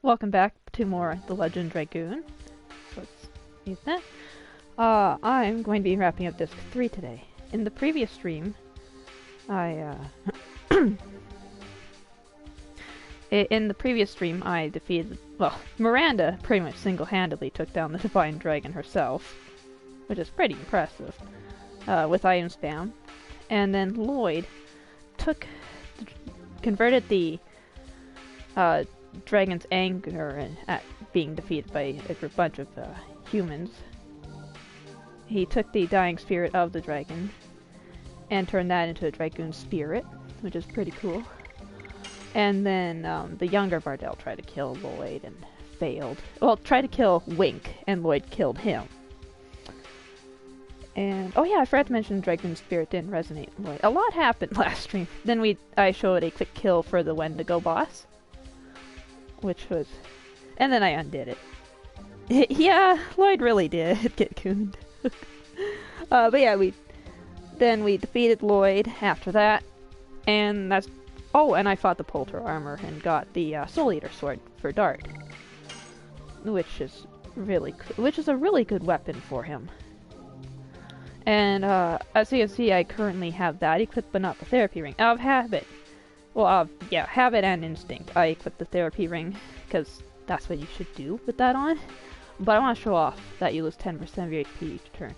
Welcome back to more The Legend Dragoon. So let's use that. I'm going to be wrapping up Disc 3 today. In the previous stream, I defeated, well, Miranda pretty much single-handedly took down the Divine Dragon herself, which is pretty impressive, with item spam. And then Lloyd converted the, dragon's anger at being defeated by a bunch of humans. He took the dying spirit of the dragon and turned that into a dragoon spirit, which is pretty cool. And then the younger Vardell tried to kill Lloyd and failed. Well, tried to kill Wink, and Lloyd killed him. And oh yeah, I forgot to mention Dragoon Spirit didn't resonate with Lloyd. A lot happened last stream. Then I showed a quick kill for the Wendigo boss. Which was... And then I undid it. Yeah, Lloyd really did get cooned. But yeah, we defeated Lloyd after that. And that's... Oh, and I fought the Polter armor and got the Soul Eater sword for Dart. Which is a really good weapon for him. And as you can see, I currently have that equipped, but not the therapy ring. Out of habit. Well, yeah, habit and instinct. I equipped the therapy ring, because that's what you should do with that on. But I want to show off that you lose 10% of your HP each turn.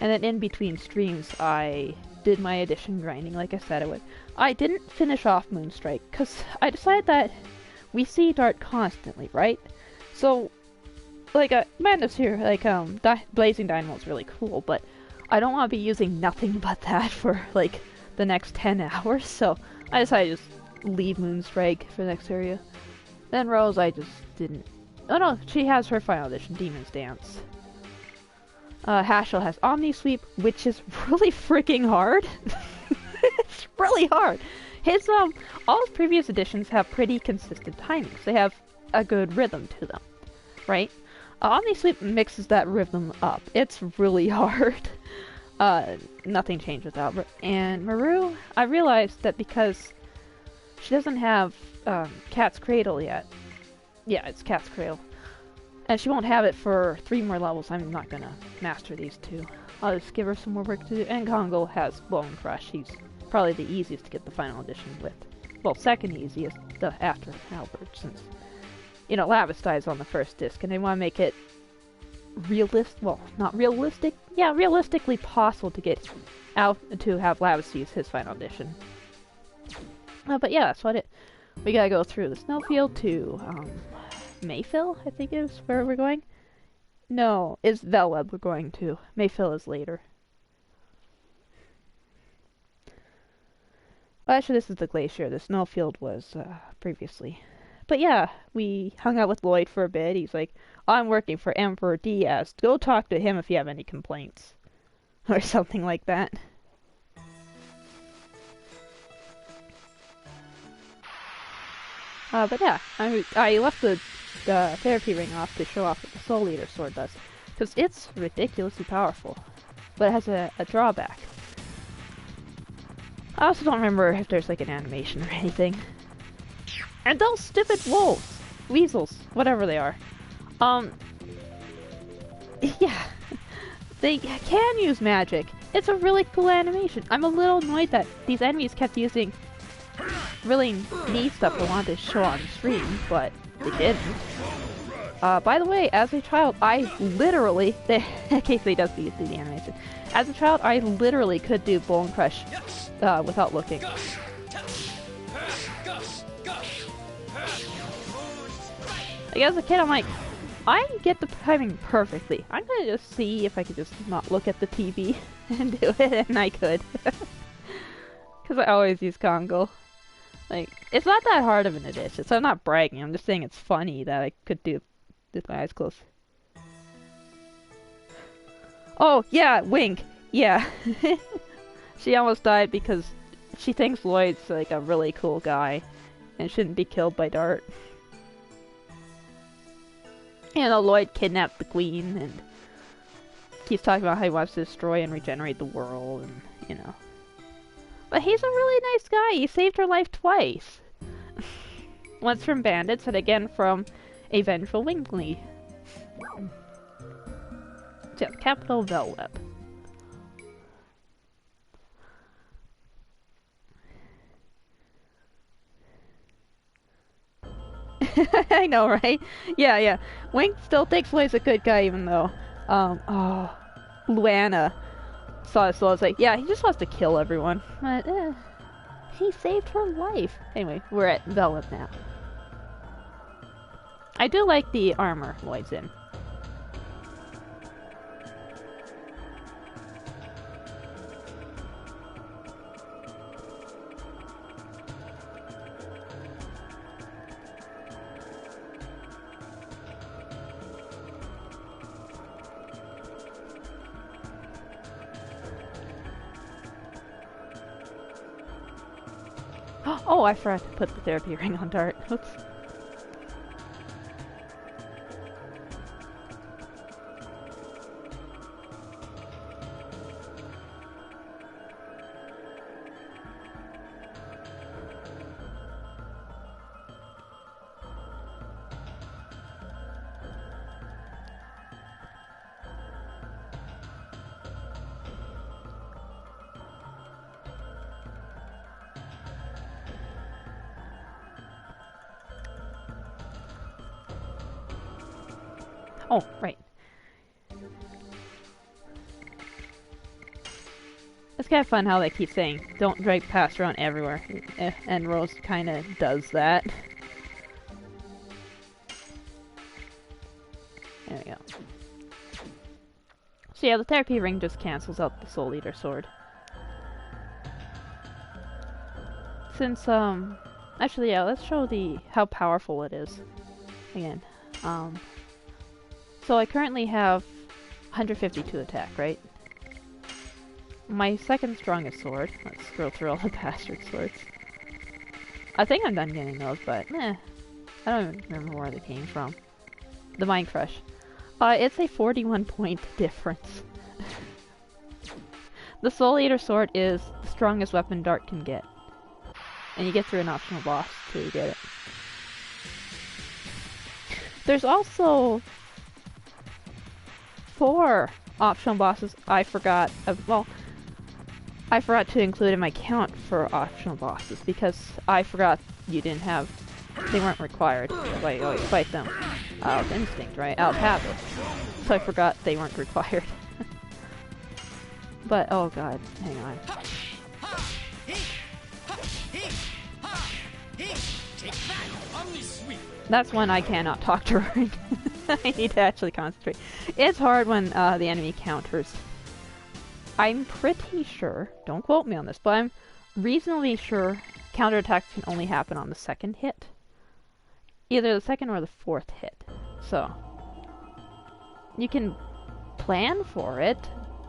And then in between streams, I did my addition grinding like I said I would. I didn't finish off Moonstrike, because I decided that we see Dart constantly, right? So, like, Madness here, like, Blazing Dynamo is really cool, but I don't want to be using nothing but that for, like, the next 10 hours, so I decided to just leave Moonstrike for the next area. Then Rose, I just didn't... Oh no, she has her final edition, Demon's Dance. Hashel has Omni Sweep, which is really freaking hard. It's really hard. All his previous editions have pretty consistent timings. They have a good rhythm to them, right? Omni Sweep mixes that rhythm up. It's really hard. Nothing changed with Albert. And Maru, I realized that because she doesn't have Cat's Cradle yet. Yeah, it's Cat's Cradle. And she won't have it for 3 more levels. I'm not gonna master these 2. I'll just give her some more work to do. And Kongo has Bone Crush. He's probably the easiest to get the final edition with. Well, second easiest after Albert, since, you know, Lavis dies on the first disc, and they want to make it well, not realistic. Yeah, realistically possible to get out to have Lavis use his final edition. But yeah, that's what we gotta go through the snowfield to Mayfield, I think is where we're going. No, it's Velweb we're going to. Mayfield is later. Well, actually, this is the glacier. The snowfield was previously. But yeah, we hung out with Lloyd for a bit. He's like, I'm working for Emperor Diaz. Go talk to him if you have any complaints. Or something like that. But yeah, I left the therapy ring off to show off what the Soul Eater sword does. Because it's ridiculously powerful. But it has a drawback. I also don't remember if there's like an animation or anything. And those stupid wolves! Weasels, whatever they are. Yeah. They can use magic. It's a really cool animation. I'm a little annoyed that these enemies kept using really neat stuff I wanted to show on stream, but they didn't. By the way, as a child, I literally, in case they does the animation, as a child, I literally could do Bone Crush without looking. Like, as a kid, I'm like, I get the timing perfectly. I'm gonna just see if I could just not look at the TV and do it, and I could. Because I always use Kongo. Like, it's not that hard of an addition, so I'm not bragging. I'm just saying it's funny that I could do with my eyes closed. Oh, yeah, Wink. Yeah. She almost died because she thinks Lloyd's, like, a really cool guy and shouldn't be killed by Dart. You know, Lloyd kidnapped the queen and keeps talking about how he wants to destroy and regenerate the world, and, you know. But he's a really nice guy. He saved her life twice. Once from bandits and again from A vengeful Wingley. So, capital Velweb. I know, right? Yeah, yeah. Wink still thinks Floyd's a good guy, even though, Luana saw it, so I was like, yeah, he just wants to kill everyone. But, he saved her life. Anyway, we're at Velweb now. I do like the armor Lloyd's in. Oh, I forgot to put the therapy ring on Dart. Oops. Oh, right. It's kind of fun how they keep saying, don't drag past around everywhere. And Rose kind of does that. There we go. So yeah, the therapy ring just cancels out the Soul Eater sword. Since, actually, yeah, let's show how powerful it is. Again. So I currently have 152 attack, right? My second strongest sword. Let's scroll through all the bastard swords. I think I'm done getting those, but I don't even remember where they came from. The Mind Crush. It's a 41 point difference. The Soul Eater sword is the strongest weapon Dart can get. And you get through an optional boss to get it. There's also 4 optional bosses I forgot I forgot to include in my count for optional bosses because I forgot they weren't required. Like, oh, you fight them out of instinct, right? Out of habit. So I forgot they weren't required. But, oh god, hang on. That's when I cannot talk during. I need to actually concentrate. It's hard when the enemy counters. I'm pretty sure, don't quote me on this, but I'm reasonably sure counterattacks can only happen on the second hit. Either the second or the 4th hit. So, you can plan for it,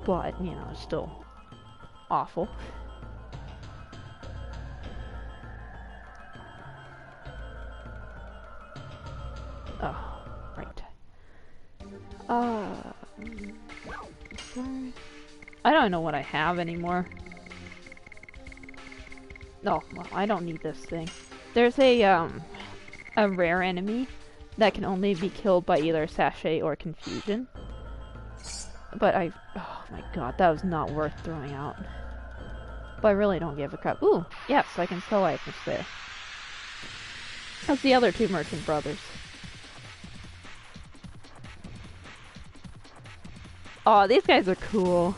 but, you know, it's still awful. Oh, right. I don't know what I have anymore. Oh, well, I don't need this thing. There's a rare enemy that can only be killed by either Sachet or Confusion. But oh my god, that was not worth throwing out. But I really don't give a crap. Ooh, yes, I can sell items there. That's the other 2 merchant brothers. Oh, these guys are cool.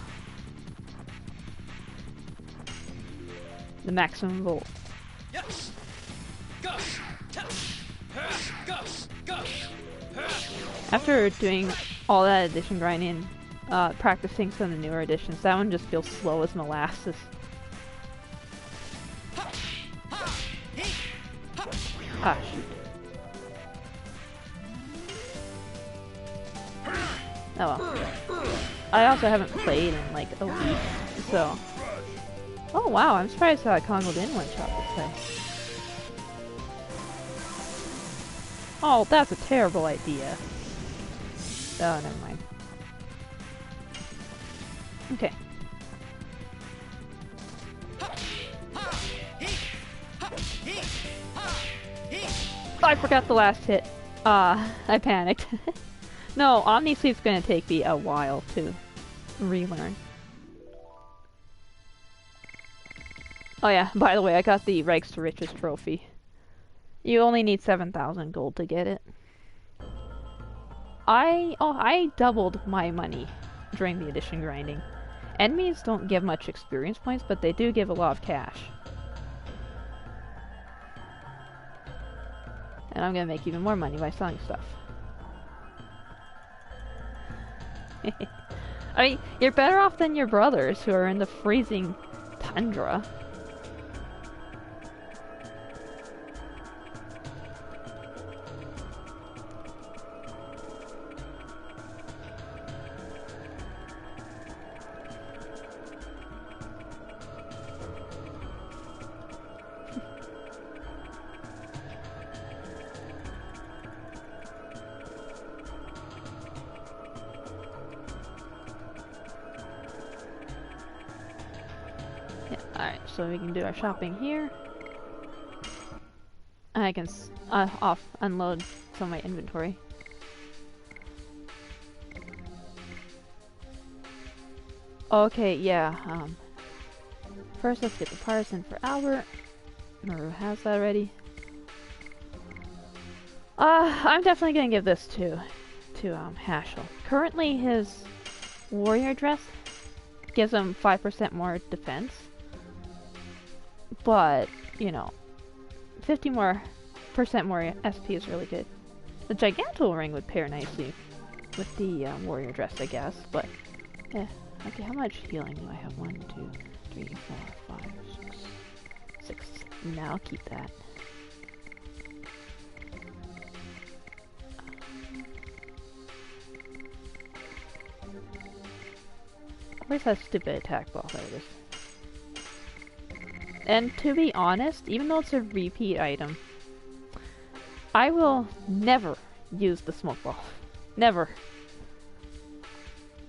The maximum volt. After doing all that edition grinding, practicing some of the newer editions, that one just feels slow as molasses. Ah, shoot. Oh well. I also haven't played in like a week, so... Oh wow, I'm surprised how Congo didn't one-shot this thing. Oh, that's a terrible idea. Oh, never mind. Okay. I forgot the last hit. I panicked. No, Omni-Sleep's gonna take me a while to relearn. Oh yeah, by the way, I got the Rags to Riches trophy. You only need 7,000 gold to get it. I doubled my money during the edition grinding. Enemies don't give much experience points, but they do give a lot of cash. And I'm gonna make even more money by selling stuff. I mean, you're better off than your brothers who are in the freezing tundra. Alright, so we can do our shopping here. I can unload some of my inventory. Okay, yeah, first let's get the parts in for Albert. Maru has that already. I'm definitely gonna give this to Hashel. Currently his warrior dress gives him 5% more defense. But, you know, 50% more SP is really good. The Giganto ring would pair nicely with the warrior dress, I guess, but yeah. Okay, how much healing do I have? 1, 2, 3, 4, 5, 6. Now I'll keep that. Where's that stupid attack ball? There it is. And to be honest, even though it's a repeat item, I will never use the smoke ball. Never.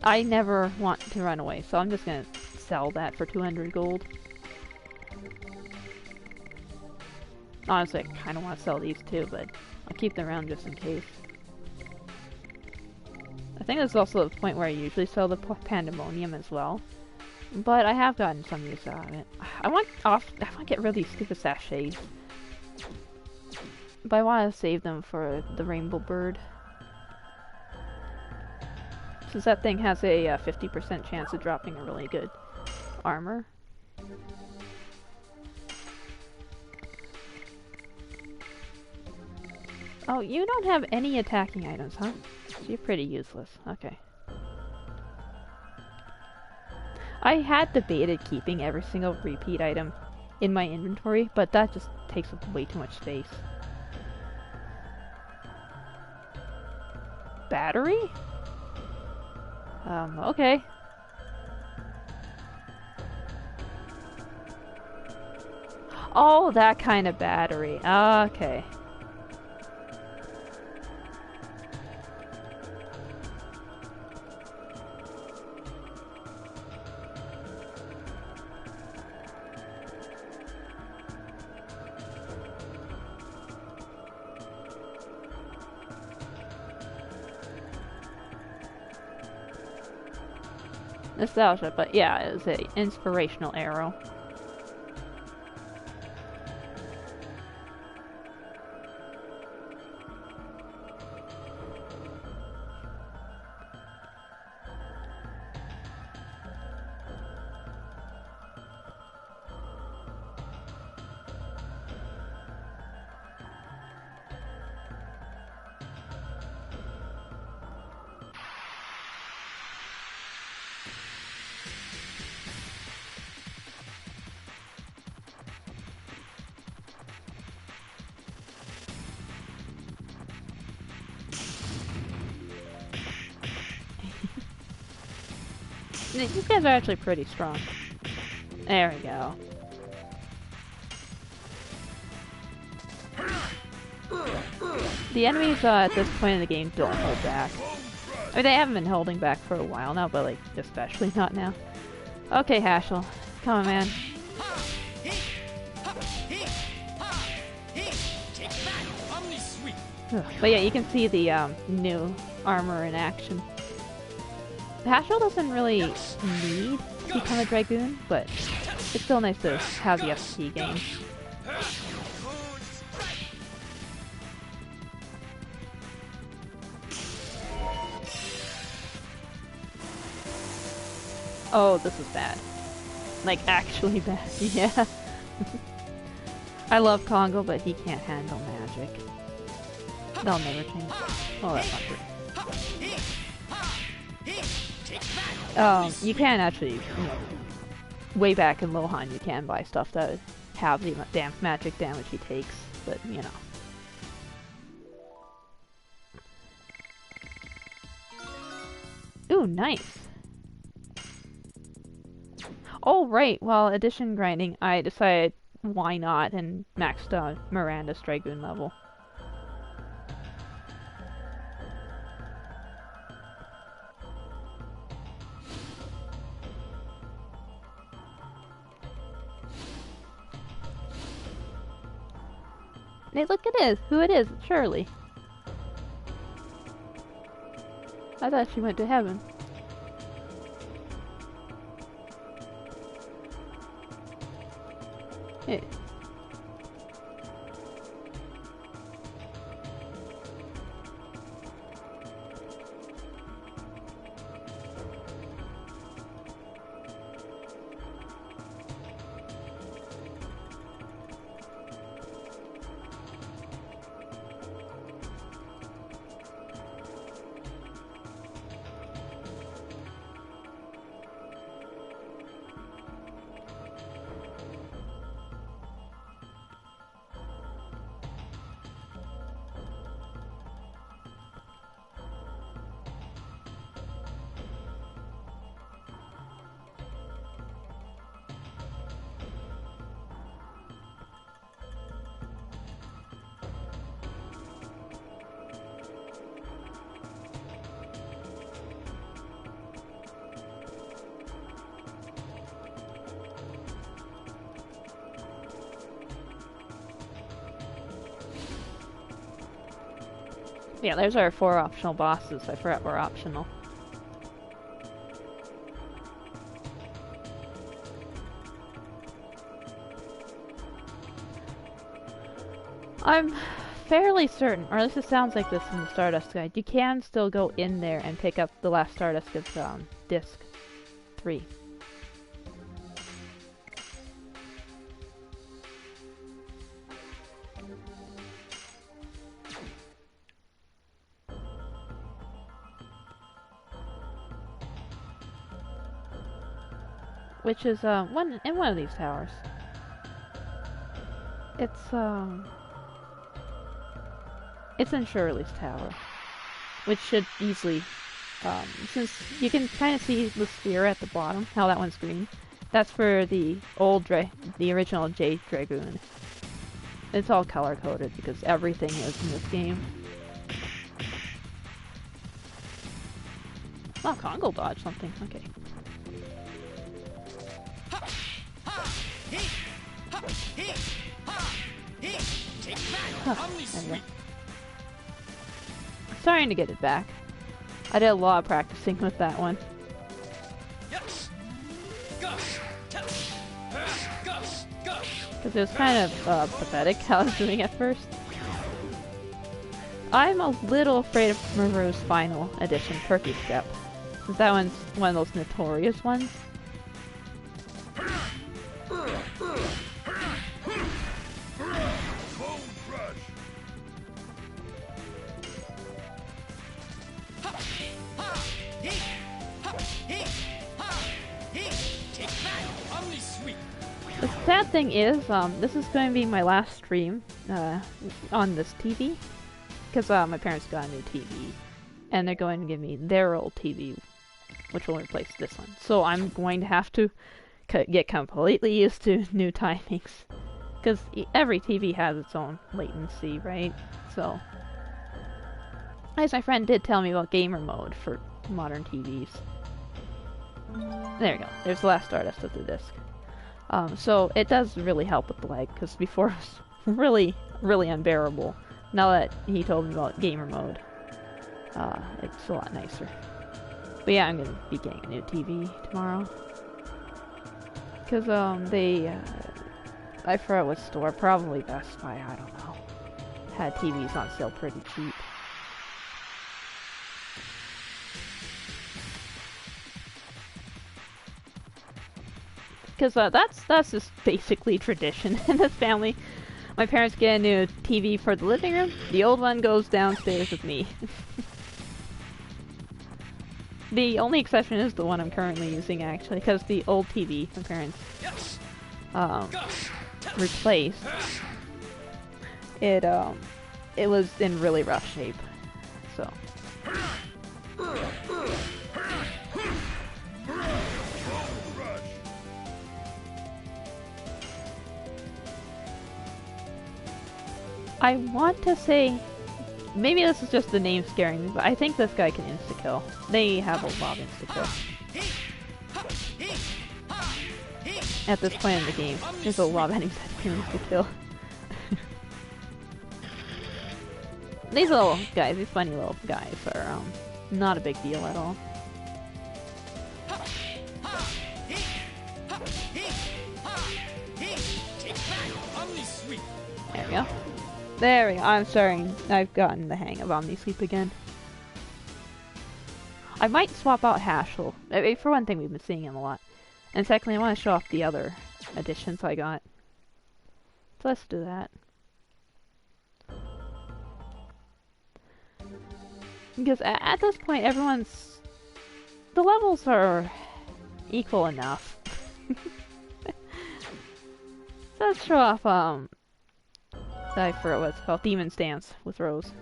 I never want to run away, so I'm just gonna sell that for 200 gold. Honestly, I kinda want to sell these too, but I'll keep them around just in case. I think this is also the point where I usually sell the Pandemonium as well. But I have gotten some use out of it. I want to get rid of these stupid sachets. But I want to save them for the Rainbow Bird. Since that thing has a 50% chance of dropping a really good armor. Oh, you don't have any attacking items, huh? So you're pretty useless. Okay. I had debated keeping every single repeat item in my inventory, but that just takes up way too much space. Battery? Okay. Oh, that kind of battery. Okay. Nostalgia, but yeah, it was an inspirational arrow. These guys are actually pretty strong. There we go. The enemies at this point in the game don't hold back. I mean, they haven't been holding back for a while now, but like, especially not now. Okay, Hashel. Come on, man. Ugh. But yeah, you can see the new armor in action. The Hashel doesn't really need to become a Dragoon, but it's still nice to have the FP gain. Oh, this is bad. Like, actually bad. Yeah. I love Congo, but he can't handle magic. They'll never change. Oh, that's not true. You can actually, you know, way back in Lohan, you can buy stuff that would have the magic damage he takes, but, you know. Ooh, nice. Oh, right, while addition grinding, I decided why not and maxed out Miranda's Dragoon level. Hey, look, it is! Who it is? It's Shirley. I thought she went to heaven. Hey. Yeah, there's our 4 optional bosses. I forgot we're optional. I'm fairly certain, or at least it sounds like this in the Stardust Guide, you can still go in there and pick up the last Stardust of Disc 3. Which is in one of these towers. It's in Shirley's tower, which should easily, since you can kind of see the sphere at the bottom, how that one's green. That's for the the original J Dragoon. It's all color coded because everything is in this game. Oh, Congo dodged something. Okay. Anyway. Starting to get it back. I did a lot of practicing with that one. Because it was kind of pathetic how I was doing at first. I'm a little afraid of Maru's final edition, Turkey Step. Since that one's one of those notorious ones. The sad thing is, this is going to be my last stream on this TV, because my parents got a new TV, and they're going to give me their old TV, which will replace this one. So I'm going to have to get completely used to new timings, because every TV has its own latency, right? So, as my friend did tell me about gamer mode for modern TVs. There you go. There's the last Stardust of the disc. So it does really help with the lag, because before it was really, really unbearable Now that he told me about gamer mode, it's a lot nicer. But yeah, I'm gonna be getting a new TV tomorrow. Cause I forgot what store, probably Best Buy, I don't know. Had TVs on sale pretty cheap. Because that's just basically tradition in this family. My parents get a new TV for the living room. The old one goes downstairs with me. The only exception is the one I'm currently using, actually, because the old TV my parents replaced, it was in really rough shape, so. I want to say, maybe this is just the name scaring me, but I think this guy can insta-kill. They have a lot of insta-kill. At this point in the game, there's a lot of enemies that can insta-kill. These little guys, these funny little guys are not a big deal at all. There we go. There we go. I'm sorry. I've gotten the hang of Omnisleep again. I might swap out Hashel. For one thing, we've been seeing him a lot. And secondly, I want to show off the other additions I got. So let's do that. Because at this point, the levels are equal enough. So let's show off, I forgot what it's called. Demon's Dance with Rose.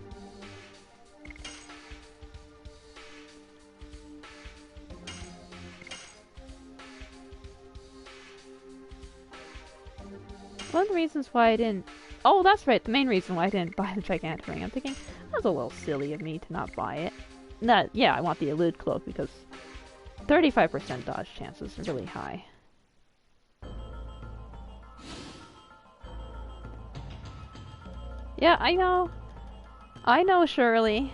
One of the reasons why I didn't... Oh, that's right, the main reason why I didn't buy the gigantic ring. I'm thinking, that was a little silly of me to not buy it. Yeah, I want the elude cloak because 35% dodge chances are really high. Yeah, I know. I know, Shirley.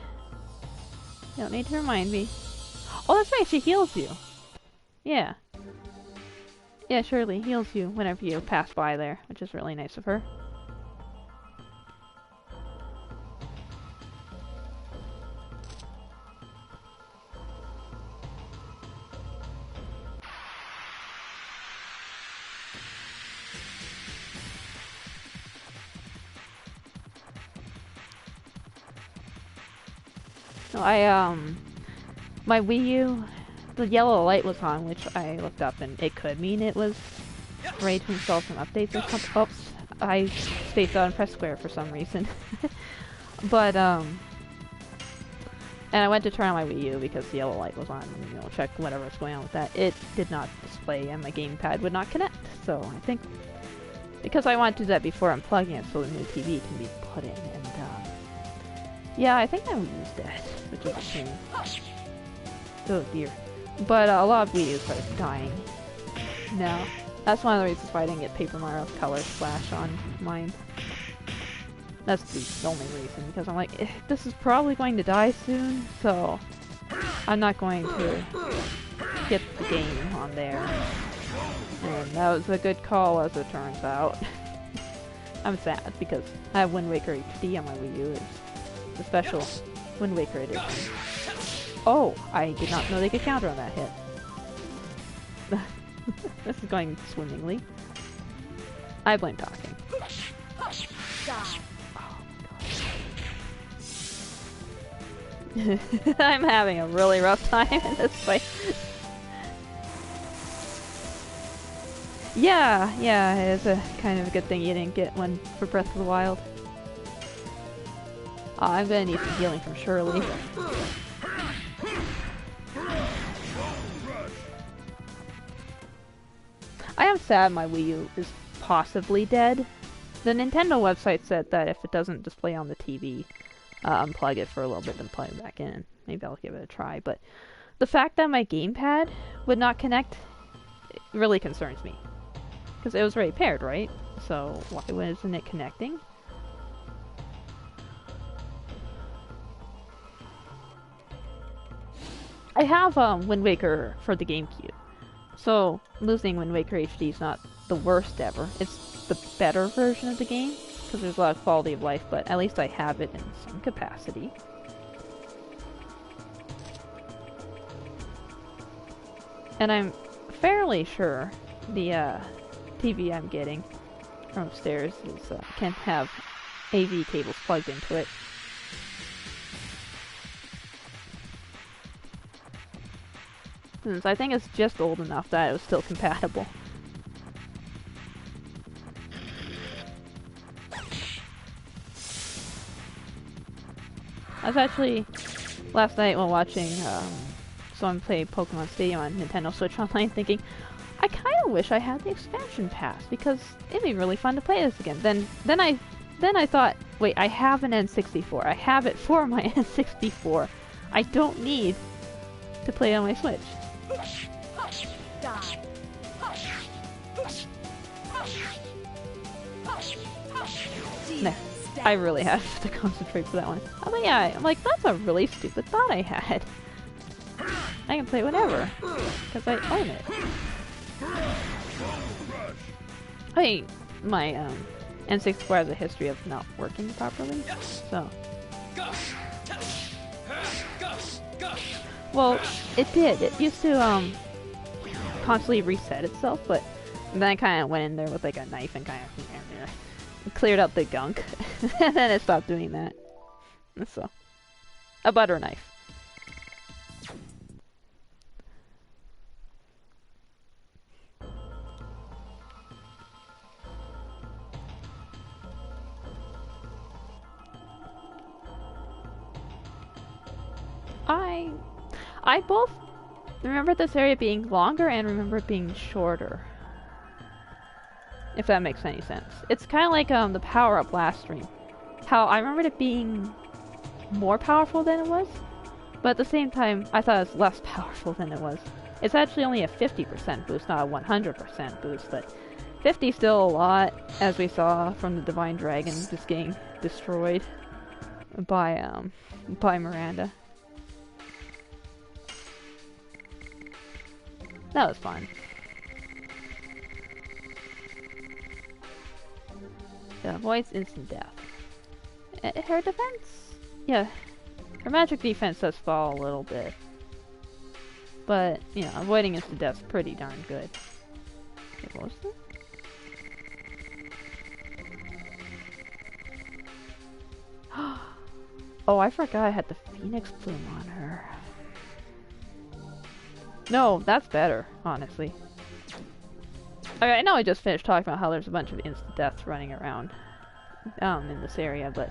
You don't need to remind me. Oh, that's right, she heals you. Yeah. Yeah, Shirley heals you whenever you pass by there, which is really nice of her. No, my Wii U, the yellow light was on, which I looked up, and it could mean it was ready to install some updates or something. Oops, I spaced out and pressed square for some reason. But, and I went to turn on my Wii U because the yellow light was on, and, you know, check whatever was going on with that. It did not display, and my gamepad would not connect, so I think, because I want to do that before unplugging it so the new TV can be put in, and, yeah, I think I used that, which is a shame. Oh dear. But a lot of Wii U's are dying now. That's one of the reasons why I didn't get Paper Mario Color Splash on mine. That's the only reason, because I'm like, this is probably going to die soon, so I'm not going to get the game on there. And that was a good call, as it turns out. I'm sad, because I have Wind Waker HD on my Wii U. The special Wind Waker edition. Oh, I did not know they could counter on that hit. This is going swimmingly. I blame talking. Oh my god. I'm having a really rough time in this fight. Yeah, it is a kind of a good thing you didn't get one for Breath of the Wild. I'm gonna need some healing from Shirley. I am sad my Wii U is possibly dead. The Nintendo website said that if it doesn't display on the TV, unplug it for a little bit, then plug it back in. Maybe I'll give it a try, but the fact that my gamepad would not connect really concerns me. Because it was already paired, right? So why wasn't it connecting? I have Wind Waker for the GameCube, so losing Wind Waker HD is not the worst ever. It's the better version of the game because there's a lot of quality of life, but at least I have it in some capacity. And I'm fairly sure the TV I'm getting from upstairs can have AV cables plugged into it. Since I think it's just old enough that it was still compatible. I was actually, last night while watching someone play Pokemon Stadium on Nintendo Switch Online, thinking, I kind of wish I had the expansion pass because it'd be really fun to play this again. Then I thought, wait, I have an N64. I have it for my N64. I don't need to play on my Switch. No, I really have to concentrate for that one. Oh, but yeah, I'm like, that's a really stupid thought I had. I can play whatever, because I own it. I mean, my N64 has a history of not working properly, so... Well, it did. It used to constantly reset itself, but then I kind of went in there with like a knife and kind of cleared out the gunk, and then it stopped doing that. So, a butter knife. I both remember this area being longer and remember it being shorter. If that makes any sense. It's kind of like the power-up last stream. How I remembered it being more powerful than it was, but at the same time, I thought it was less powerful than it was. It's actually only a 50% boost, not a 100% boost, but 50 is still a lot, as we saw from the Divine Dragon just getting destroyed by Miranda. That was fun. It avoids instant death. Her defense? Yeah. Her magic defense does fall a little bit. But, you know, avoiding instant death's pretty darn good. Wait, what was this? Oh, I forgot I had the Phoenix Plume on her. No, that's better, honestly. Okay, I know I just finished talking about how there's a bunch of instant deaths running around in this area, but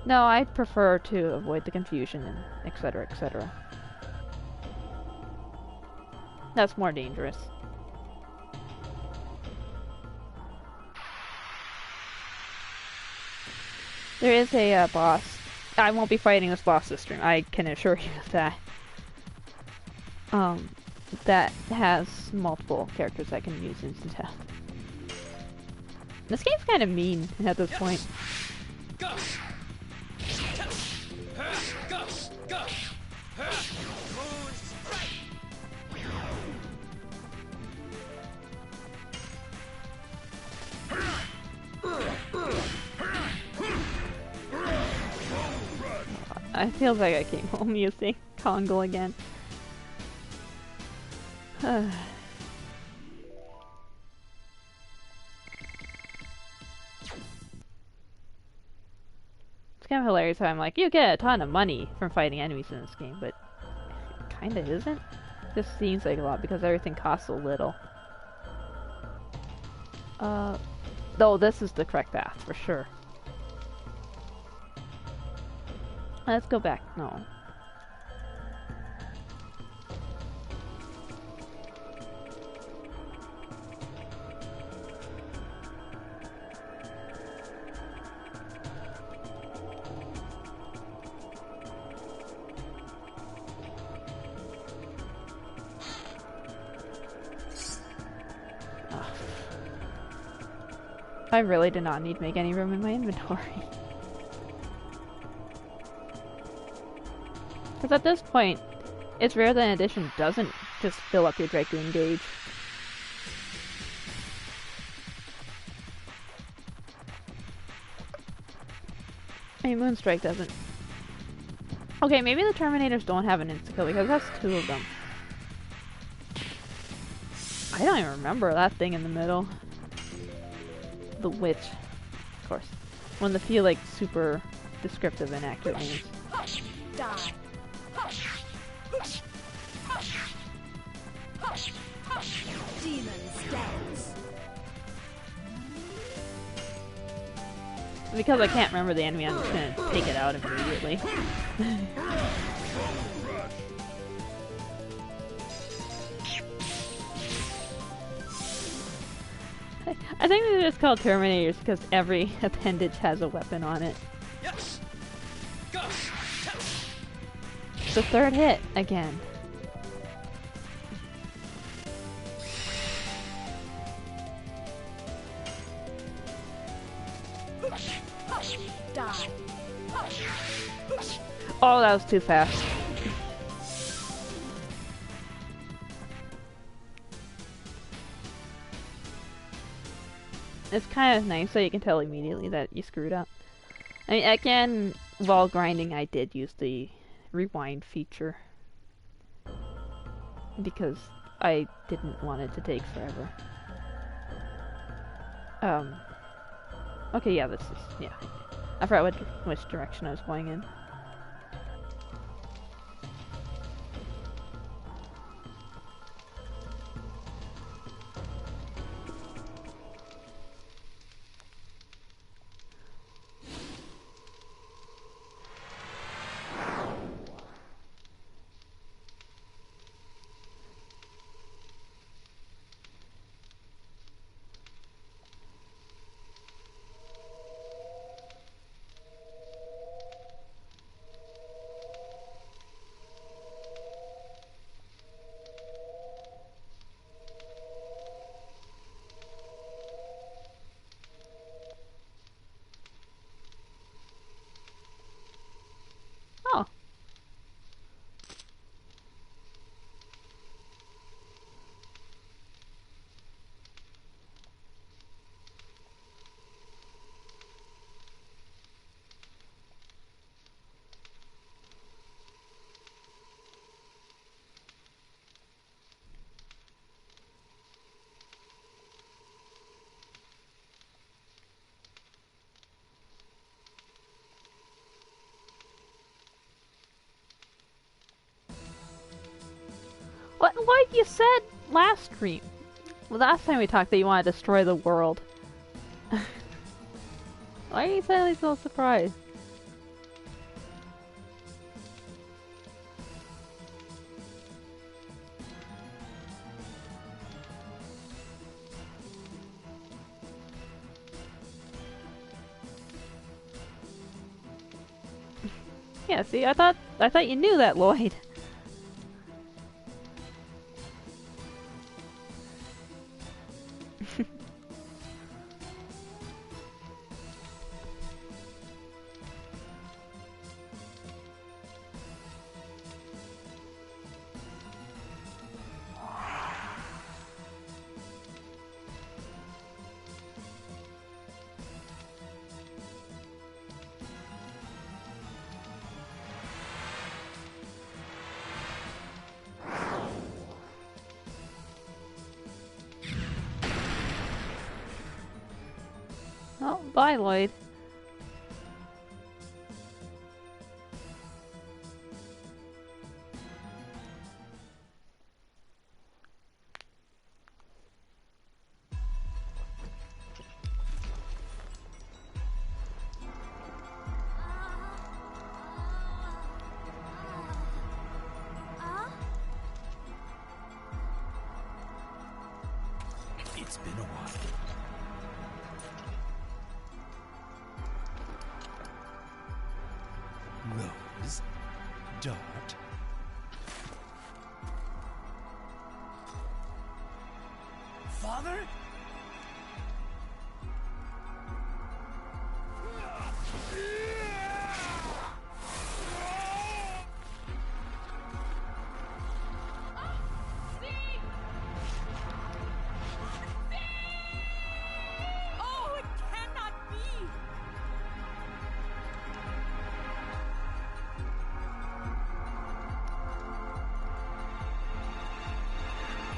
no, I prefer to avoid the confusion and etc, etc. That's more dangerous. There is a boss. I won't be fighting this boss this stream, I can assure you of that. That has multiple characters that can use instant death. This game's kind of mean at this point. I feel like I came home using Congo again. It's kind of hilarious how I'm like, you get a ton of money from fighting enemies in this game, but it kinda isn't. This seems like a lot because everything costs a little. Though this is the correct path for sure. Let's go back. No. I really did not need to make any room in my inventory. Because at this point, It's rare that an edition doesn't just fill up your Dragoon gauge. I mean, Moonstrike doesn't. Okay, maybe the Terminators don't have an insta-kill because that's 2 of them. I don't even remember that thing in the middle. The witch, of course. When the feel like super descriptive and accurate names. Die. Demons dance. Because I can't remember the enemy, I'm just gonna take it out immediately. I think they're just called Terminators because every appendage has a weapon on it. Yes. Go. The 3rd hit again. Die. Oh, that was too fast. It's kind of nice so you can tell immediately that you screwed up. I mean, again, while grinding I did use the rewind feature. Because I didn't want it to take forever. Okay, yeah, this is, yeah. I forgot which direction I was going in. Oh. What you said last stream? Well, last time we talked that you want to destroy the world. Why are you suddenly so surprised? Yeah, see, I thought you knew that, Lloyd. Oh, bye, Lloyd. It's been a while. Rose, Dart. Father?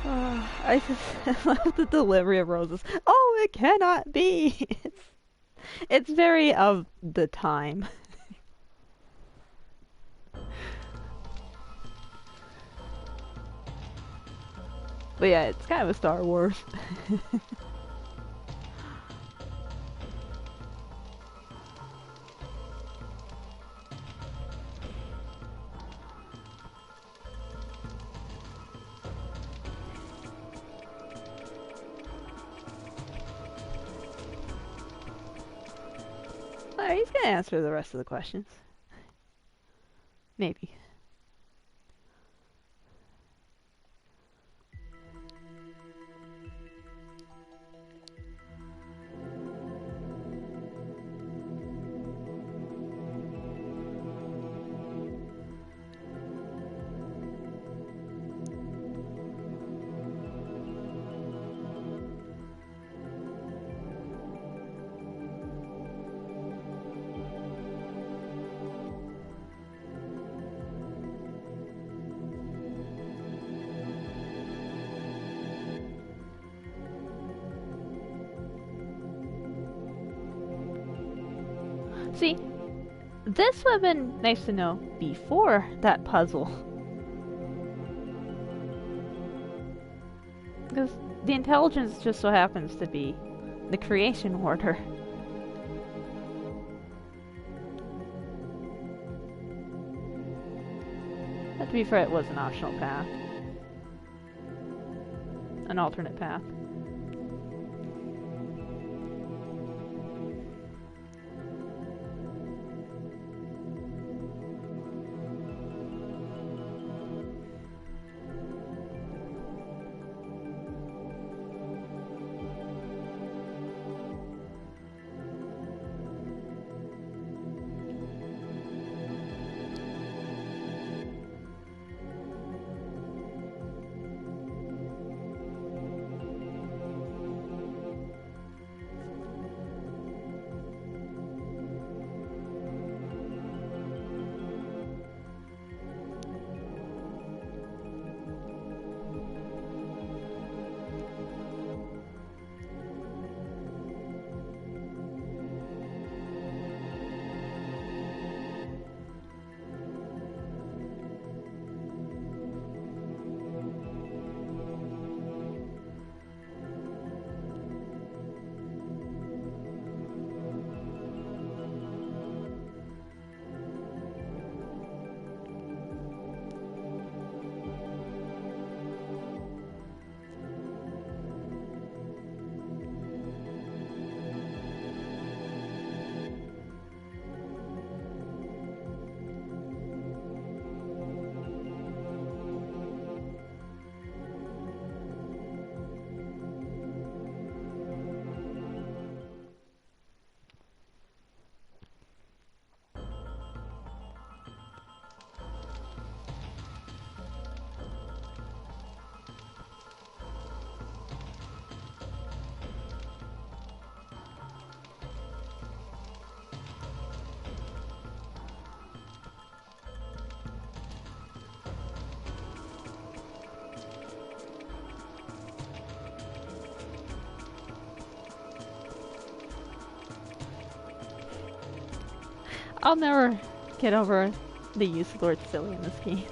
I just love the delivery of roses. Oh, it cannot be! It's very of the time. But yeah, it's kind of a Star Wars. Alright, he's gonna answer the rest of the questions. Maybe. See, this would have been nice to know before that puzzle. Because the intelligence just so happens to be the creation order. But to be fair, it was an optional path. An alternate path. I'll never get over the use of Lord Silly in this game.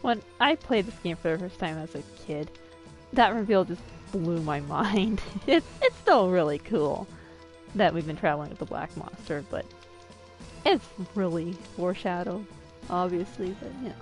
When I played this game for the first time as a kid, that reveal just blew my mind. It's still really cool that we've been traveling with the Black Monster, but it's really foreshadowed, obviously, but you know.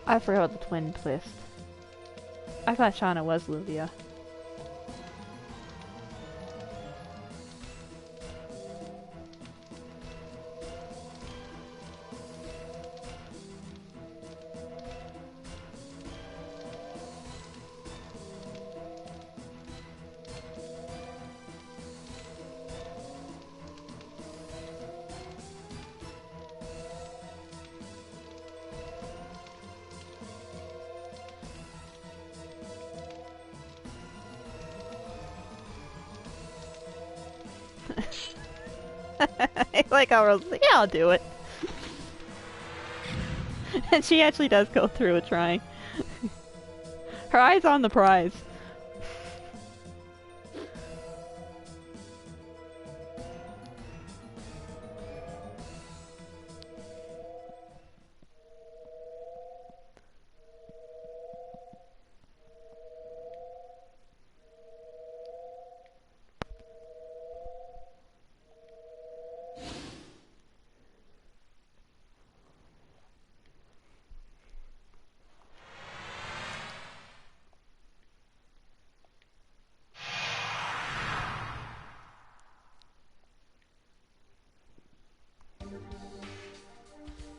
I forgot the twin twist. I thought Shauna was Luvia. Like I was like, yeah, I'll do it. And she actually does go through with trying. Her eye's on the prize.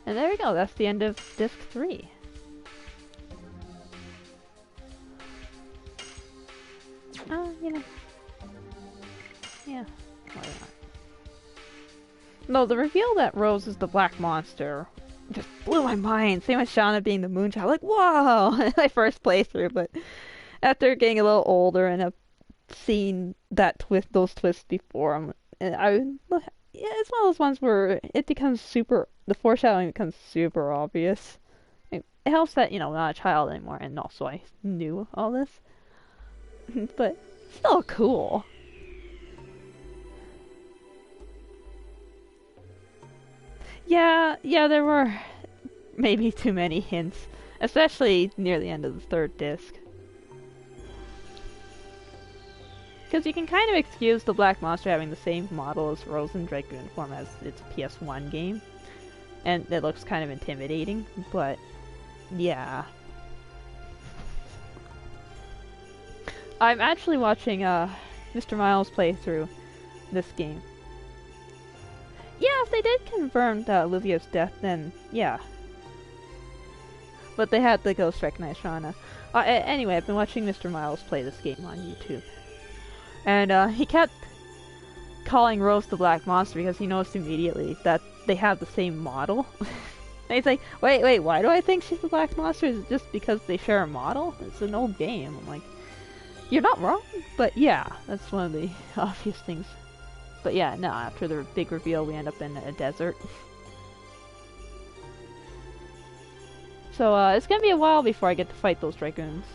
And there we go, that's the end of disc 3. You know. Yeah, why not? No, the reveal that Rose is the Black Monster just blew my mind. Same with Shauna being the Moonchild. Like, whoa! My first playthrough, but after getting a little older and have seen those twists before, yeah, it's one of those ones where it becomes the foreshadowing becomes super obvious. It helps that, you know, I'm not a child anymore, and also I knew all this. But still cool. Yeah, there were maybe too many hints, especially near the end of the third disc. Because you can kind of excuse the Black Monster having the same model as Rose in Dragoon form as its PS1 game. And it looks kind of intimidating, but yeah. I'm actually watching Mr. Miles play through this game. Yeah, if they did confirm Luvia's death, then yeah. But they had the ghost recognize Shauna. Anyway, I've been watching Mr. Miles play this game on YouTube. And he kept calling Rose the Black Monster because he noticed immediately that they have the same model. And he's like, wait, why do I think she's the Black Monster? Is it just because they share a model? It's an old game. I'm like, you're not wrong, but yeah, that's one of the obvious things. But yeah, no, after the big reveal, we end up in a desert. So it's gonna be a while before I get to fight those Dragoons.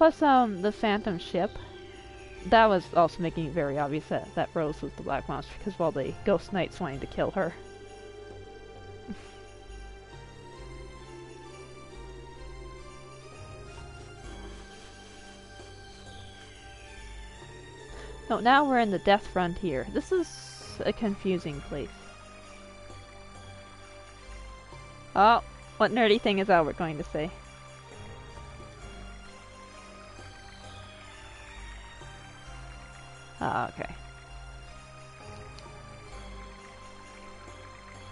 Plus, the Phantom ship, that was also making it very obvious that Rose was the Black Monster, because, well, the Ghost Knights wanting to kill her. No, now we're in the Death Frontier. This is a confusing place. Oh, what nerdy thing is Albert going to say? Ah, okay.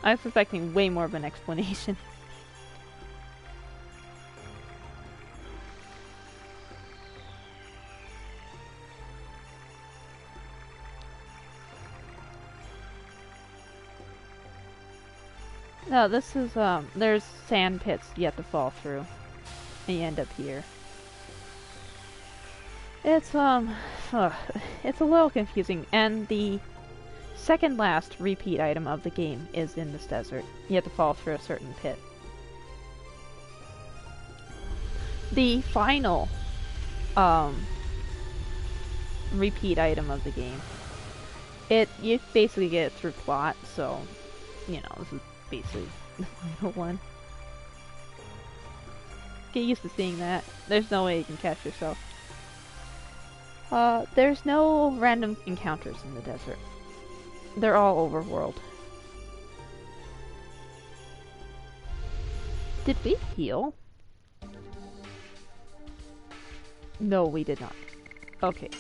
I was expecting way more of an explanation. No, this is, there's sand pits you have to fall through. And you end up here. It's, it's a little confusing, and the second last repeat item of the game is in this desert. You have to fall through a certain pit. The final, repeat item of the game, you basically get it through plot, so, you know, this is basically the final one. Get used to seeing that. There's no way you can catch yourself. There's no random encounters in the desert. They're all overworld. Did we heal? No, we did not. Okay.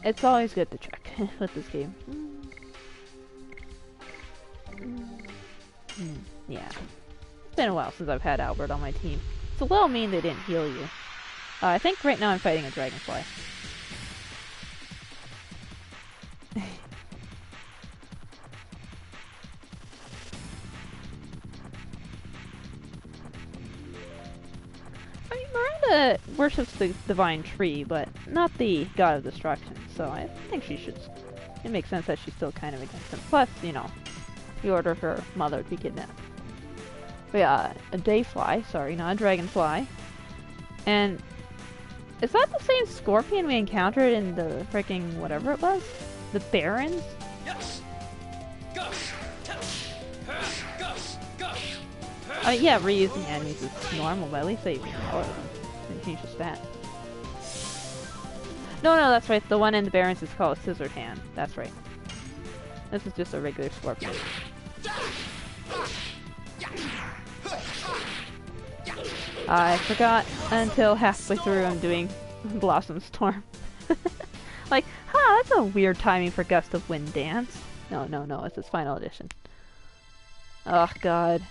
It's always good to check with this game. Yeah. It's been a while since I've had Albert on my team. It's a little mean they didn't heal you. I think right now I'm fighting a dragonfly. I mean, Miranda worships the divine tree, but not the god of destruction, so I think she should... It makes sense that she's still kind of against him. Plus, you know, he ordered her mother to be kidnapped. But yeah, a dayfly, sorry, not a dragonfly. And is that the same scorpion we encountered in the freaking whatever it was? The Barrens? Yes. Gus. Yeah, reusing enemies is normal, but at least they power them. They change the stat. No, that's right. The one in the Barrens is called a Scissored Hand. That's right. This is just a regular scorpion. I forgot until halfway through I'm doing Blossom Storm. Like, that's a weird timing for Gust of Wind Dance. No, it's its final edition. Oh god.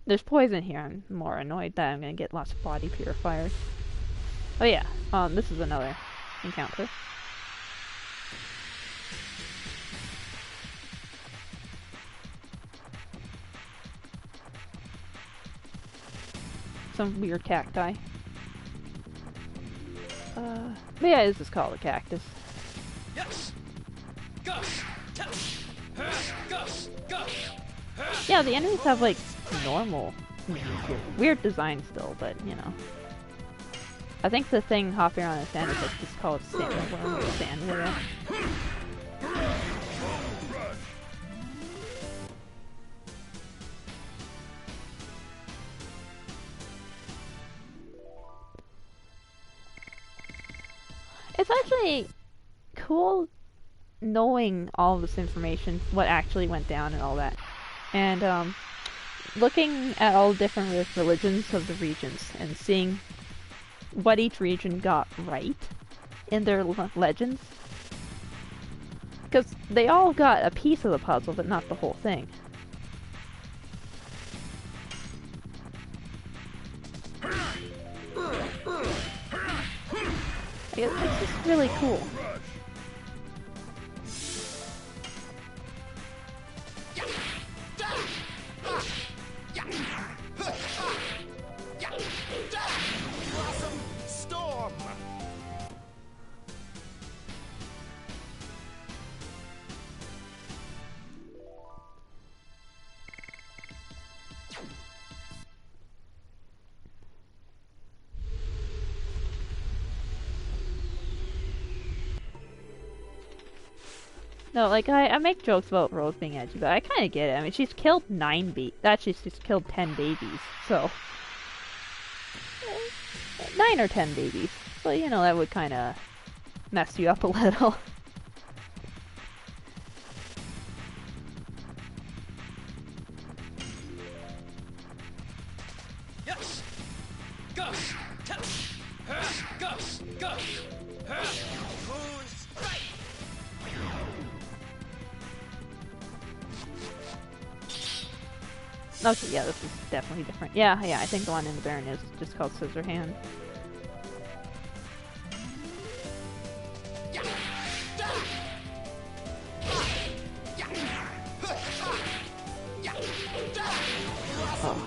There's poison here. I'm more annoyed that I'm gonna get lots of body purifiers. Oh yeah, this is another encounter. Some weird cacti. But yeah, this is called a cactus. Yes. Yeah, the enemies have like normal, weird design still, but you know. I think the thing hopping around the sand is like just called sandworm or sand whale. It's actually cool knowing all this information, what actually went down and all that. And looking at all the different religions of the regions and seeing what each region got right in their legends. Because they all got a piece of the puzzle, but not the whole thing. It's just really cool. Storm. No, like, I make jokes about Rose being edgy, but I kind of get it. I mean, she's killed she's killed 10 babies, so... 9 or 10 babies. So, you know, that would kind of mess you up a little. Yes. Gus. Gus. Gus. Moon strike. Okay, yeah, this is definitely different. Yeah, I think the one in the Baron is just called Scissor Hand. Oh.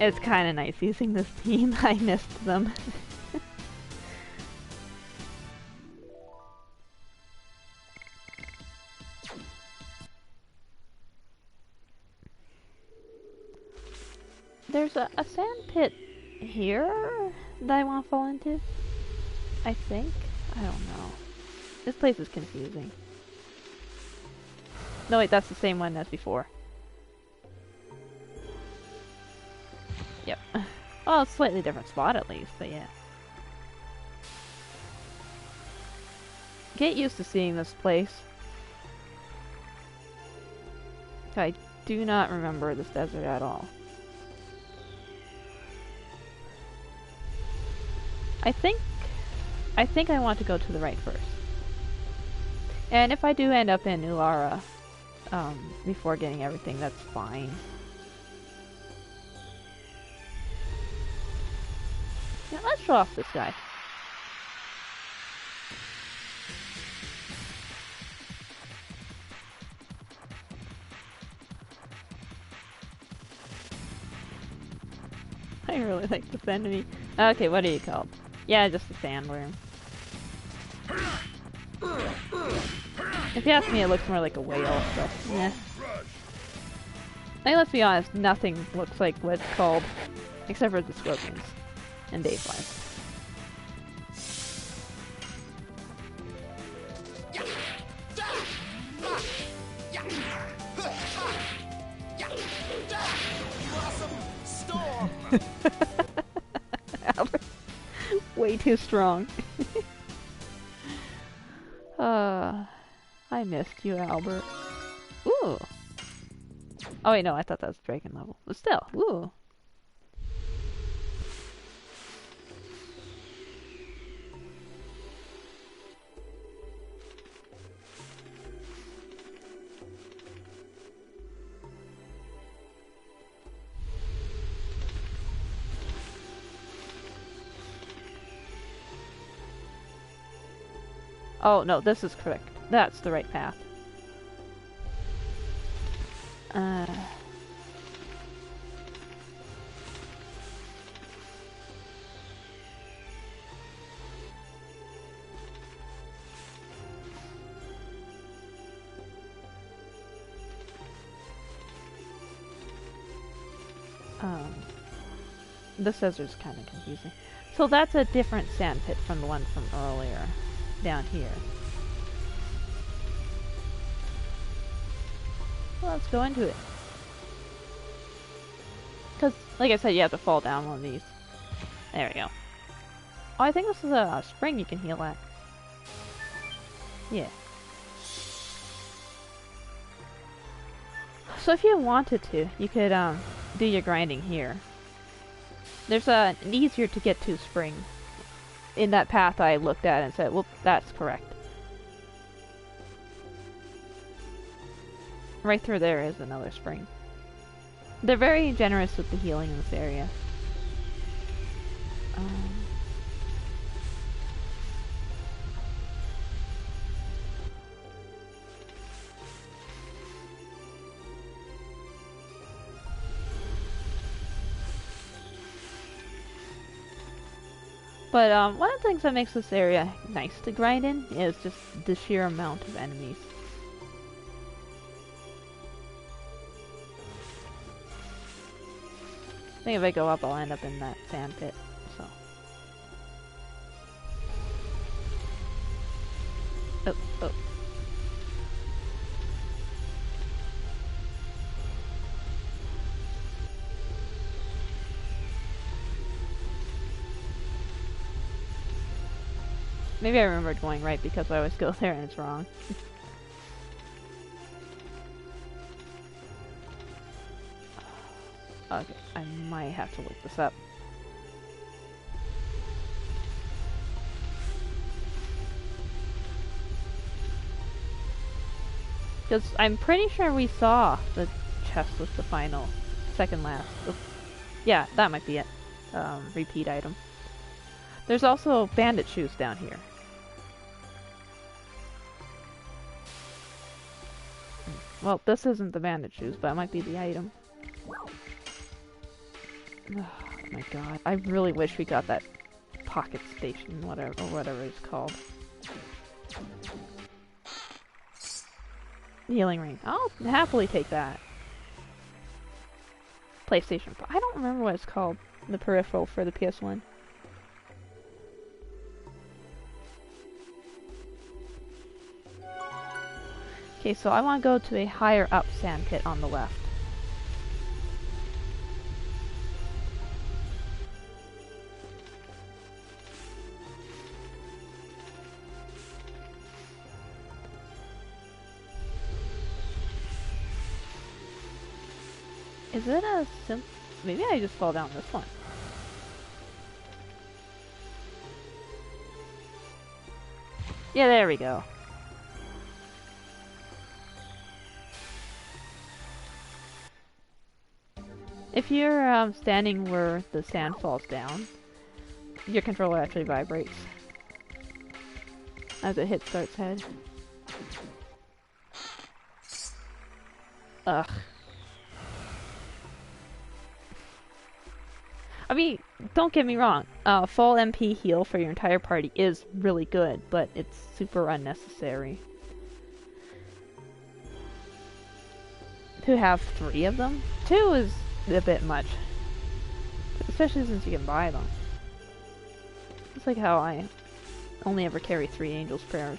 It's kind of nice using this team. I missed them. There's a sand pit here that I want to fall into. I think. I don't know. This place is confusing. No, wait, that's the same one as before. Yep. Well, it's a slightly different spot at least, but yeah. Get used to seeing this place. I do not remember this desert at all. I think I want to go to the right first. And if I do end up in Ulara, before getting everything, that's fine. Yeah, let's show off this guy. I really like this enemy. Okay, what are you called? Yeah, just a sandworm. If you ask me, it looks more like a whale, so yeah. I mean, let's be honest, nothing looks like what it's called, except for the scorpions and dayflies. Albert, way too strong. I missed you, Albert. Ooh. Oh wait, no, I thought that was Dragon level. But still, ooh. Oh, no, this is correct. That's the right path. The scissor's kind of confusing. So that's a different sand pit from the one from earlier, down here. Well, let's go into it. Because, like I said, you have to fall down one of these. There we go. Oh, I think this is a spring you can heal at. Yeah. So if you wanted to, you could do your grinding here. There's an easier to get to spring in that path I looked at and said, well, that's correct. Right through there is another spring. They're very generous with the healing in this area. But one of the things that makes this area nice to grind in is just the sheer amount of enemies. I think if I go up, I'll end up in that sand pit, so. Oh, oh. Maybe I remembered going right because I always go there and it's wrong. Okay, I might have to look this up. Because I'm pretty sure we saw the chest with the final, second last. Yeah, that might be it. Repeat item. There's also bandit shoes down here. Well, this isn't the bandit shoes, but it might be the item. Oh my god, I really wish we got that pocket station, whatever it's called. Healing ring. I'll happily take that. PlayStation. I don't remember what it's called. The peripheral for the PS1. Okay, so I want to go to a higher up sand pit on the left. Is it a maybe I just fall down this one. Yeah, there we go. If you're standing where the sand falls down, your controller actually vibrates as it hits Start's head. Ugh. I mean, don't get me wrong, full MP heal for your entire party is really good, but it's super unnecessary. To have 3 of them? 2 is a bit much. Especially since you can buy them. It's like how I only ever carry 3 Angel's Prayers.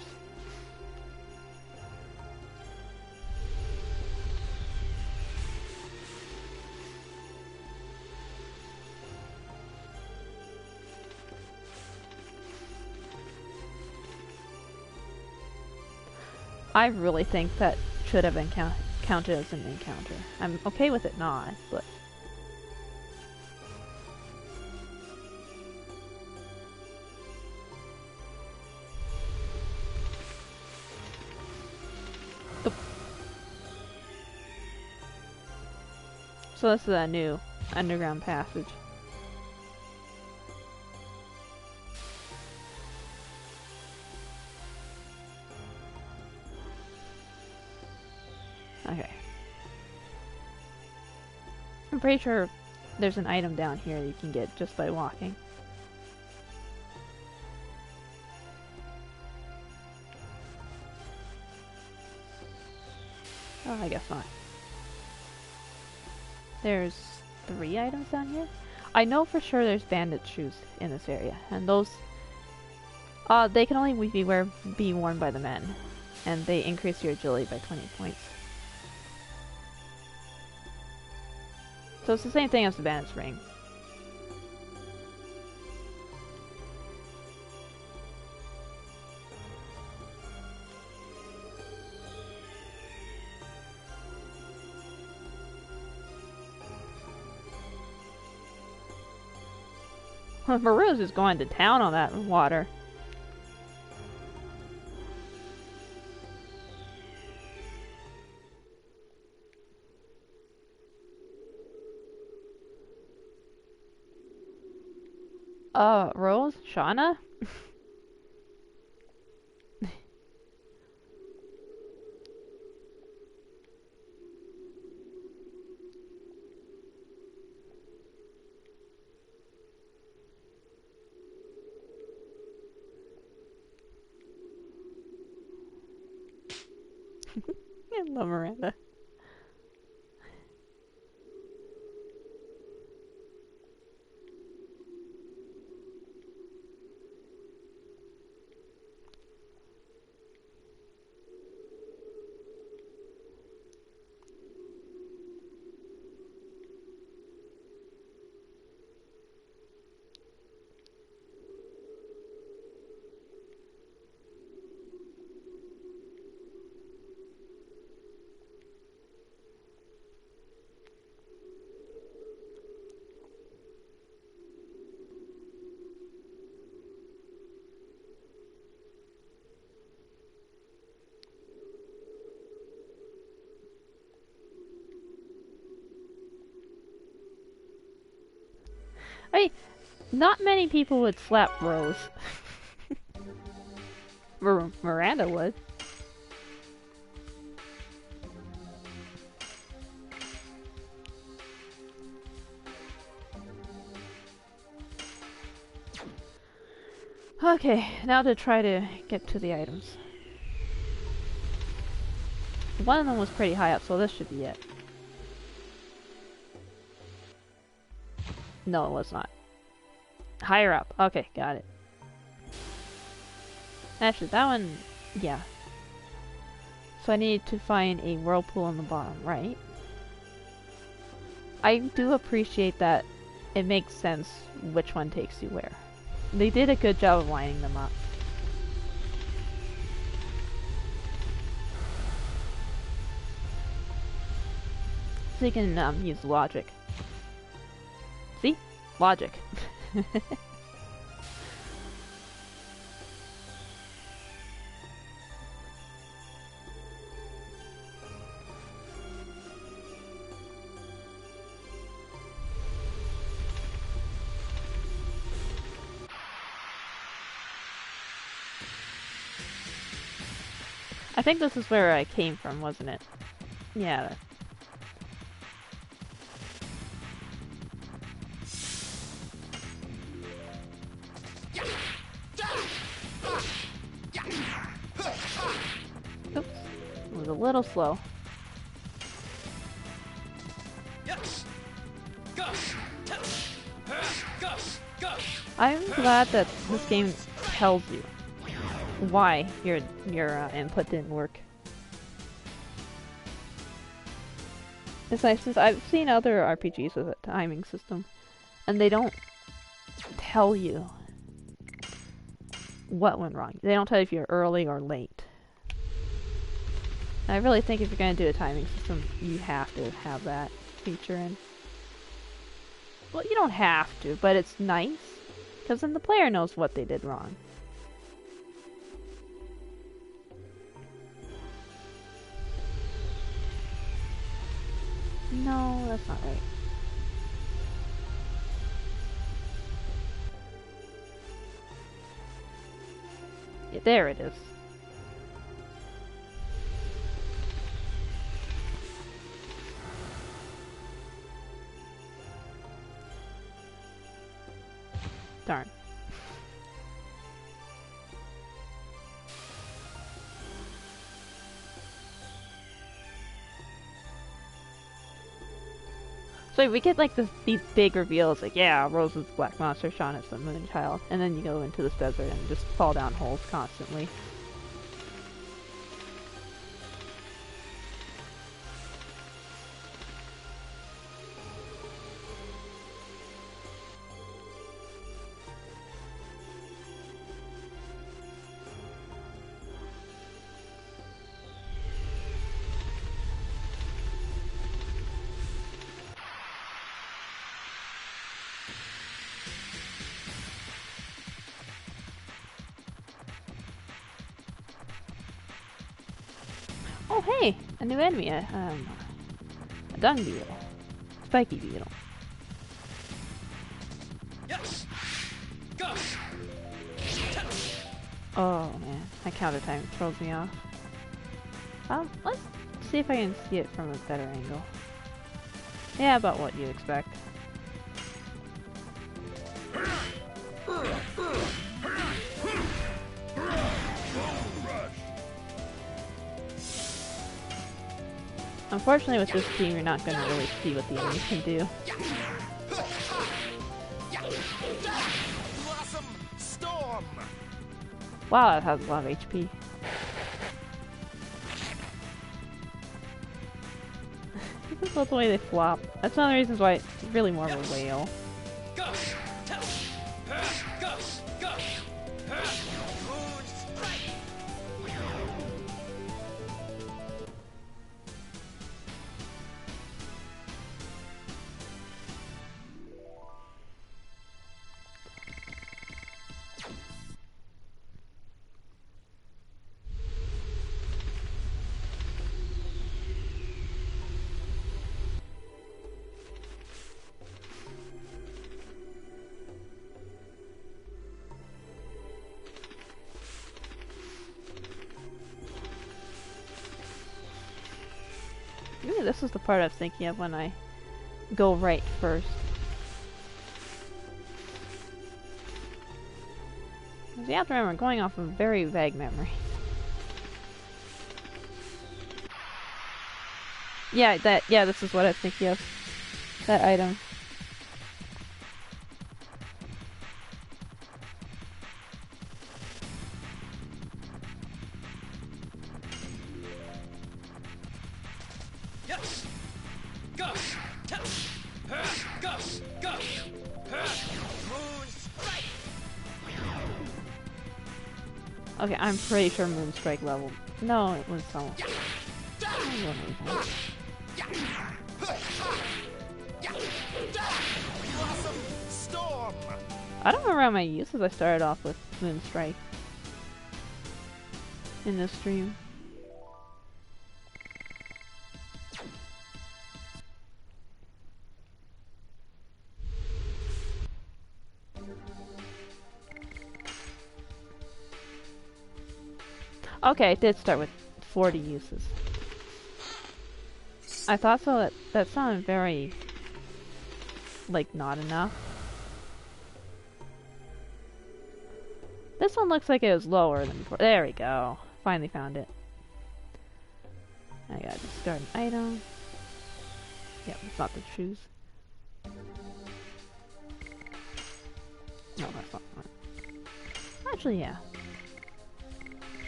I really think that should have been counted as an encounter. I'm okay with it not, but... Oop. So this is a new underground passage. Okay. I'm pretty sure there's an item down here you can get just by walking. Oh, I guess not. There's 3 items down here? I know for sure there's bandit shoes in this area, and those... they can only be worn by the men, and they increase your agility by 20 points. So it's the same thing as the bandit's ring. Maru's is going to town on that water. Rose? Shauna? I love Miranda. Not many people would slap Rose. Miranda would. Okay, now to try to get to the items. One of them was pretty high up, so this should be it. No, it was not. Higher up. Okay, got it. Actually, that one, yeah. So I need to find a whirlpool on the bottom, right? I do appreciate that it makes sense which one takes you where. They did a good job of lining them up. So you can use logic. See? Logic. I think this is where I came from, wasn't it? Yeah. Oops. It was a little slow. I'm glad that this game tells you why your input didn't work. It's nice since I've seen other RPGs with a timing system, and they don't tell you what went wrong. They don't tell you if you're early or late. And I really think if you're going to do a timing system, you have to have that feature in. Well, you don't have to, but it's nice, because then the player knows what they did wrong. No, that's not right. Yeah, there it is. Darn. So we get like these big reveals, like yeah, Rose is the Black Monster, Sean is the Moon Child, and then you go into this desert and just fall down holes constantly. Oh hey, a new enemy, a dung beetle, spiky beetle. Yes. Oh man, that counter time throws me off. Let's see if I can see it from a better angle. Yeah, about what you'd expect. Unfortunately, with this team, you're not going to really see what the enemies can do. Wow, that has a lot of HP. This is the way they flop. That's one of the reasons why it's really more of a whale. this is the part I was thinking of when I go right first. You have to remember, I'm going off of a very vague memory. Yeah, this is what I was thinking of. That item. Yes. Gush. Touch. Gush. Gush. Moon strike. Okay, I'm pretty sure Moonstrike level. No, it was so. Blossom storm. I don't remember how many uses I started off with Moonstrike in this stream. Okay, it did start with 40 uses. I thought so. That sounded very, like, not enough. This one looks like it was lower than before. There we go. Finally found it. I gotta discard an item. Yep, it's not the shoes. No, that's not one. Actually, yeah.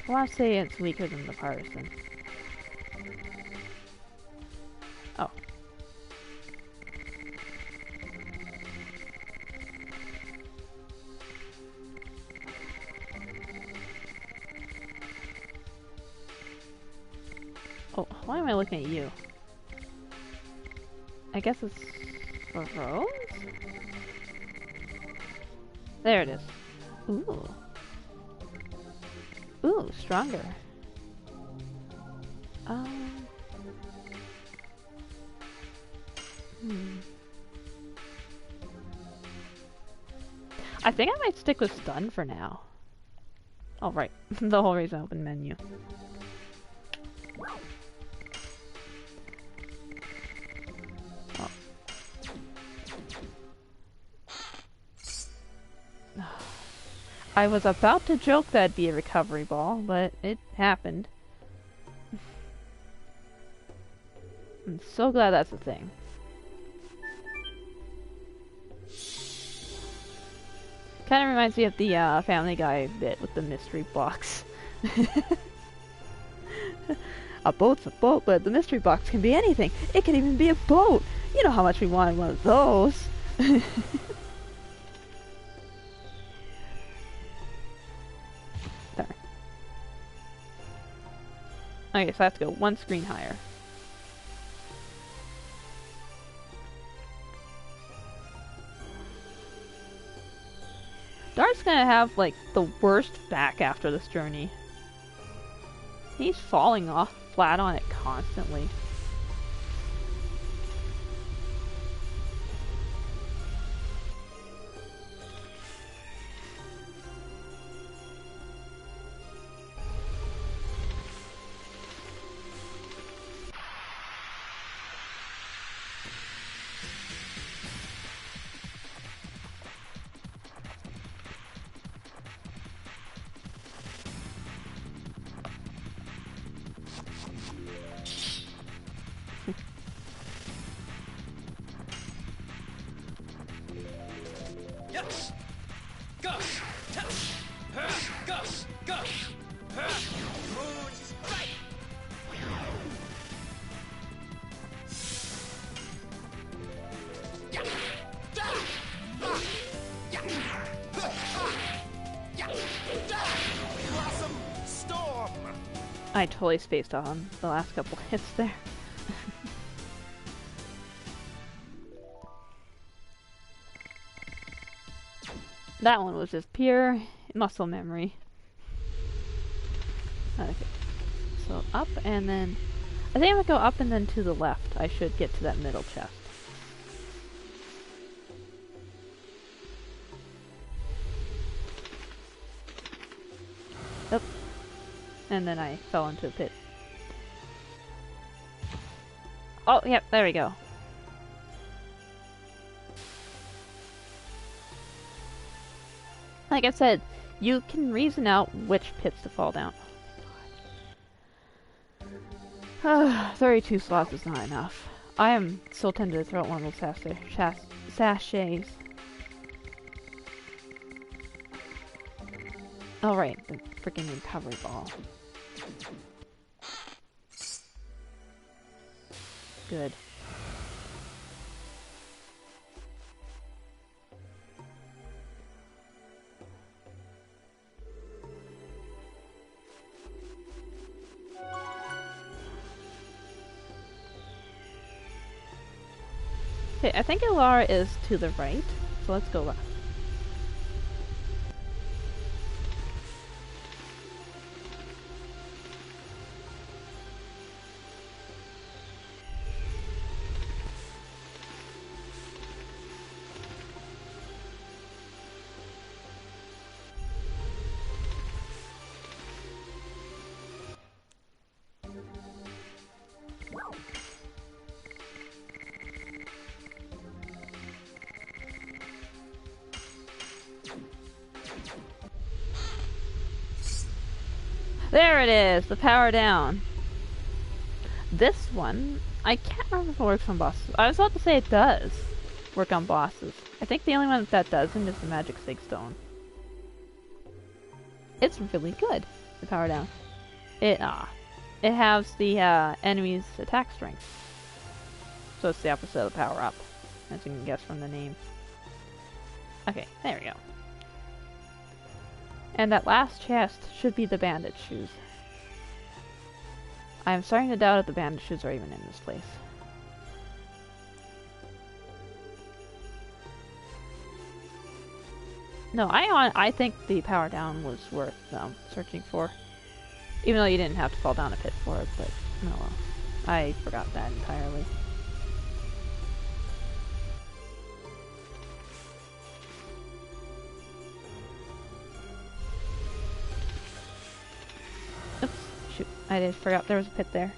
I want to say it's weaker than the partisan. Oh. Oh, why am I looking at you? I guess it's for Rose? There it is. Ooh. Ooh, stronger. I think I might stick with stun for now. Oh, right. The whole reason I opened menu. Oh. I was about to joke that'd be a recovery ball, but it happened. I'm so glad that's a thing. Kind of reminds me of the Family Guy bit with the mystery box. A boat's a boat, but the mystery box can be anything. It can even be a boat. You know how much we wanted one of those. There. Okay, so I have to go one screen higher. Dart's gonna have, like, the worst back after this journey. He's falling off flat on it constantly. Yes. Gush. Touch. Gush. Gush. Moon strike. Blossom storm. I totally spaced on the last couple hits there. That one was just pure muscle memory. Okay. So up and then... I think I'm gonna go up and then to the left. I should get to that middle chest. Up. And then I fell into a pit. Oh, yep, there we go. Like I said, you can reason out which pits to fall down. 32 slots is not enough. I am so tempted to throw out one of those sachets. Oh right, the freaking recovery ball. Good. Okay, I think Ilara is to the right, so let's go left. There it is! The power down. This one, I can't remember if it works on bosses. I was about to say it does work on bosses. I think the only one that doesn't is the Magic Sig Stone. It's really good, the power down. It has the enemy's attack strength. So it's the opposite of the power up, as you can guess from the name. Okay, there we go. And that last chest should be the bandit shoes. I'm starting to doubt if the bandit shoes are even in this place. No, I think the power down was worth searching for. Even though you didn't have to fall down a pit for it, but no, I forgot that entirely. Oops, shoot, I just forgot there was a pit there.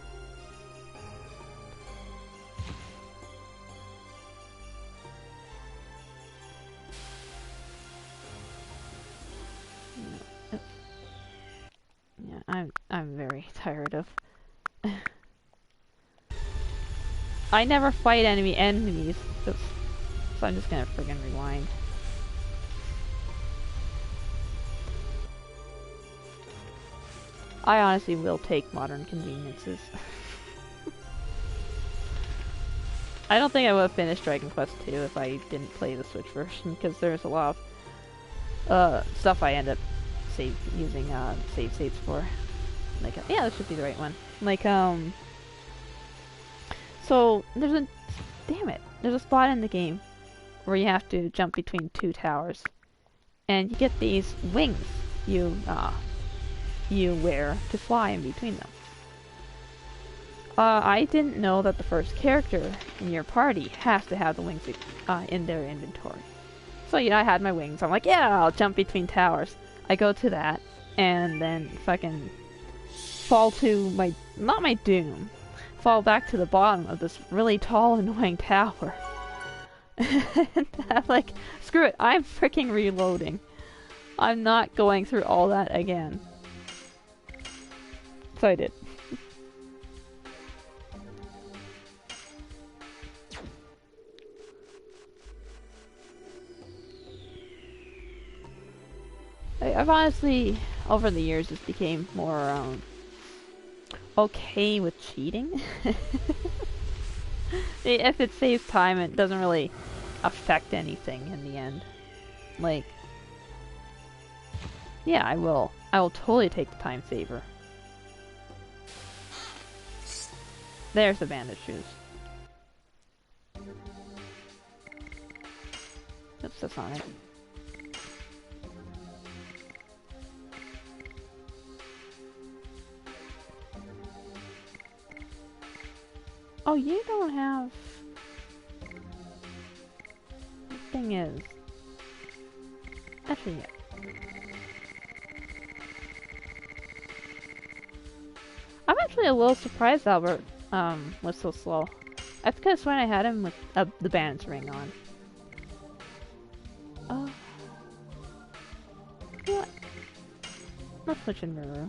Yeah, I'm very tired of. I never fight enemies, so I'm just gonna friggin' rewind. I honestly will take modern conveniences. I don't think I would have finished Dragon Quest II if I didn't play the Switch version, because there's a lot of stuff I end up using save states for. Like, yeah, this should be the right one. Like, so there's a spot in the game where you have to jump between two towers, and you get these wings you wear to fly in between them. I didn't know that the first character in your party has to have the wings in their inventory. So yeah, I had my wings. I'm like, yeah, I'll jump between towers. I go to that, and then fucking fall to not my doom, fall back to the bottom of this really tall, annoying tower. And I'm like, screw it, I'm freaking reloading. I'm not going through all that again. So I did. I've honestly, over the years, just became more, okay with cheating. If it saves time, it doesn't really affect anything in the end. Like, yeah, I will totally take the time saver. There's the bandit shoes. Oops, that's not it. Oh, you don't have... The thing is... Actually, yeah. I'm actually a little surprised Albert was so slow. That's because when I had him with the band's ring on. Oh. What? Let's switch in Maru.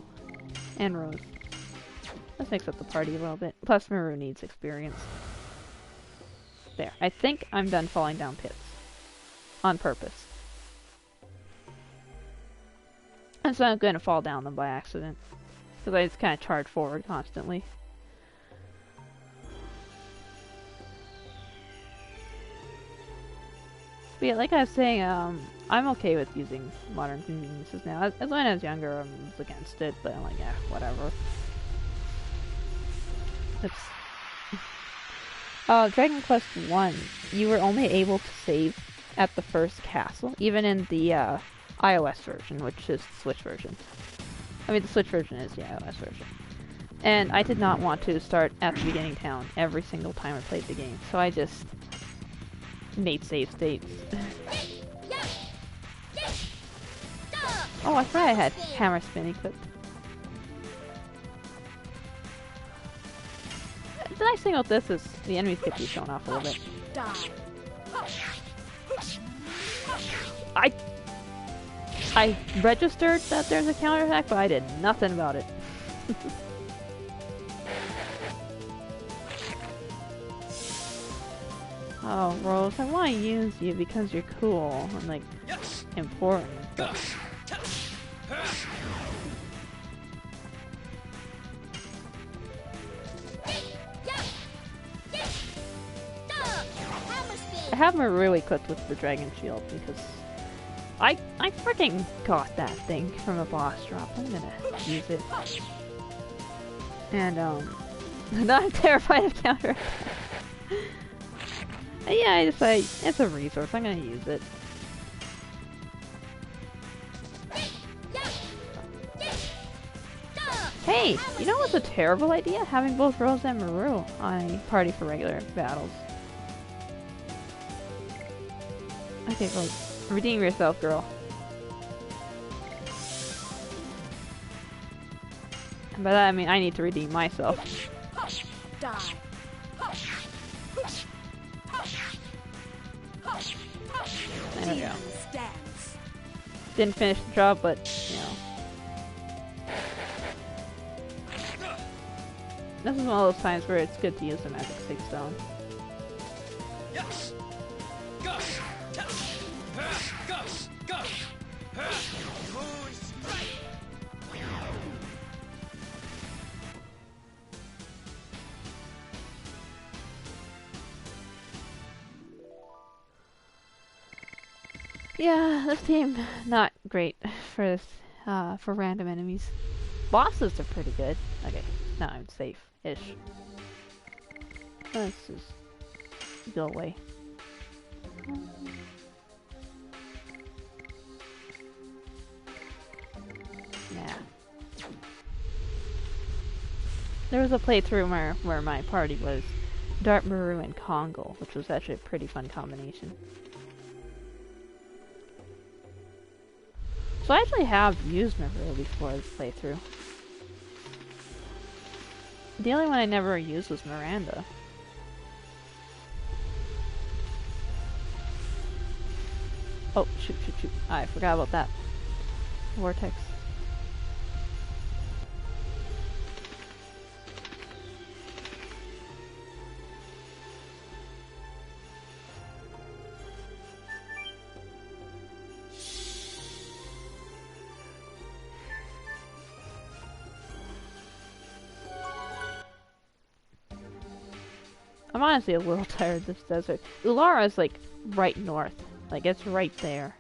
And Rose. Let's mix up the party a little bit. Plus Maru needs experience. There. I think I'm done falling down pits. On purpose. And so I'm going to fall down them by accident. Because I just kind of charge forward constantly. But yeah, like I was saying, I'm okay with using modern conveniences now. As when I was younger, I was against it, but I'm like, yeah, whatever. Dragon Quest 1, you were only able to save at the first castle, even in the iOS version, which is the Switch version. I mean, the Switch version is the iOS version. And I did not want to start at the beginning town every single time I played the game, so I just made save states. Oh, I thought I had hammer spin equipped. The nice thing about this is the enemies get to be shown off a little bit. I registered that there's a counterattack, but I did nothing about it. Oh, Rose, I want to use you because you're cool and, like, important. But... I have Maru equipped with the Dragon Shield because I freaking got that thing from a boss drop. I'm gonna use it. And, I'm not terrified of counter. Yeah, I decided it's a resource. I'm gonna use it. Hey, you know what's a terrible idea? Having both Rose and Maru on a party for regular battles. Okay, well, redeem yourself, girl. And by that I mean I need to redeem myself. Die. There we go. Didn't finish the job, but, you know. This is one of those times where it's good to use the magic 6 stone. Yeah, this team not great for this, for random enemies. Bosses are pretty good. Okay, now I'm safe-ish. Let's just go away. Yeah. There was a playthrough where my party was Dark Maru and Kongo, which was actually a pretty fun combination. So I actually have used Maru before this playthrough. The only one I never used was Miranda. Oh, shoot. I forgot about that. Vortex. I'm honestly a little tired of this desert. Ulara's like right north. Like it's right there.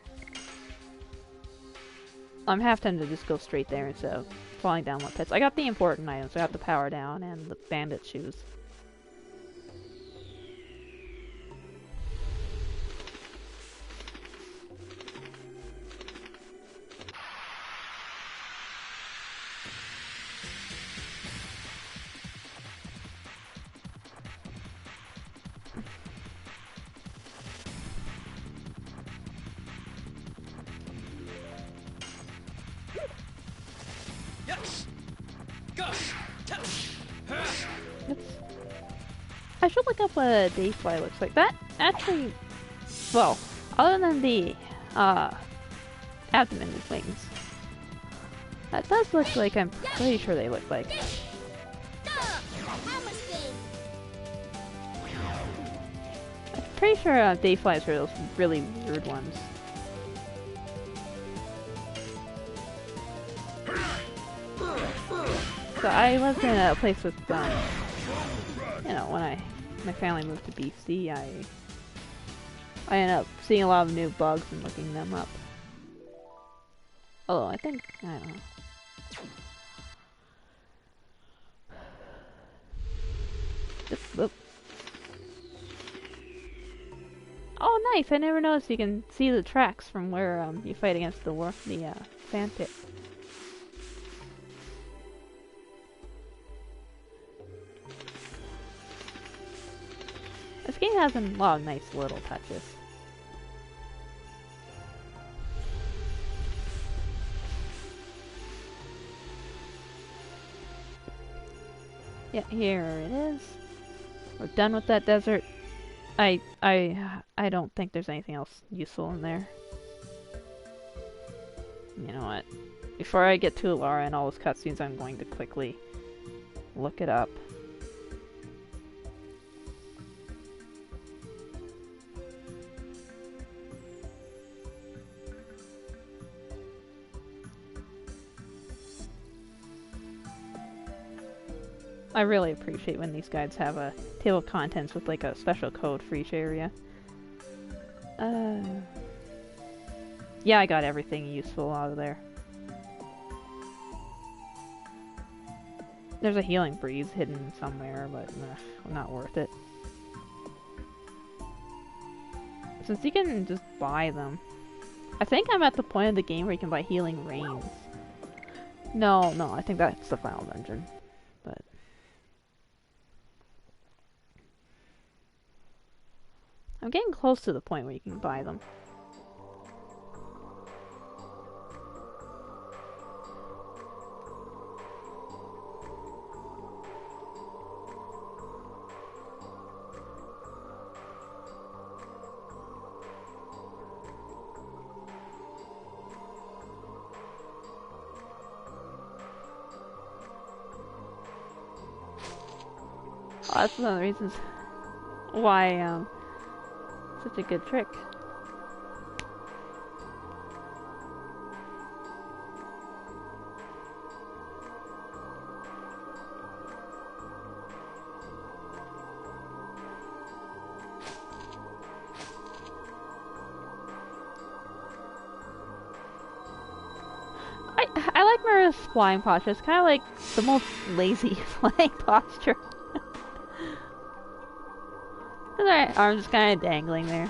I'm half tempted to just go straight there instead of falling down more pits. I got the important items. I got the power down and the bandit shoes. should look up what a dayfly looks like. That actually, well, other than the abdomen with wings, that does look like, I'm pretty sure they look like. I'm pretty sure dayflies are those really weird ones. So I lived in a place with, you know, when my family moved to BC, I ended up seeing a lot of new bugs and looking them up. Although I don't know. Oh, nice! I never noticed you can see the tracks from where you fight against the sand pit. This game has a lot of nice little touches. Yeah, here it is. We're done with that desert. I don't think there's anything else useful in there. You know what? Before I get to Alara and all those cutscenes, I'm going to quickly look it up. I really appreciate when these guides have a table of contents with like a special code for each area. Yeah, I got everything useful out of there. There's a healing breeze hidden somewhere, but not worth it. Since you can just buy them. I think I'm at the point of the game where you can buy healing rains. No, I think that's the final dungeon. But I'm getting close to the point where you can buy them. Oh, that's one of the reasons why such a good trick. I like Maria's flying posture. It's kind of like the most lazy flying posture. Her arms just kind of dangling there.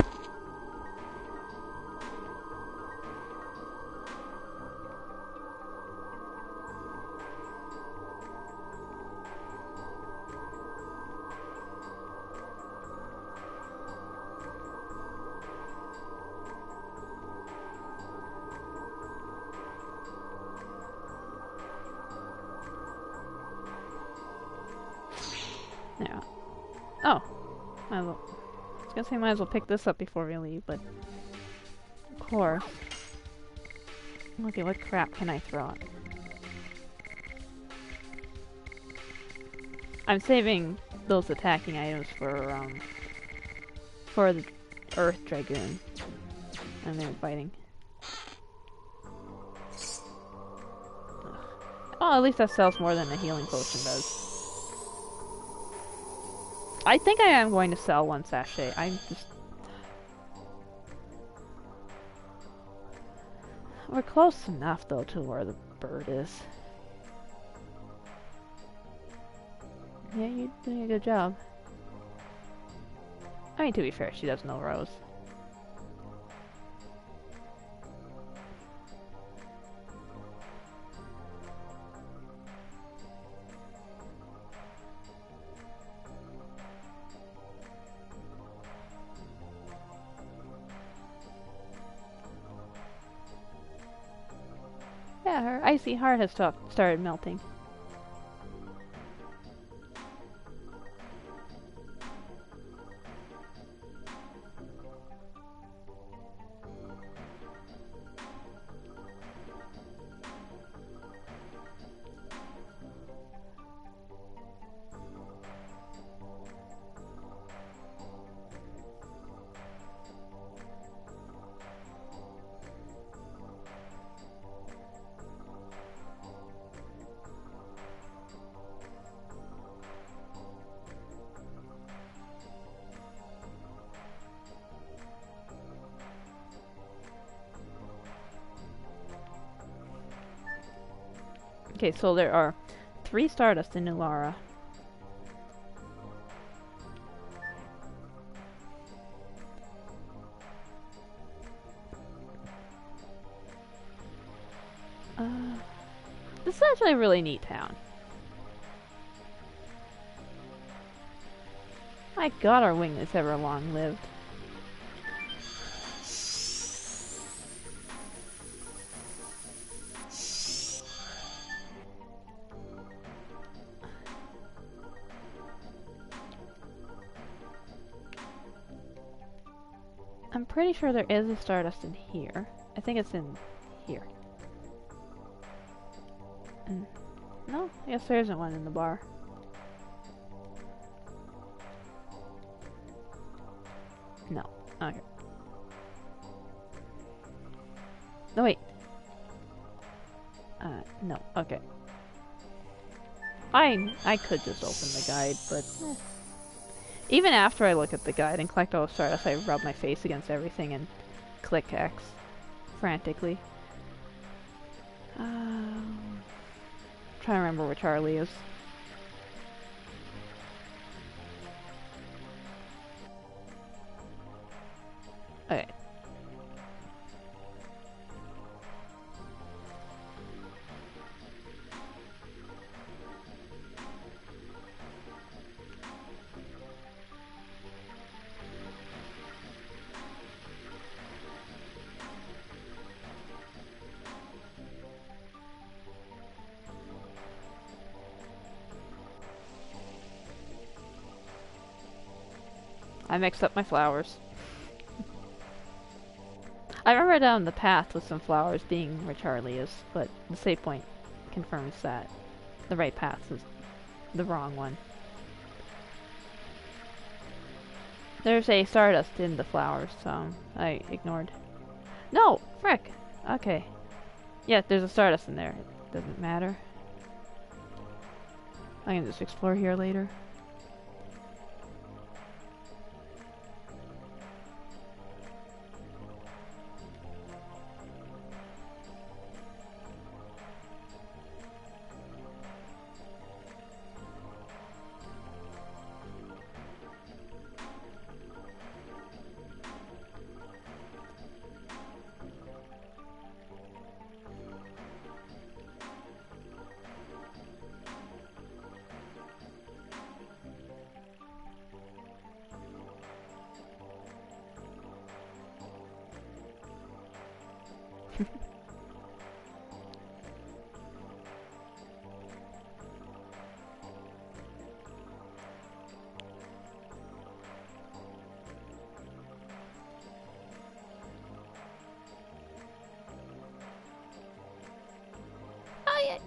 Yeah. Oh. I was gonna say might as well pick this up before we leave, but of course. Okay, what crap can I throw out? I'm saving those attacking items for the Earth Dragoon. And they're fighting. Ugh. Oh, at least that sells more than a healing potion does. I think I am going to sell one sachet. I'm just... We're close enough, though, to where the bird is. Yeah, you're doing a good job. I mean, to be fair, she does know Rose. Yeah, her icy heart has started melting. Okay, so there are 3 Stardust in Nulara. This is actually a really neat town. My god, our wing is ever long-lived. I'm pretty sure there is a Stardust in here. I think it's in here. No, I guess there isn't one in the bar. No. Okay. No, wait. No. Okay. I could just open the guide, but even after I look at the guide and collect all the Stardust, I rub my face against everything and click X frantically. Trying to remember where Charlie is. Okay. I mixed up my flowers. I remember down the path with some flowers being where Charlie is, but the save point confirms that the right path is the wrong one. There's a Stardust in the flowers, so I ignored. No! Frick! Okay. Yeah, there's a Stardust in there. It doesn't matter. I can just explore here later.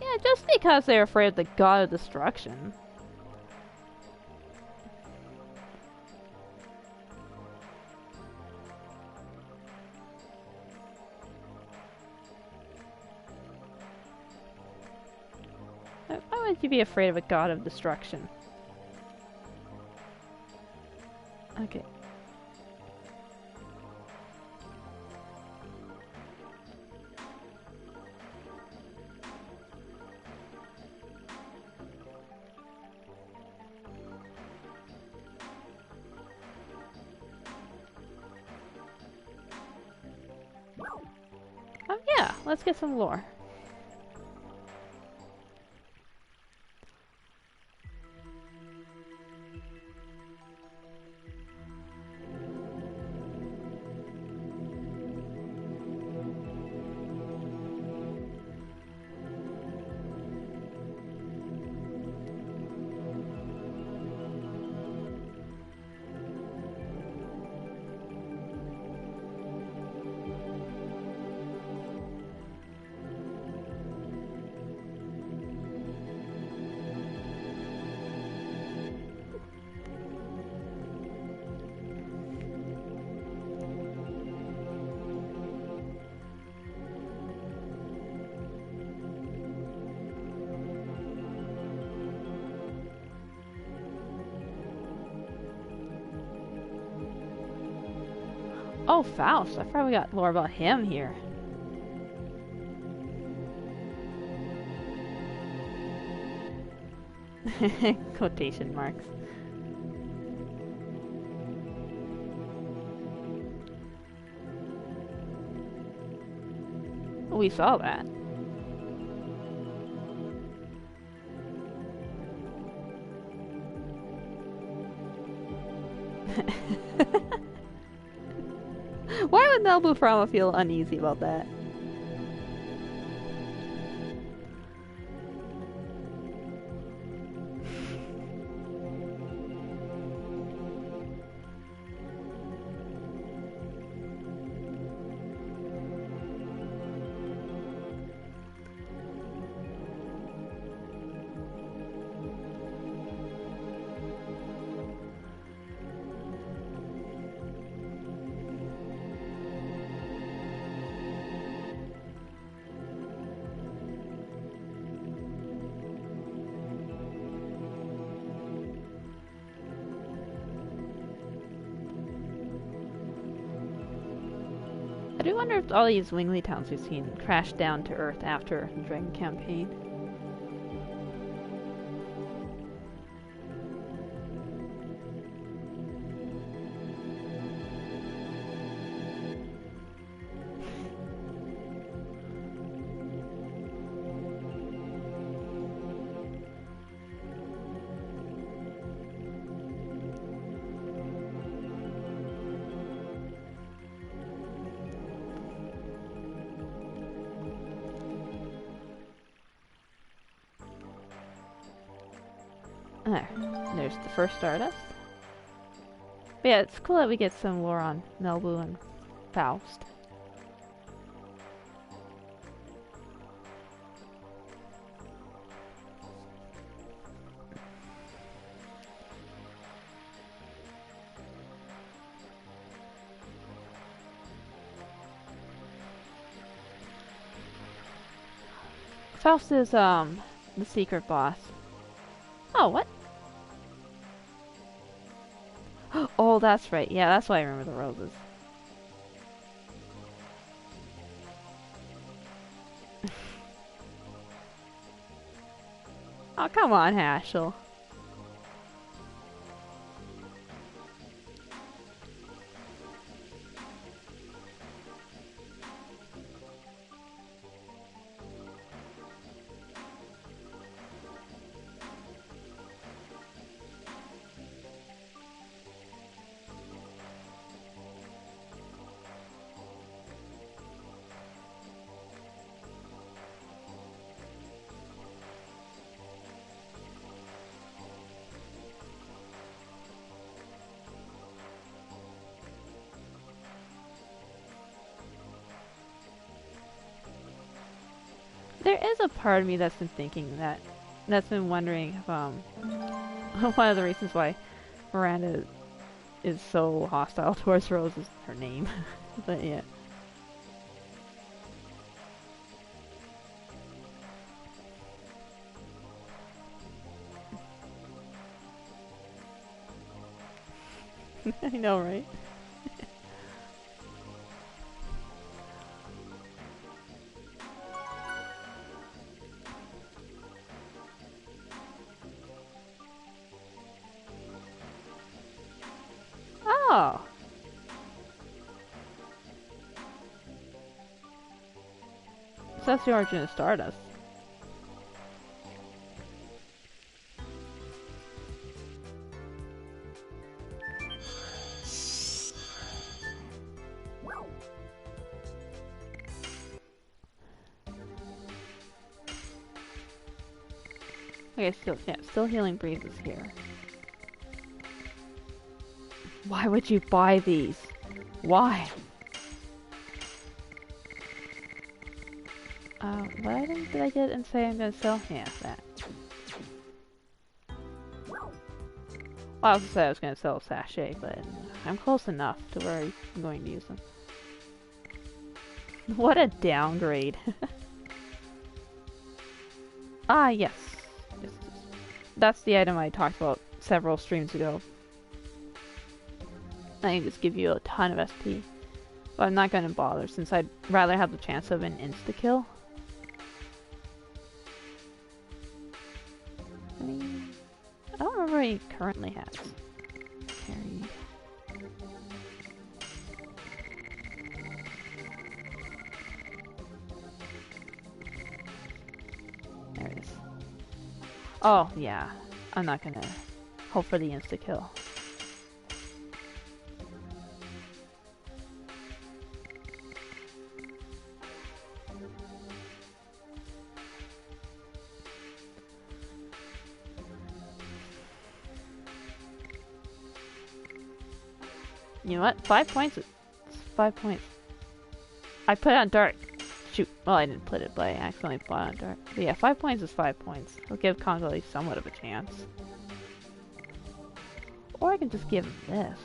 Yeah, just because they're afraid of the god of destruction. Why would you be afraid of a god of destruction? Okay. Yeah, let's get some lore. Oh, Faust. I forgot we got lore about him here. Quotation marks. We saw that. Why would Melbu Frama feel uneasy about that? I do wonder if all these Wingly towns we've seen crashed down to Earth after the Dragon campaign. There. There's the first Stardust. But yeah, it's cool that we get some lore on Melbu and Faust. Faust is, the secret boss. Oh, what? Oh, that's right. Yeah, that's why I remember the roses. Oh, come on, Haschel. There is a part of me that's been thinking that's been wondering if, one of the reasons why Miranda is so hostile towards Rose is her name. But yeah. I know, right? Oh. So that's the origin of Stardust. Okay, still healing breezes here. Why would you buy these? Why? What item did I get and say I'm gonna sell? Yeah, that. Well, I was gonna say I was gonna sell a sachet, but I'm close enough to where I'm going to use them. What a downgrade. Ah, yes. That's the item I talked about several streams ago. I can just give you a ton of SP. But I'm not gonna bother since I'd rather have the chance of an insta-kill. whatever he currently has. Carried. There it is. Oh, yeah. I'm not gonna hope for the insta-kill. You know what? 5 points. It's 5 points. I put it on Dart. Shoot. Well, I didn't put it, but I accidentally put it on Dart. But yeah, 5 points is 5 points. I'll give Congo somewhat of a chance. Or I can just give him this.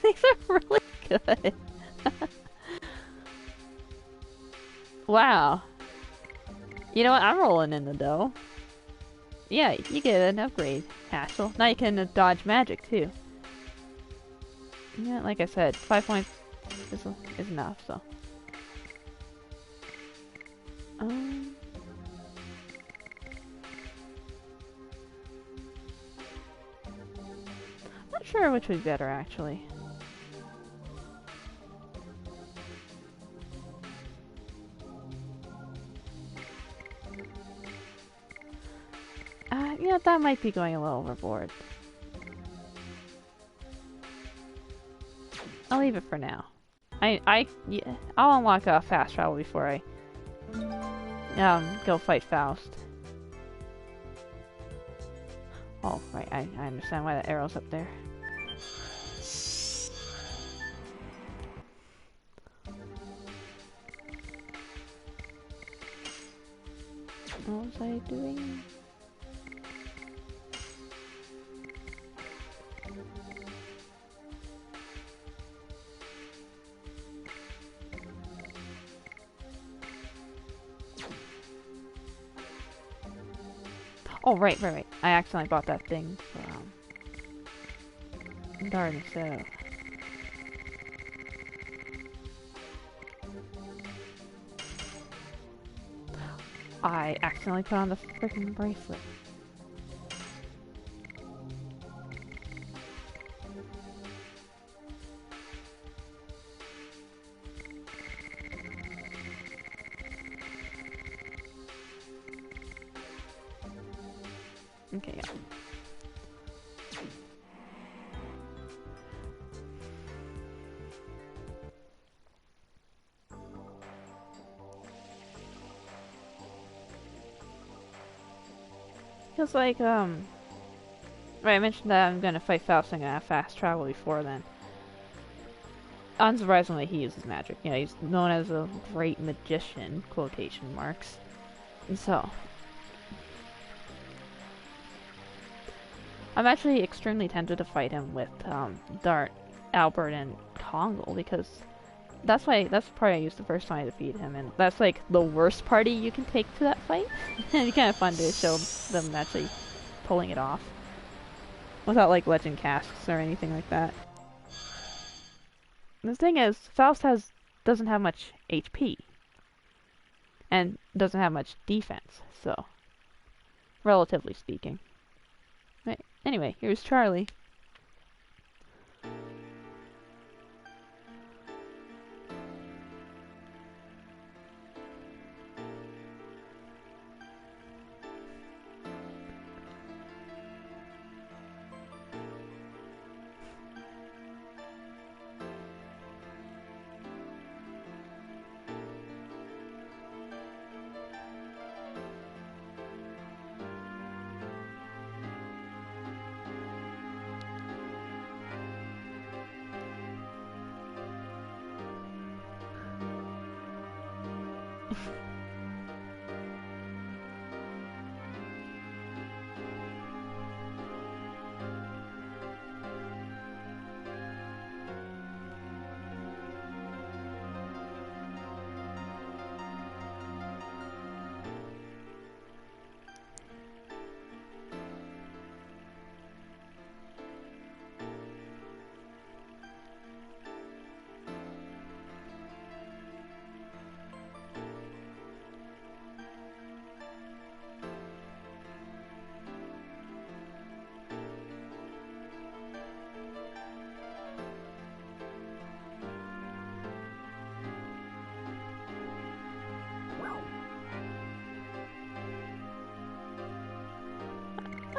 These are really good. Wow. You know what? I'm rolling in the dough. Yeah, you get an upgrade, Hassel. Now you can dodge magic, too. Yeah, like I said, 5 points is enough, so. Not sure which would be better, actually. Yeah, that might be going a little overboard. I'll leave it for now. Yeah, I'll unlock fast travel before I go fight Faust. Oh, right, I understand why that arrow's up there. What was I doing? Oh, right. I accidentally bought that thing for, Dart instead of... I accidentally put on the freaking bracelet. Okay, yeah. Feels like, right, I mentioned that I'm gonna fight Faust and I'm gonna have fast travel before then. Unsurprisingly, he uses magic. You know, he's known as a great magician, quotation marks. And so, I'm actually extremely tempted to fight him with Dart, Albert, and Kongle because that's the party I used the first time I defeated him, and that's like the worst party you can take to that fight. And it's kind of fun to show them actually pulling it off without like legend casks or anything like that. And the thing is, Faust doesn't have much HP and doesn't have much defense, so relatively speaking. Right. Anyway, here's Charlie.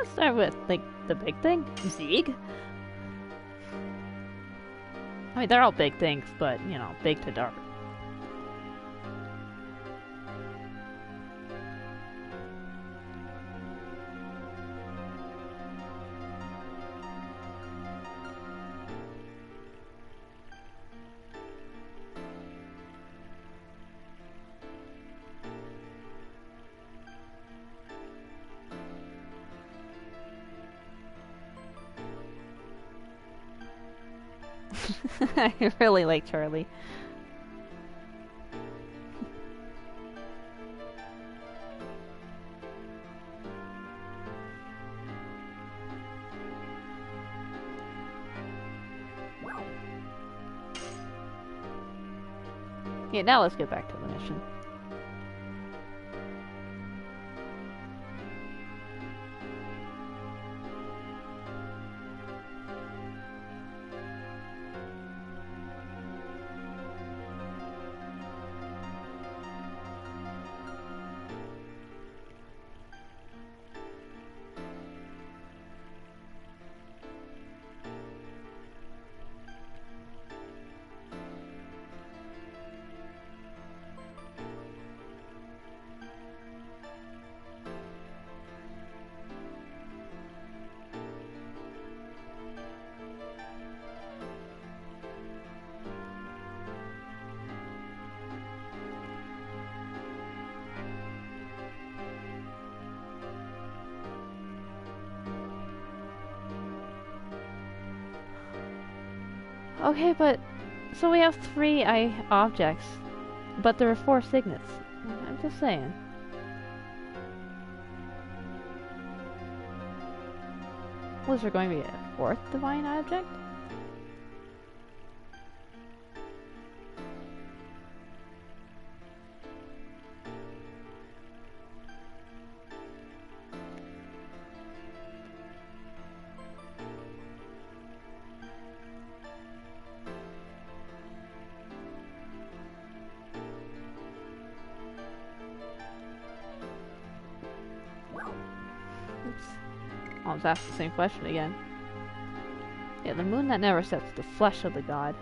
Let's start with, like, the big thing. Zeeg? I mean, they're all big things, but, you know, big to dark. I really like Charlie. Yeah, now let's get back to the mission. Okay, but so we have 3 objects, but there are 4 signets. I'm just saying. Was there going to be a 4th divine object? I'll just ask the same question again. Yeah, the moon that never sets, the flesh of the god.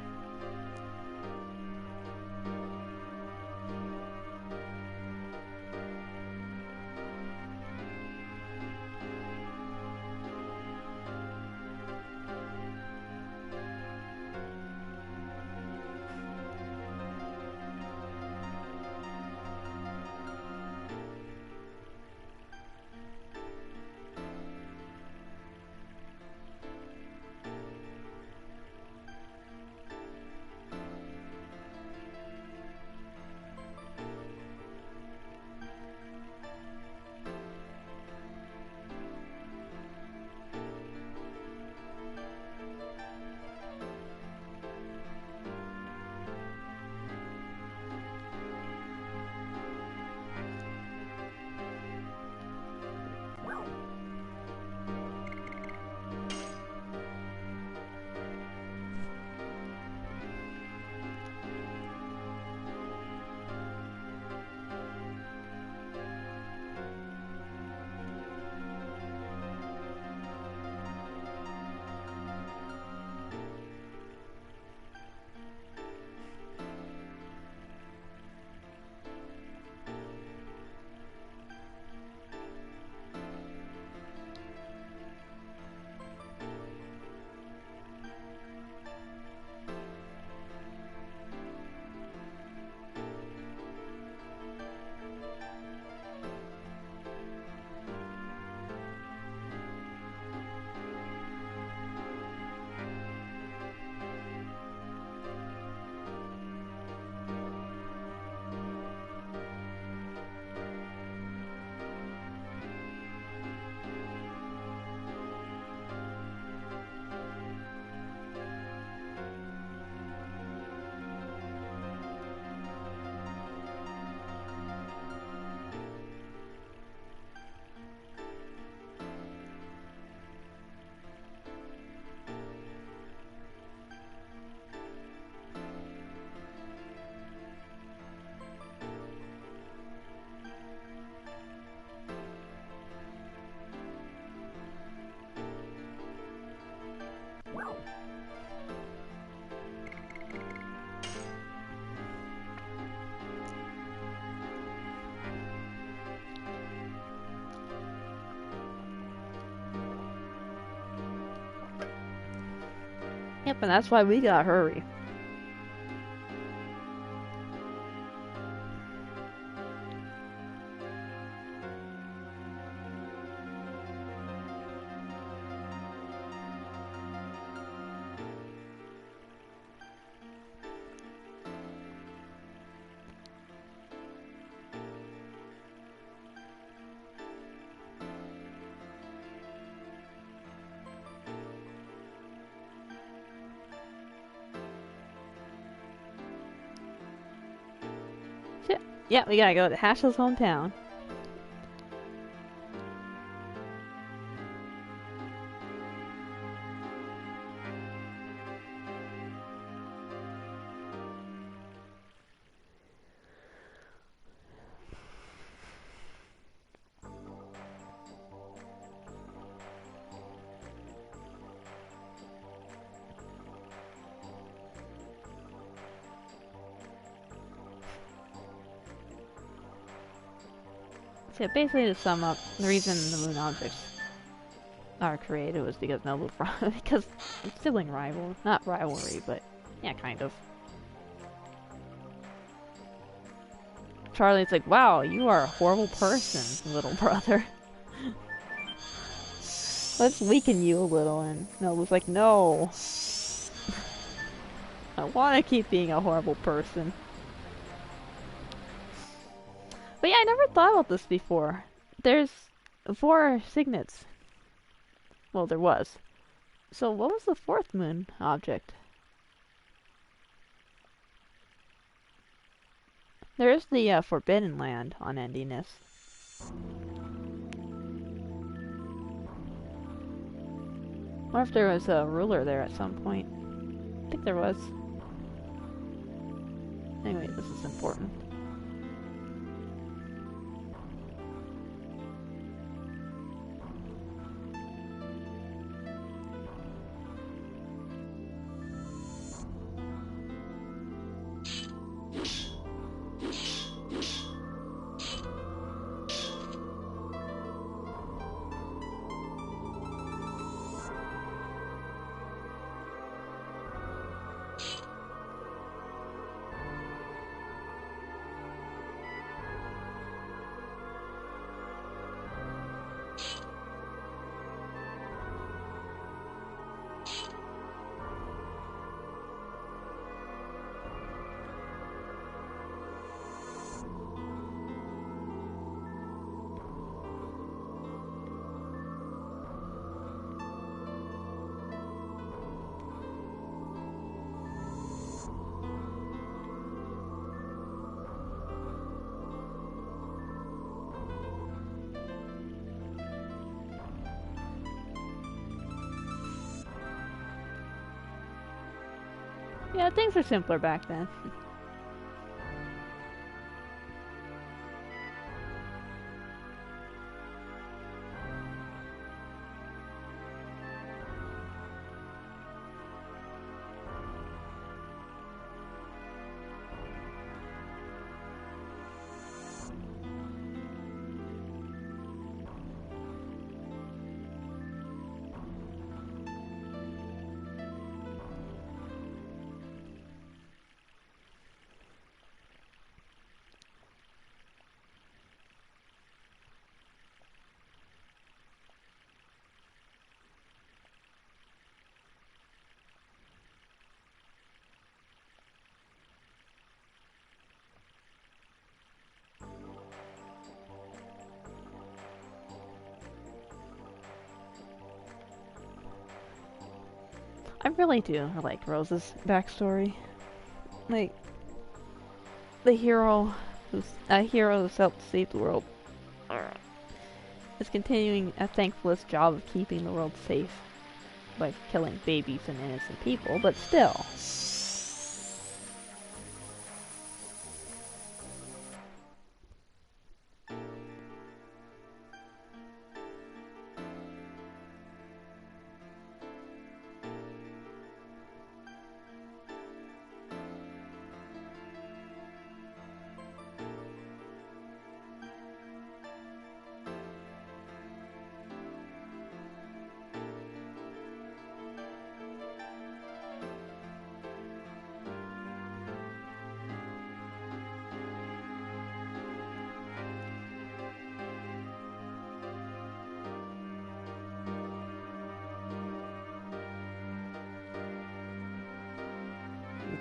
Yep, and that's why we gotta hurry. Yeah, we gotta go to Hash's hometown. So basically, to sum up, the reason the moon objects are created was because because sibling rival, not rivalry, but yeah, kind of. Charlie's like, wow, you are a horrible person, little brother. Let's weaken you a little, and Noble's like, no. I want to keep being a horrible person. But yeah, I never thought about this before. There's 4 signets. Well, there was. So what was the 4th moon object? There is the Forbidden Land on Endiness. Or if there was a ruler there at some point. I think there was. Anyway, this is important. Yeah, things were simpler back then. I really do like Rose's backstory. Like, the hero who's helped save the world is continuing a thankless job of keeping the world safe by killing babies and innocent people, but still.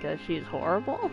because she's horrible?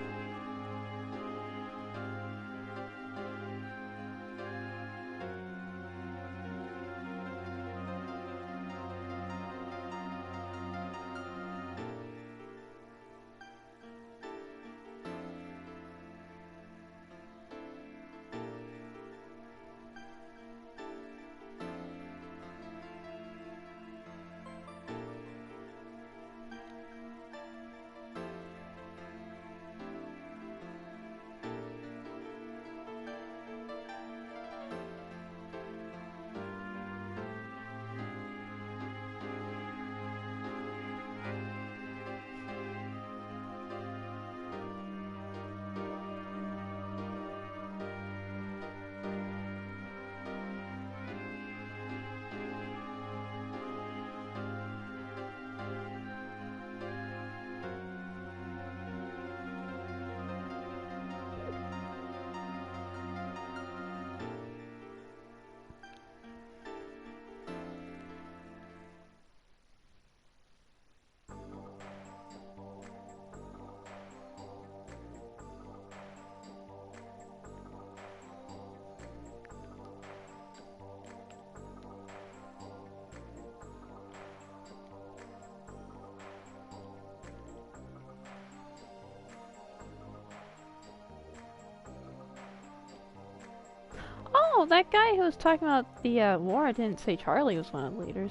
Oh, that guy who was talking about the war didn't say Charlie was one of the leaders.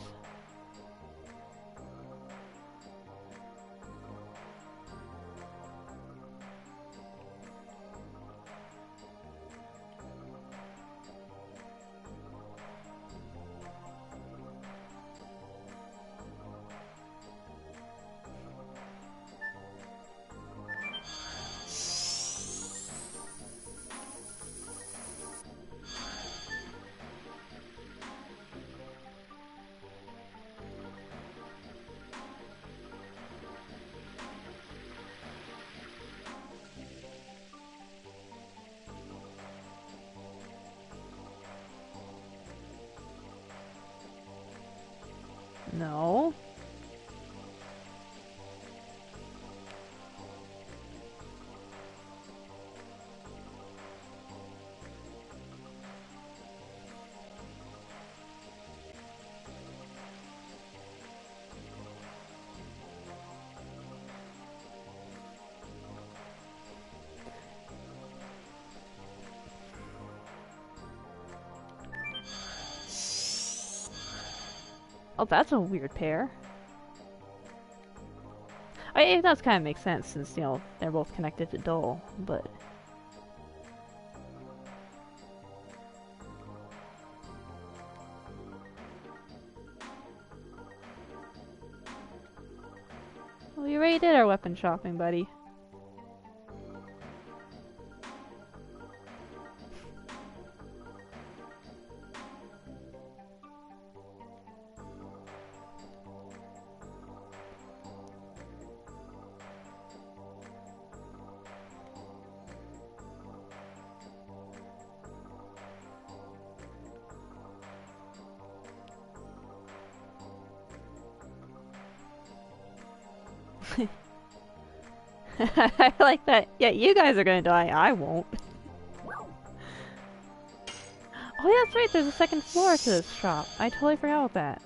No. Oh, that's a weird pair. It does kind of make sense since, you know, they're both connected to Dole, but... Well, we already did our weapon shopping, buddy. I like that. Yeah, you guys are gonna die. I won't. Oh yeah, that's right. There's a second floor to this shop. I totally forgot about that.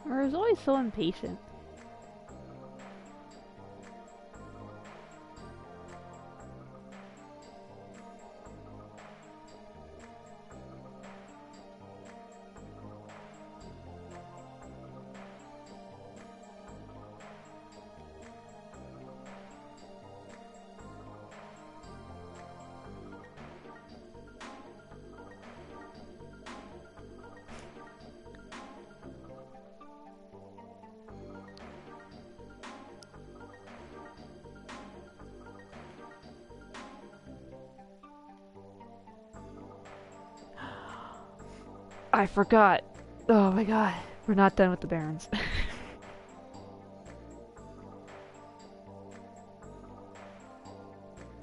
Or is always so impatient. I forgot. Oh my god. We're not done with the Barons.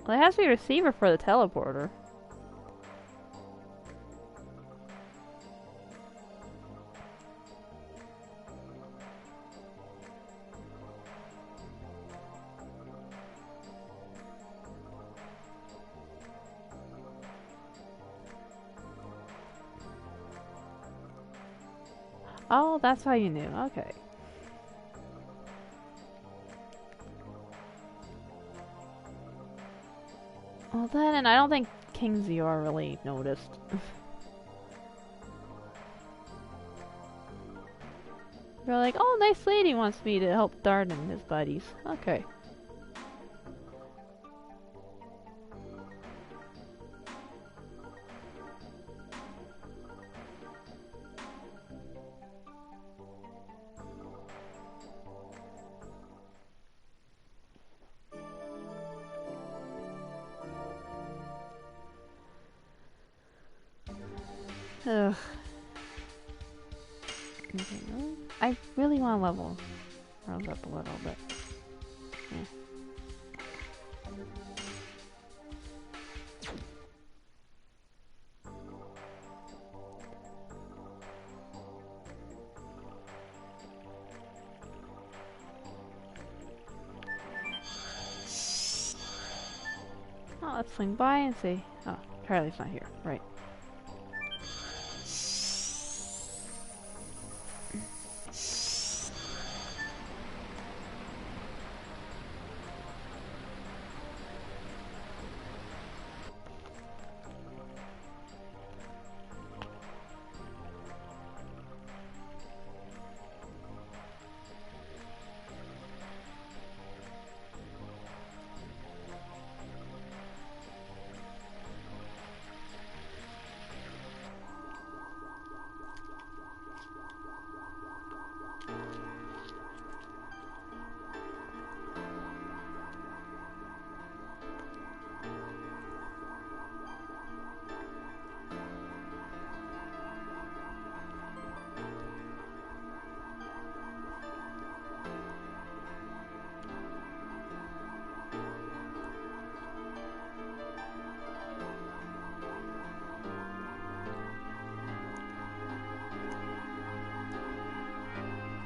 Well, it has to be a receiver for the teleporter. Oh, that's how you knew. Okay. Well then, and I don't think King Zior really noticed. They're like, oh, nice lady wants me to help Dart and his buddies. Okay. Ugh. Okay, I really want to level Rose up a little, but eh. Oh, let's swing by and see. Oh, Charlie's not here. Right.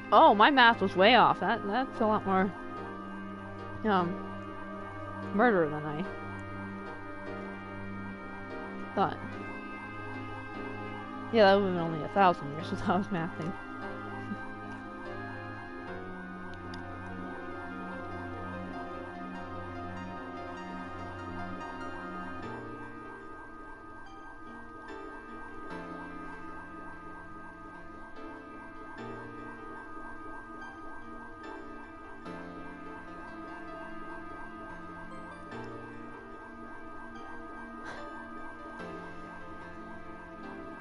Oh, my math was way off. That's a lot more murder than I thought. Yeah, that would have been only 1,000 years since I was mathing.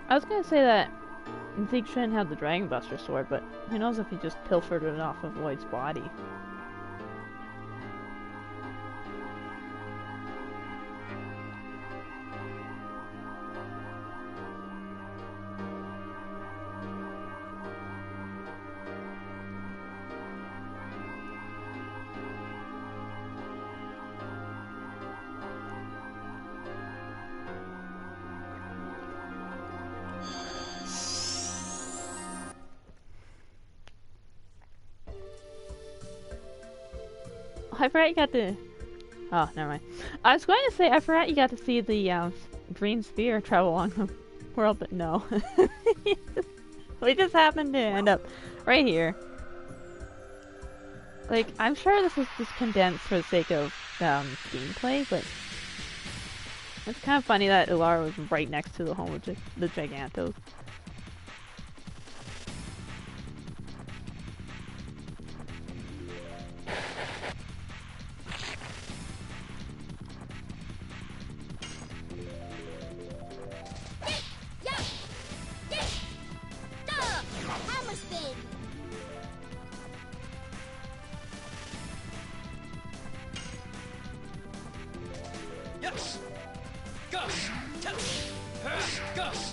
I was gonna say that Zeke shouldn't have the Dragon Buster sword, but who knows if he just pilfered it off of Lloyd's body. I forgot you got to... Oh, never mind. I was going to say, I forgot you got to see the green spear travel along the world, but no. We just happened to end up right here. Like, I'm sure this is just condensed for the sake of gameplay, but it's kind of funny that Ilara was right next to the home of the Gigantos. Yes! Gush! Gush! Gush! Gush!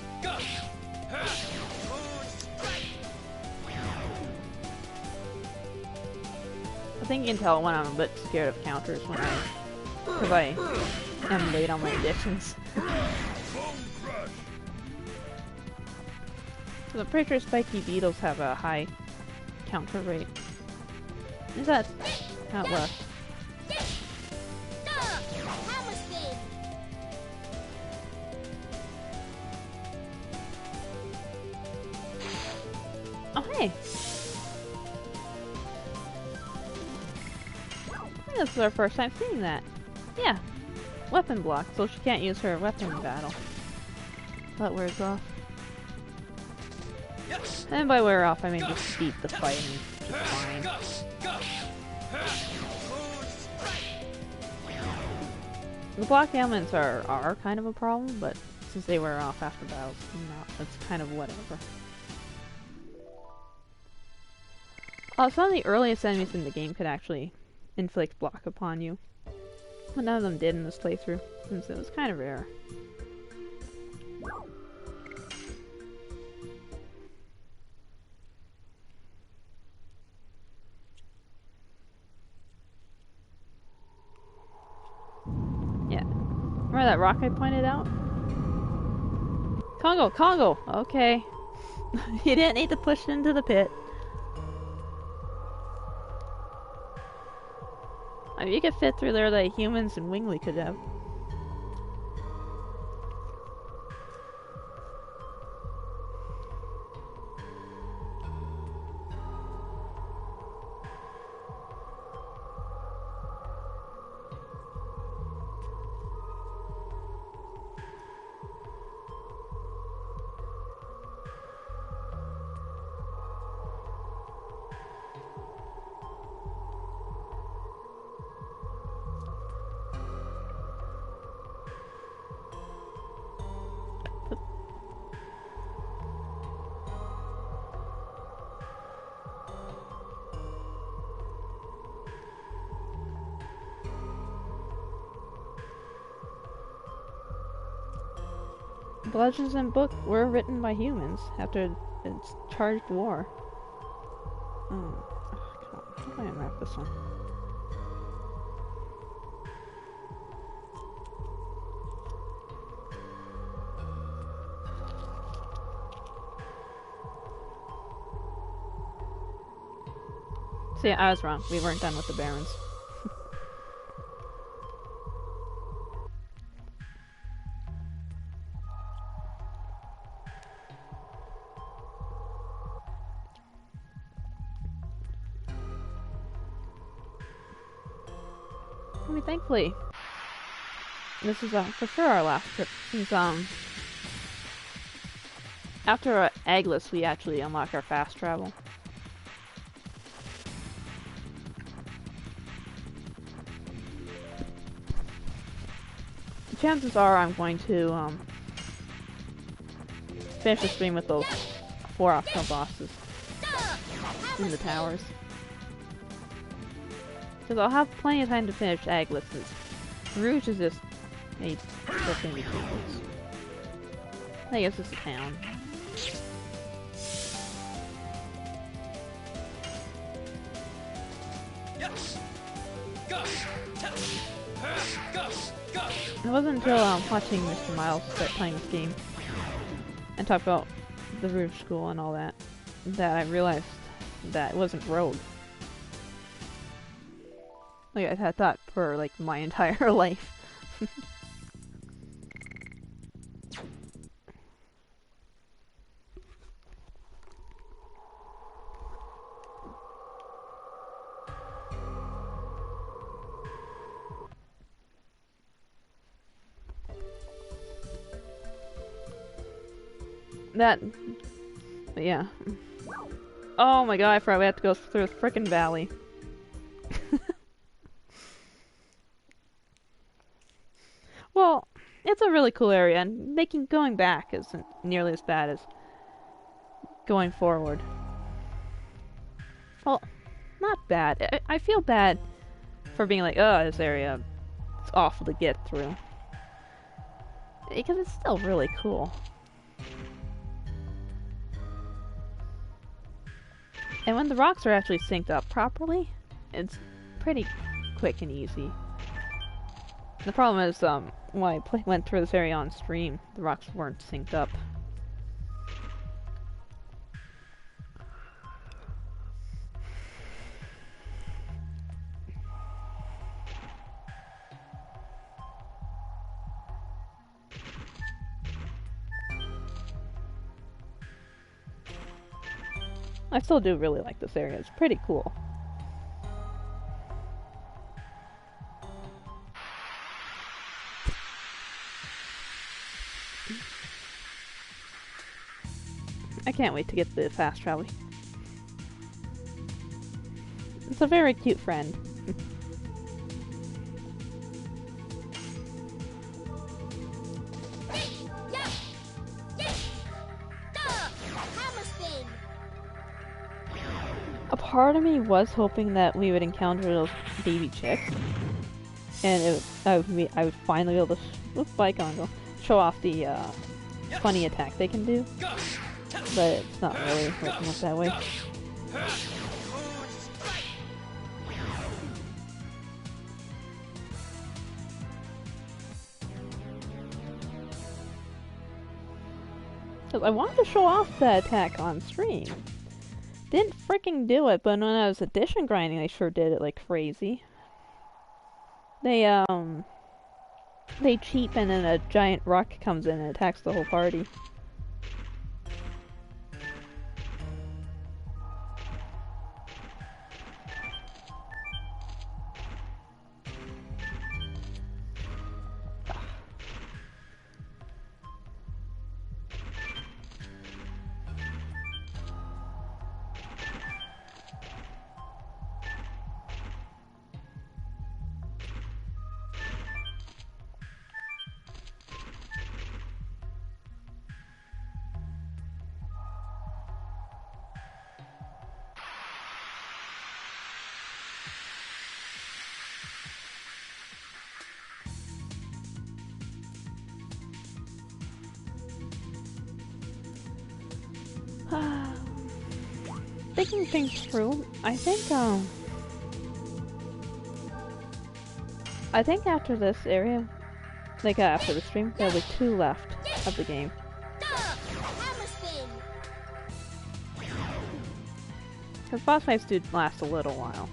I think you can tell when I'm a bit scared of counters because I am late on my additions. So I'm pretty sure spiky beetles have a high counter rate. Is that how it works? Oh hey! I think this is our first time seeing that. Yeah, weapon block, so she can't use her weapon in battle. That wears off. And by wear off, I mean just beat the fight and just fine. The block ailments are kind of a problem, but since they wear off after battles, it's kind of whatever. Some of the earliest enemies in the game could actually inflict block upon you, but none of them did in this playthrough, since it was kind of rare. Yeah. Remember that rock I pointed out? Congo! Congo! Okay. You didn't need to push it into the pit. I mean, you could fit through there like humans and Wingley could have. The legends and book were written by humans after its charged war. Oh, how can I unwrap this one? So yeah, I was wrong. We weren't done with the Barons. I mean, thankfully, this is for sure our last trip, since after Eggless we actually unlock our fast travel. Chances are I'm going to finish the stream with those 4 optional bosses in the towers. Because I'll have plenty of time to finish Eggless. Rouge is just a freaking ridiculous. I guess it's a town. It wasn't until watching Mr. Miles start playing this game and talk about the Rouge School and all that, that I realized that it wasn't Rogue. Like I had thought for like my entire life. But yeah. Oh my god, I forgot we have to go through a frickin' valley. Well, it's a really cool area, and going back isn't nearly as bad as going forward. Well, not bad. I feel bad for being like, oh, this area is awful to get through. Because it's still really cool. And when the rocks are actually synced up properly, it's pretty quick and easy. The problem is, when I went through this area on stream, the rocks weren't synced up. I still do really like this area. It's pretty cool. I can't wait to get the fast travel. It's a very cute friend. A part of me was hoping that we would encounter those baby chicks, and I would finally be able to show off the funny attack they can do. But it's not really working out that way. Because I wanted to show off that attack on stream. Didn't freaking do it, but when I was addition grinding, I sure did it like crazy. They cheat and then a giant rock comes in and attacks the whole party. Thinking things through, I think after this area, like after the stream, there'll be 2 left of the game. Because boss fights do last a little while.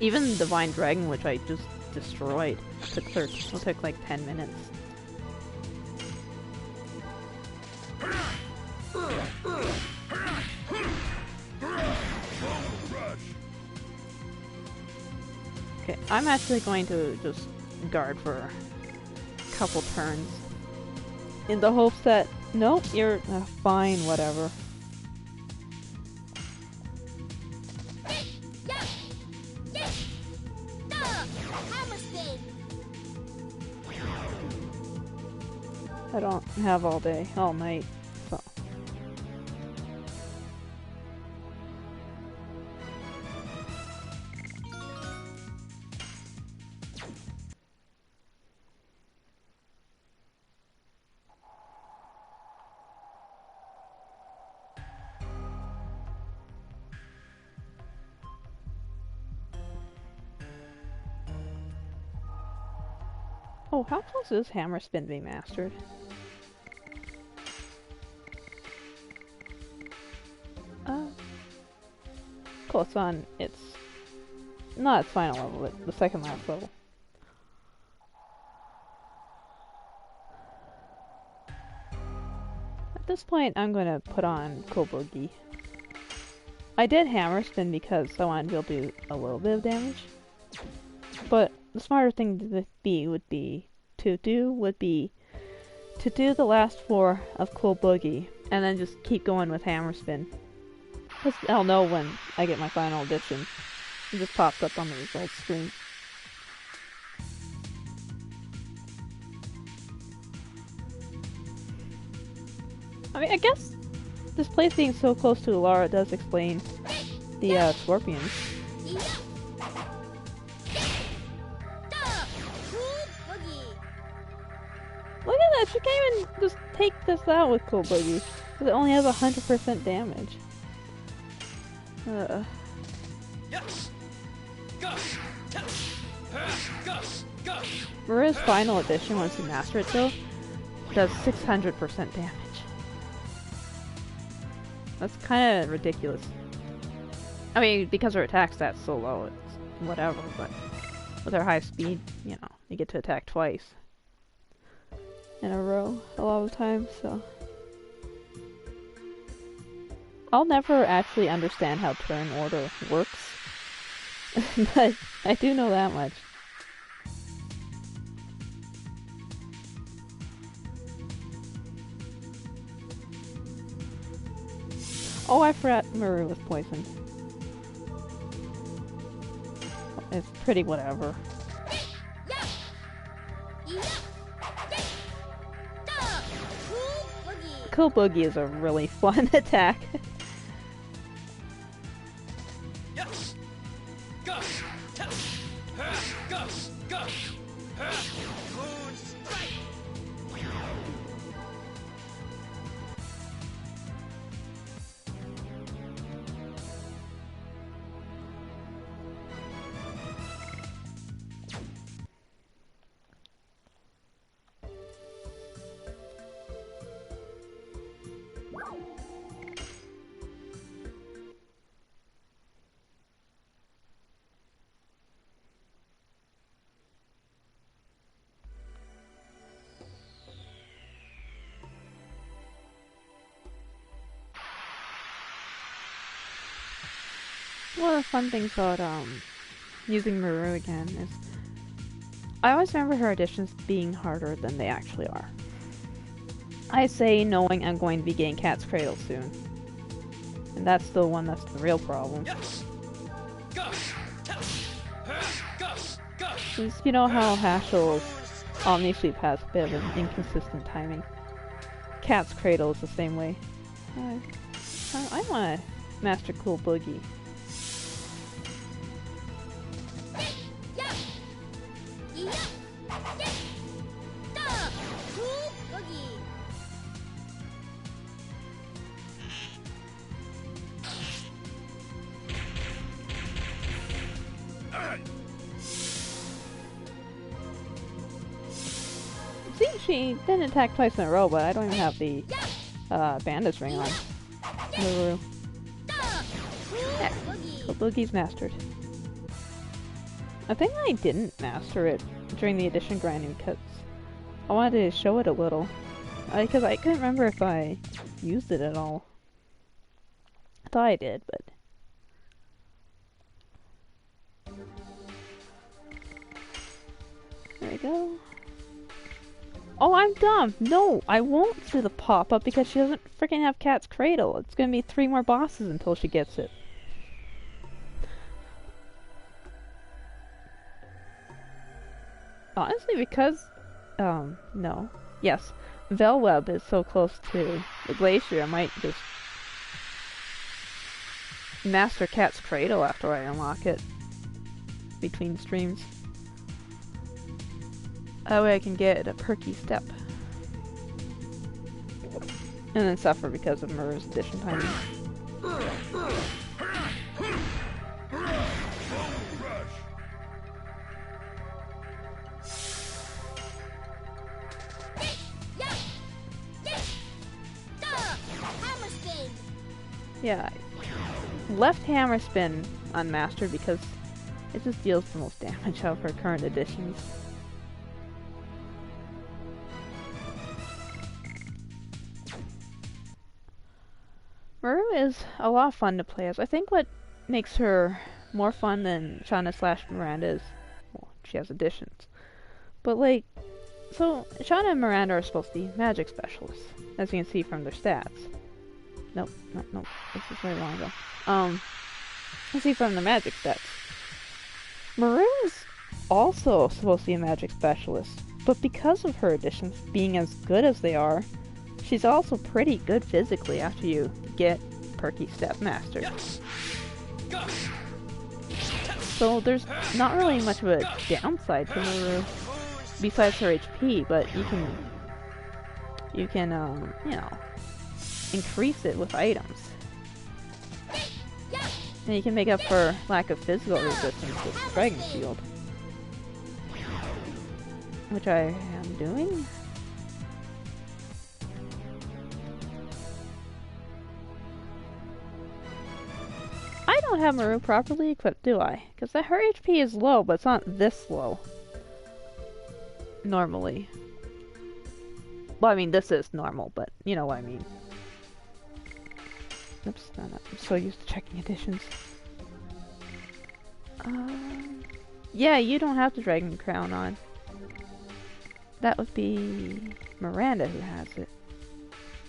Even Divine Dragon, which I just destroyed, will take like 10 minutes. Okay, I'm actually going to just guard for a couple turns. In the hopes that, nope, you're fine, whatever. I don't have all day, all night, so. Oh, how close is Hammer Spin being mastered? Close on its not its final level, but the second last level. At this point, I'm gonna put on Cool Boogie. I did Hammer Spin because I wanted to be able to do a little bit of damage, but the smarter thing would be to do the last 4 of Cool Boogie and then just keep going with Hammer Spin. Because I'll know when I get my final edition. It just pops up on the results screen. I mean, I guess this place being so close to Alara does explain the scorpions. Look at that, she can't even just take this out with Cool Boogie. Because it only has 100% damage. Gush. Gush. Gush. Maru's final edition, once you master it though, does 600% damage. That's kind of ridiculous. I mean, because her attack stat's so low, it's whatever, but with her high speed, you know, you get to attack twice in a row a lot of the time, so. I'll never actually understand how turn order works, but I do know that much. Oh, I forgot Maru was poisoned. It's pretty whatever. Cool Boogie is a really fun attack. Yes. Gush. Gush. Moon strike. One of the fun things about using Maru again is I always remember her additions being harder than they actually are. I say knowing I'm going to be getting Cat's Cradle soon. And that's the one that's the real problem. Yes. Gush. Gush. Since you know how Hashel's Omni-Sweep has a bit of an inconsistent timing. Cat's Cradle is the same way. I want to master Cool Boogie. See, she didn't attack twice in a row, but I don't even have the bandage ring on. Maru. Yeah, Cool Boogie's mastered. I think I didn't master it during the edition grinding because I wanted to show it a little. Because I couldn't remember if I used it at all. I thought I did, but... There we go. Oh, I'm dumb! No, I won't do the pop-up because she doesn't freaking have Cat's Cradle. It's gonna be 3 more bosses until she gets it. Honestly, because... no. Yes. Velweb is so close to the glacier, I might just master Cat's Cradle after I unlock it between streams. That way I can get a perky step. And then suffer because of Maru's addition timing. Yeah, left hammer spin unmastered because it just deals the most damage out of her current additions. Maru is a lot of fun to play as. I think what makes her more fun than Shauna / Miranda is, well, she has additions. But like, so Shauna and Miranda are supposed to be magic specialists, as you can see from their stats. Nope, this is very long ago. You see from the magic stats. Maru is also supposed to be a magic specialist, but because of her additions being as good as they are, she's also pretty good physically after you get perky step mastered. So there's not really much of a downside to Maru besides her HP, but you can you know, increase it with items. And you can make up for lack of physical resistance with Dragon Shield. Which I am doing. I don't have Maru properly equipped, do I? Because her HP is low, but it's not this low. Normally. Well, I mean, this is normal, but you know what I mean. Oops, no, I'm so used to checking additions. Yeah, you don't have the Dragon Crown on. That would be Miranda who has it.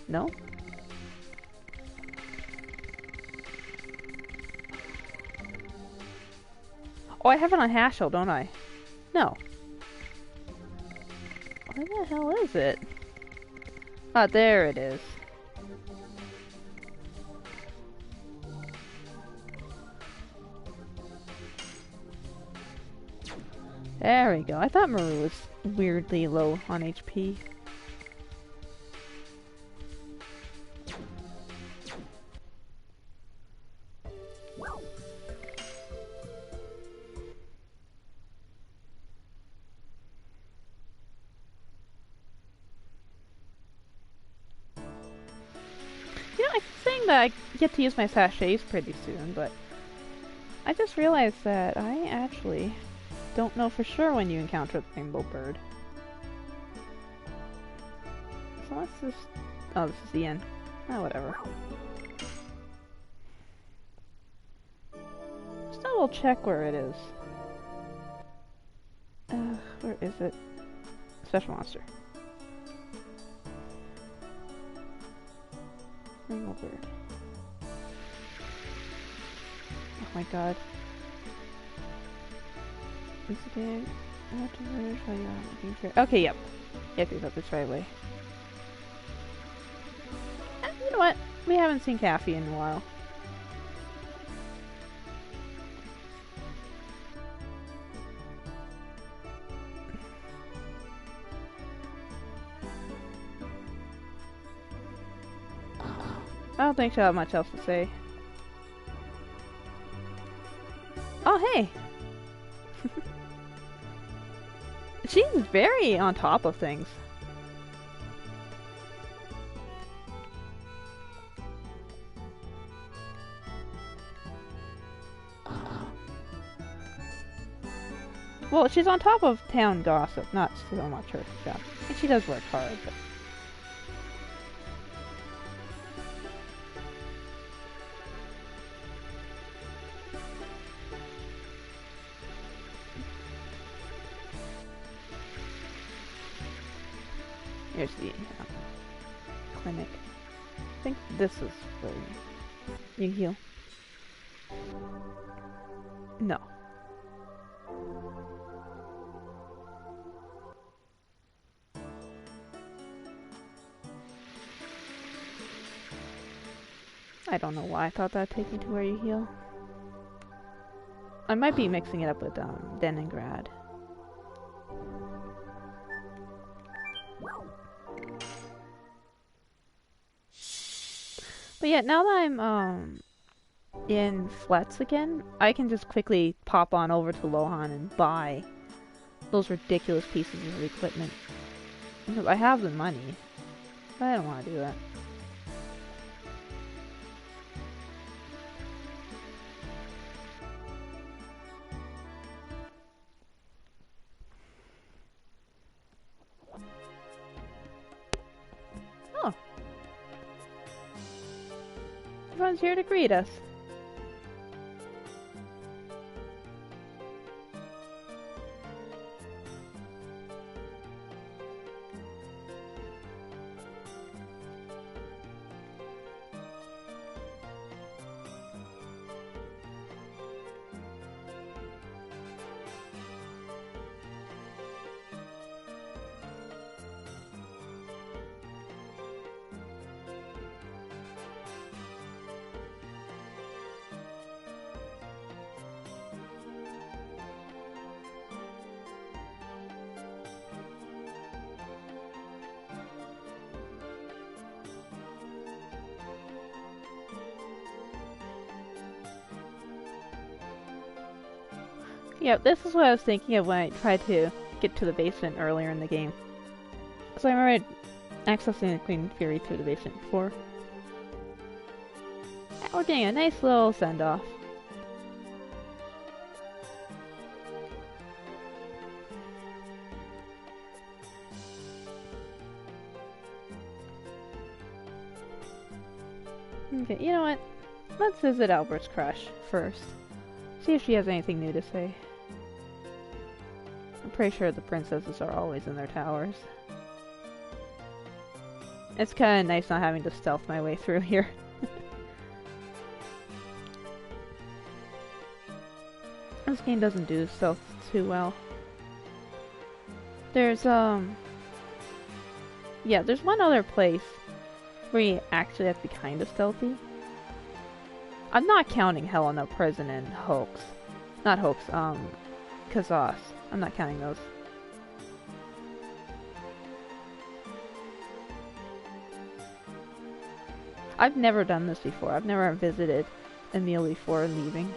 No? Oh, I have it on Hashel, don't I? No. Where the hell is it? Ah, there it is. There we go. I thought Maru was weirdly low on HP. You know, I'm saying that I get to use my sachets pretty soon, but I just realized that I actually don't know for sure when you encounter the rainbow bird. So let's just... Oh, this is the end. Oh, whatever. Just double check where it is. Where is it? Special monster. Rainbow bird. Oh my god. Incident. Okay, yep. Yep, that's the right way. You know what? We haven't seen Kathy in a while. I don't think she'll have much else to say. Oh, hey! She's very on top of things. Well, she's on top of town gossip, not so much her job. And she does work hard, but... Here's the clinic. I think this is where you heal. No. I don't know why I thought that'd take me to where you heal. I might be mixing it up with Leningrad. But yeah, now that I'm in Flets again, I can just quickly pop on over to Lohan and buy those ridiculous pieces of equipment. Because I have the money. But I don't want to do that. Oh. Everyone's here to greet us. Yeah, this is what I was thinking of when I tried to get to the basement earlier in the game. So I remember accessing the Queen Fury through the basement before. And we're getting a nice little send-off. Okay, you know what? Let's visit Albert's crush first. See if she has anything new to say. I'm pretty sure the princesses are always in their towers. It's kind of nice not having to stealth my way through here. This game doesn't do stealth too well. There's, yeah, there's one other place where you actually have to be kind of stealthy. I'm not counting Helena, Prison, and Hoax. Not Hoax, Kazas. I'm not counting those. I've never done this before. I've never visited Emil before leaving.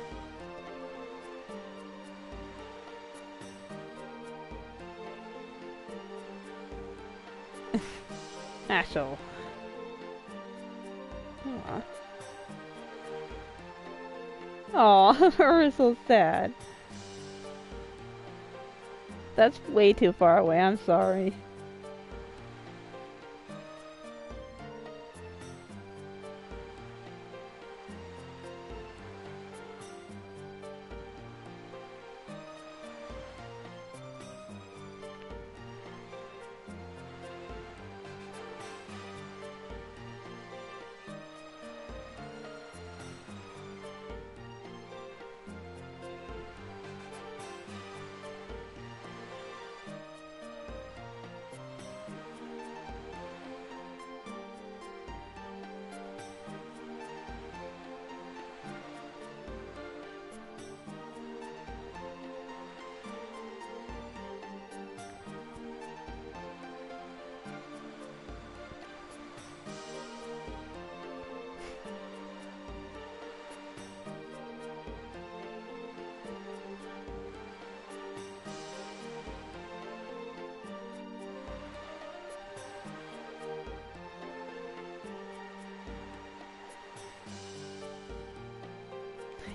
Ashel. Aw, we're so sad. That's way too far away, I'm sorry.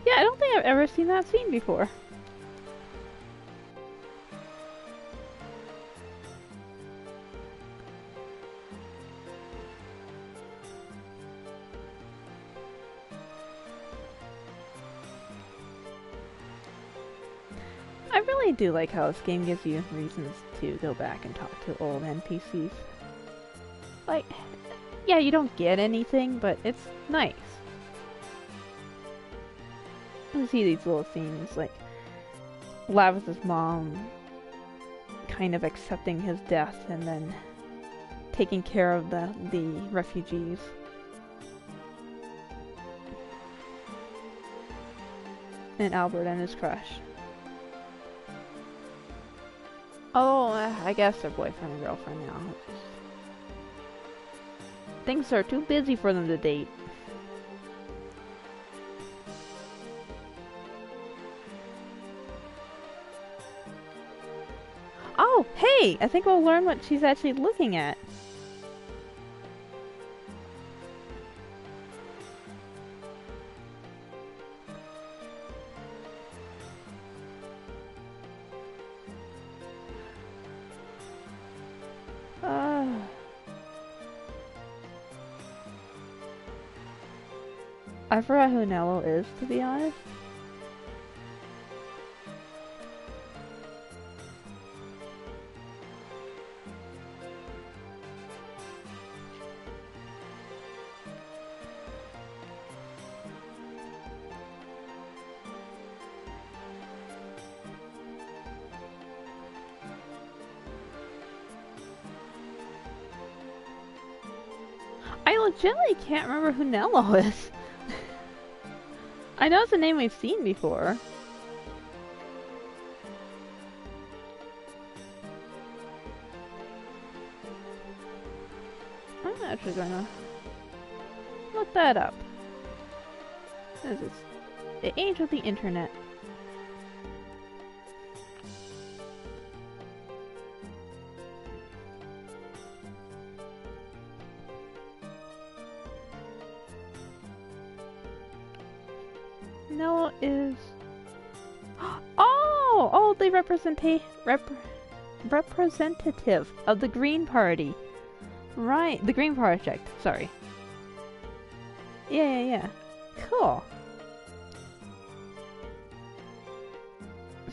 Yeah, I don't think I've ever seen that scene before. I really do like how this game gives you reasons to go back and talk to old NPCs. Like, yeah, you don't get anything, but it's nice. You see these little scenes, like Lavis's mom kind of accepting his death and then taking care of the refugees. And Albert and his crush. Oh, I guess they're boyfriend and girlfriend now. Things are too busy for them to date. Oh, hey! I think we'll learn what she's actually looking at. I forgot who Nello is, to be honest. I legitimately can't remember who Nello is. I know it's a name we've seen before. I'm actually gonna look that up. This is the age of the internet. Oh, the representative of the Green Party. Right, the Green Project, sorry. Yeah. Cool.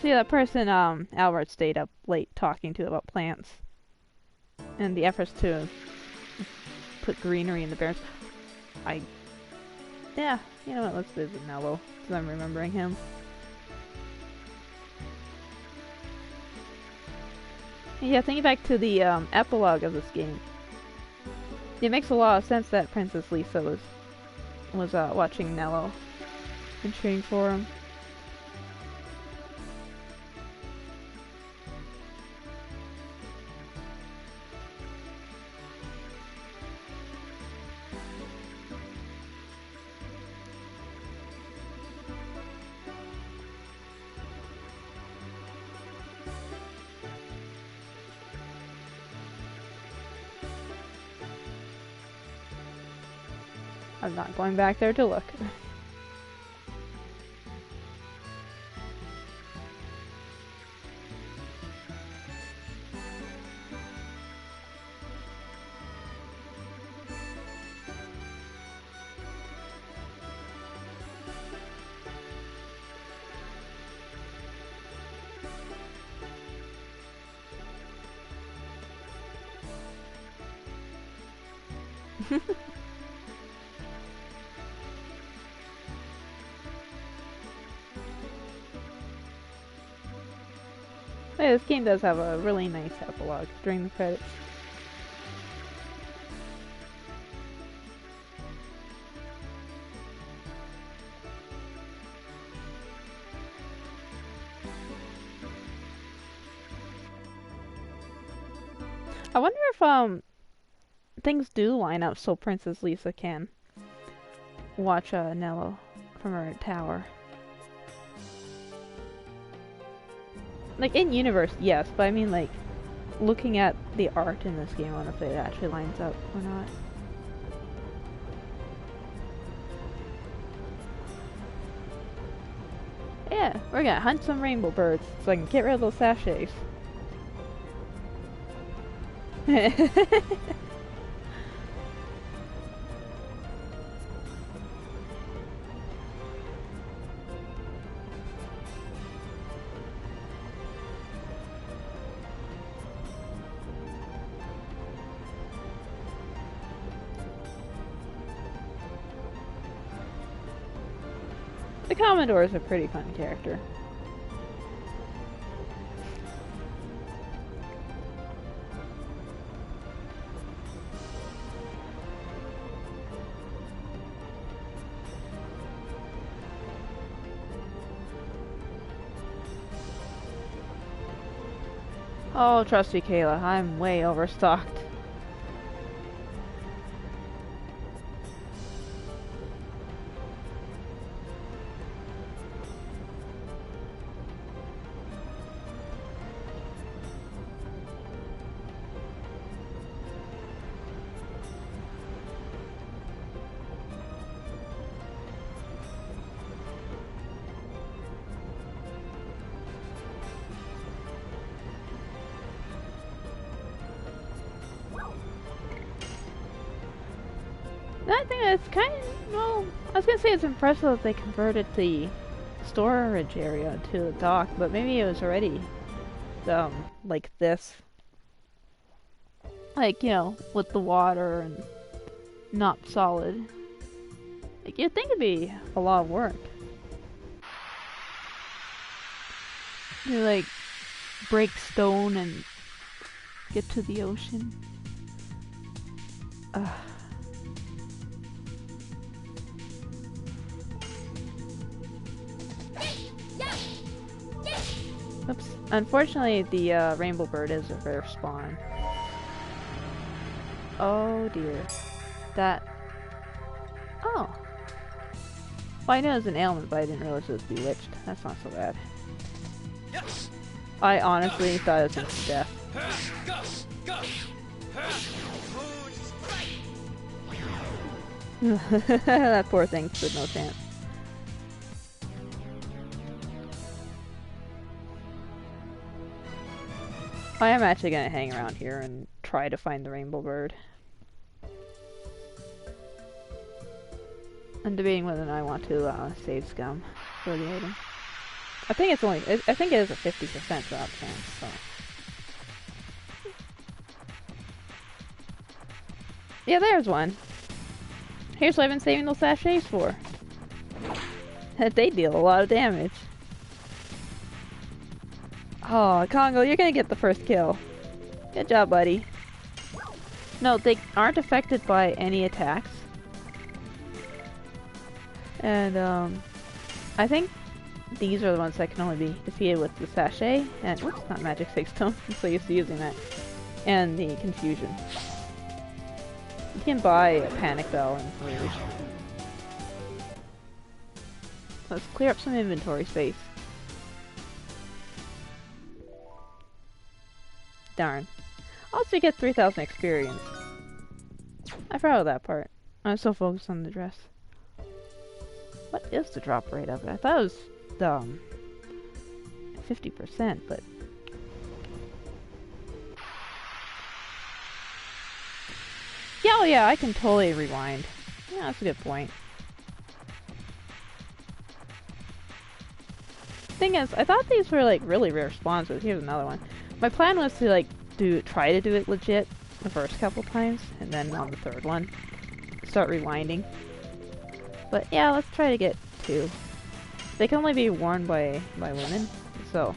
See, that person, Albert stayed up late talking to about plants. And the efforts to put greenery in the barrens. Yeah, you know what, let's visit Nello, because I'm remembering him. Yeah, thinking back to the epilogue of this game, it makes a lot of sense that Princess Lisa was watching Nello and cheering for him. I'm not going back there to look. Hey, this game does have a really nice epilogue during the credits. I wonder if things do line up so Princess Lisa can watch Nello from her tower. Like, in universe, yes, but I mean, like, looking at the art in this game, I don't know if it actually lines up or not. Yeah, we're gonna hunt some rainbow birds so I can get rid of those sachets. The Commodore is a pretty fun character. Oh, trust me, Kayla, I'm way overstocked. I think it's kind of, well, I was gonna say it's impressive that they converted the storage area to a dock, but maybe it was already, like this. Like, you know, with the water and not solid. Like, you'd think it'd be a lot of work. You like, break stone and get to the ocean. Ugh. Oops. Unfortunately, the rainbow bird is a rare spawn. Oh dear. That... Oh. Well, I knew it was an ailment, but I didn't realize it was bewitched. That's not so bad. I honestly thought it was instant death. That poor thing stood no chance. I am actually gonna hang around here and try to find the rainbow bird. I'm debating whether or not I want to save scum for the item. I think it's only, I think it is a 50% drop chance, so. Yeah, there's one. Here's what I've been saving those sachets for. They deal a lot of damage. Oh, Congo, you're gonna get the first kill. Good job, buddy. No, they aren't affected by any attacks. And, I think these are the ones that can only be defeated with the sachet, and, oops, not magic stone, I'm so used to using that, and the confusion. You can buy a panic bell and rouge. Let's clear up some inventory space. Darn. Also get 3,000 experience. I forgot that part. I'm so focused on the dress. What is the drop rate of it? I thought it was 50%, but yeah, oh yeah, I can totally rewind. Yeah, that's a good point. Thing is, I thought these were like really rare spawns, but here's another one. My plan was to like try to do it legit the first couple times, and then on the third one, start rewinding. But yeah, let's try to get 2. They can only be worn by women, so.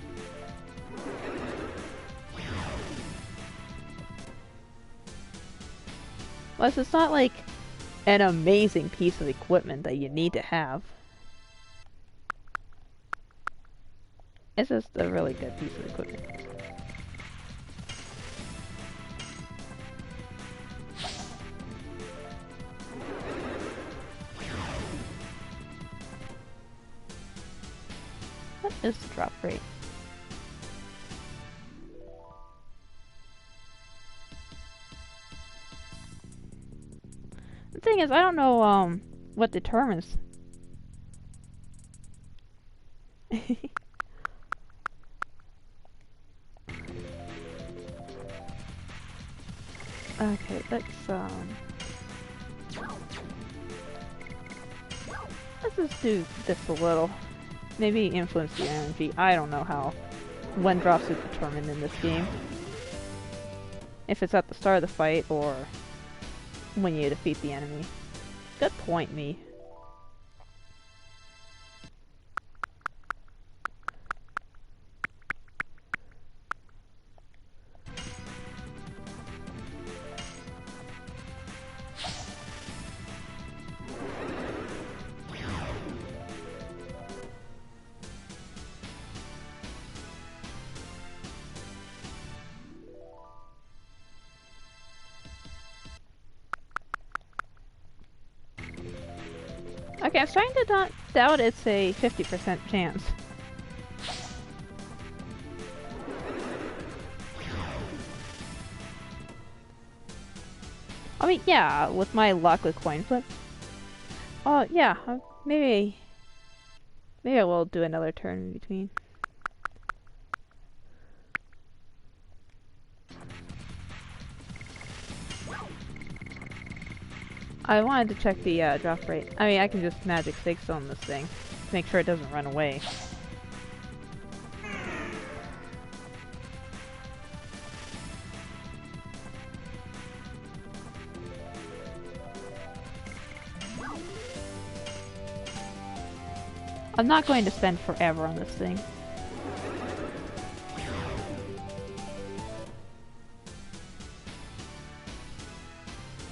Plus, it's not like an amazing piece of equipment that you need to have. It's just a really good piece of equipment. What is the drop rate? The thing is, I don't know what determines. Okay, let's just do this a little. Maybe influence the energy. I don't know how when drops is determined in this game. If it's at the start of the fight or when you defeat the enemy. Good point, me. Okay, I'm starting to not doubt it's a 50% chance. I mean, yeah, with my luck with coin flip. Oh, yeah, maybe I will do another turn in between. I wanted to check the drop rate. I mean, I can just magic stone this thing to make sure it doesn't run away. I'm not going to spend forever on this thing.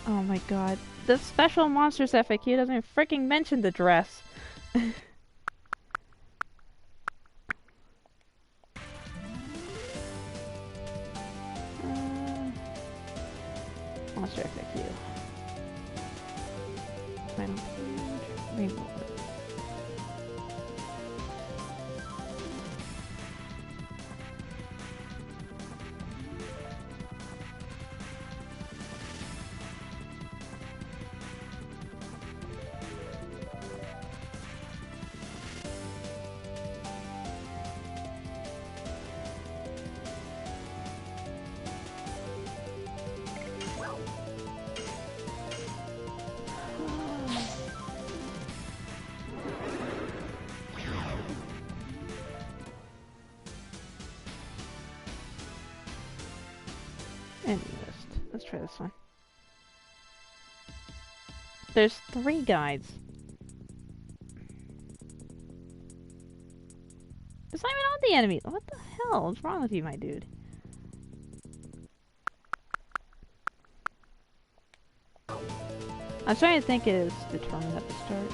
Oh my god. The special monsters FAQ doesn't even freaking mention the dress. Monster FAQ. Final page. Rainbow. Enemy list. Let's try this one. There's 3 guides. It's not even on the enemy. What the hell? What's wrong with you, my dude? I'm trying to think it is determined at the start.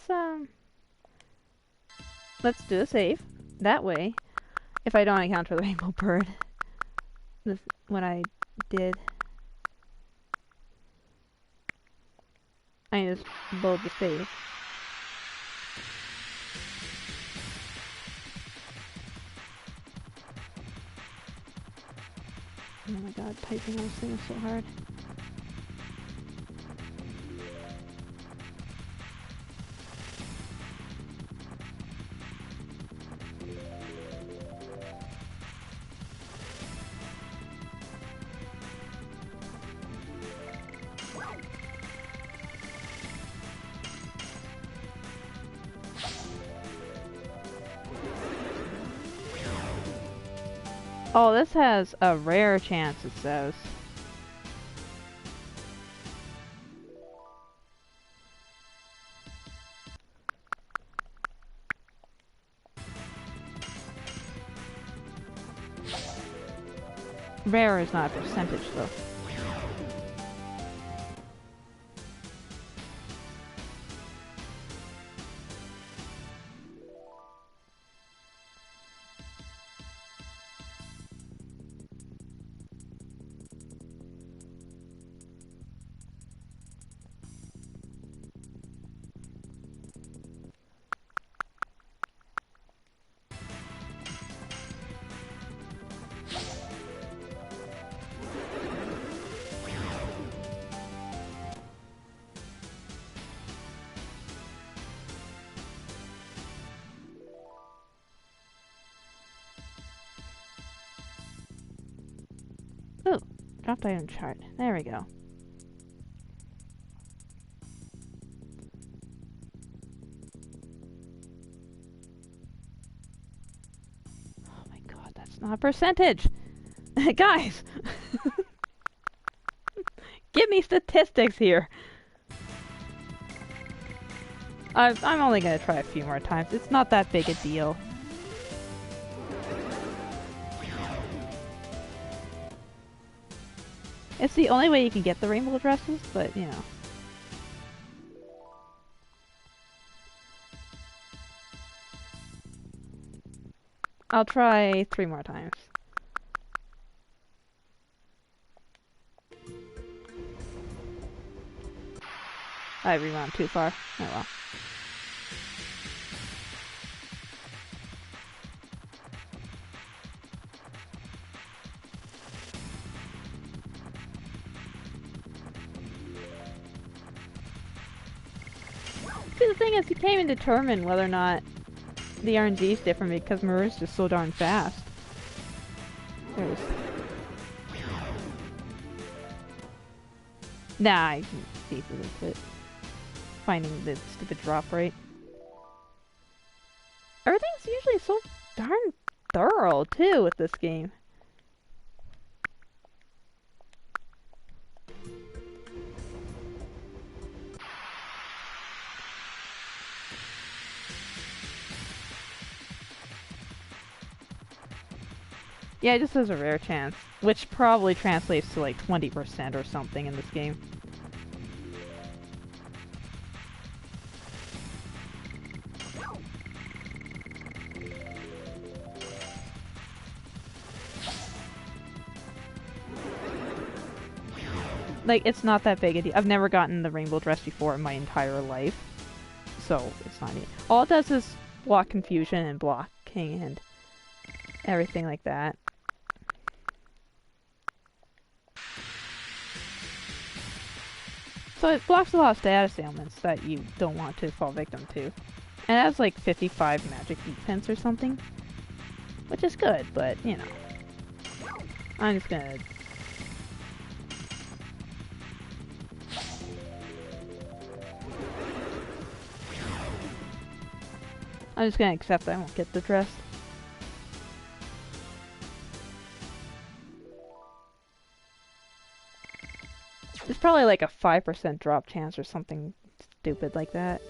Save. Let's do a save. That way, if I don't encounter the rainbow bird, when I did, I just load the save. Oh my god, typing on this thing is so hard. Oh, this has a rare chance, it says. Rare is not a percentage, though. Ooh, dropped item chart. There we go. Oh my god, that's not a percentage! Guys! Give me statistics here! I'm only gonna try a few more times. It's not that big a deal. It's the only way you can get the rainbow dresses, but you know. I'll try 3 more times. I rewound too far. Oh well. See, the thing is, you can't even determine whether or not the RNG is different because Maru's just so darn fast. There's... Nah, I can see through it. Finding the stupid drop rate. Everything's usually so darn thorough, too, with this game. Yeah, it just has a rare chance, which probably translates to like 20% or something in this game. Like, it's not that big a deal. I've never gotten the rainbow dress before in my entire life. So, it's not neat. All it does is block confusion and blocking and everything like that. So it blocks a lot of status ailments that you don't want to fall victim to. And it has like 55 magic defense or something. Which is good, but, you know. I'm just gonna... accept I won't get the dress. It's probably like a 5% drop chance or something stupid like that.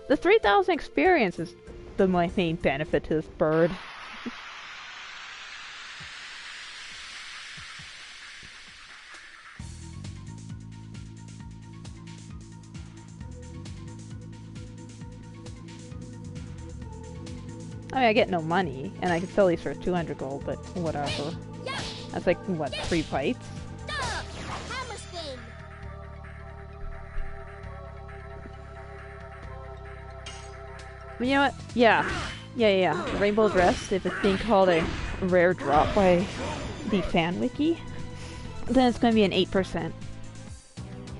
The 3,000 experience is my main benefit to this bird. I mean, I get no money, and I can sell these for 200 gold, but whatever. That's like, what, 3 fights? But you know what? Yeah. The rainbow dress, if it's being called a rare drop by the fan wiki, then it's going to be an 8%.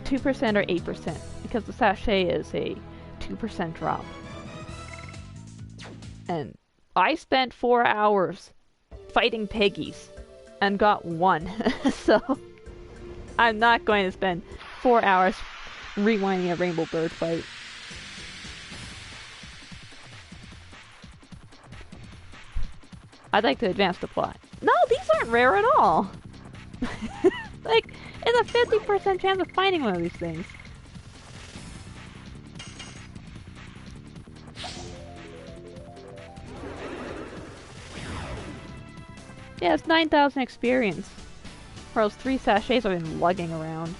2% or 8%, because the sachet is a 2% drop. And I spent 4 hours fighting piggies and got 1. So I'm not going to spend 4 hours rewinding a rainbow bird fight. I'd like to advance the plot. No, these aren't rare at all. Like, it's a 50% chance of finding one of these things. Yeah, it's 9,000 experience. Or else 3 sachets I've been lugging around.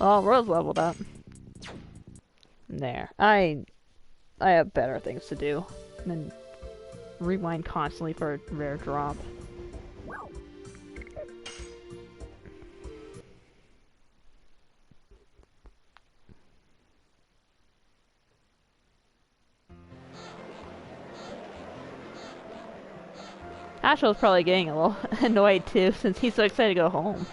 Oh, Rose leveled up. There. I have better things to do than rewind constantly for a rare drop. Ashel's probably getting a little annoyed too, since he's so excited to go home.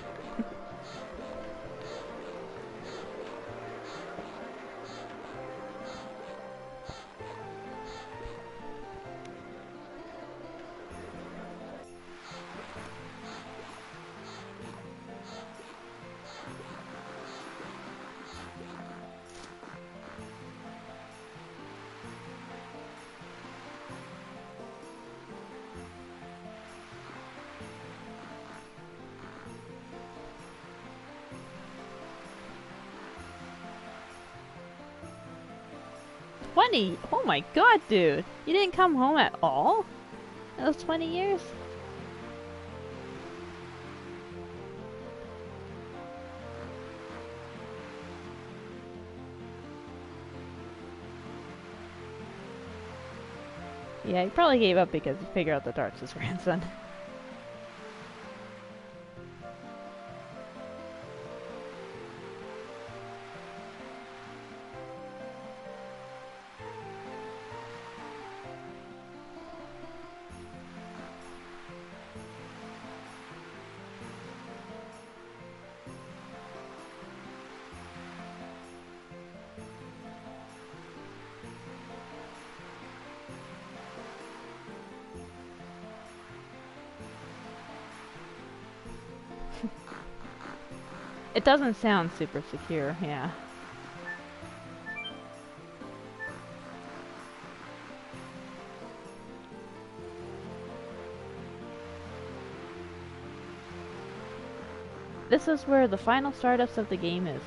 Oh my god, dude! You didn't come home at all? Those 20 years? Yeah, he probably gave up because he figured out the dark's his grandson. It doesn't sound super secure, yeah. This is where the final startups of the game is.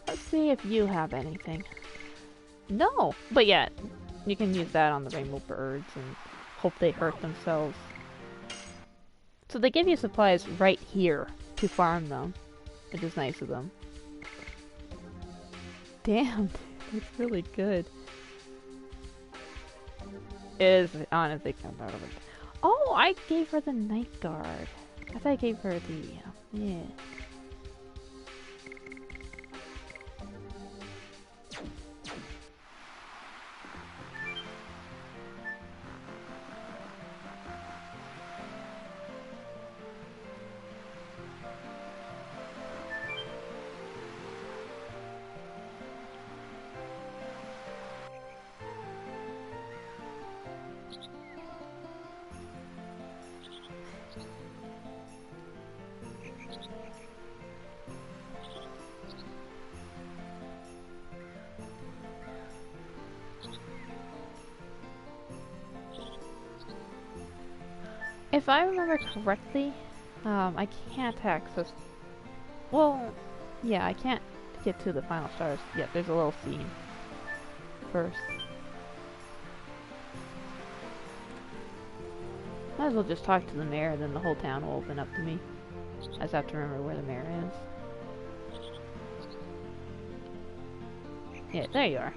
Let's see if you have anything. No! But yeah, you can use that on the rainbow birds and hope they hurt themselves. So they give you supplies right here to farm them, which is nice of them. Damn. It's really good. It is honestly kind of over. Oh, I gave her the Night Guard. I thought I gave her the yeah. If I remember correctly, I can't access. Well, yeah, I can't get to the final stars yet. There's a little scene first. Might as well just talk to the mayor, then the whole town will open up to me. I just have to remember where the mayor is. Yeah, there you are.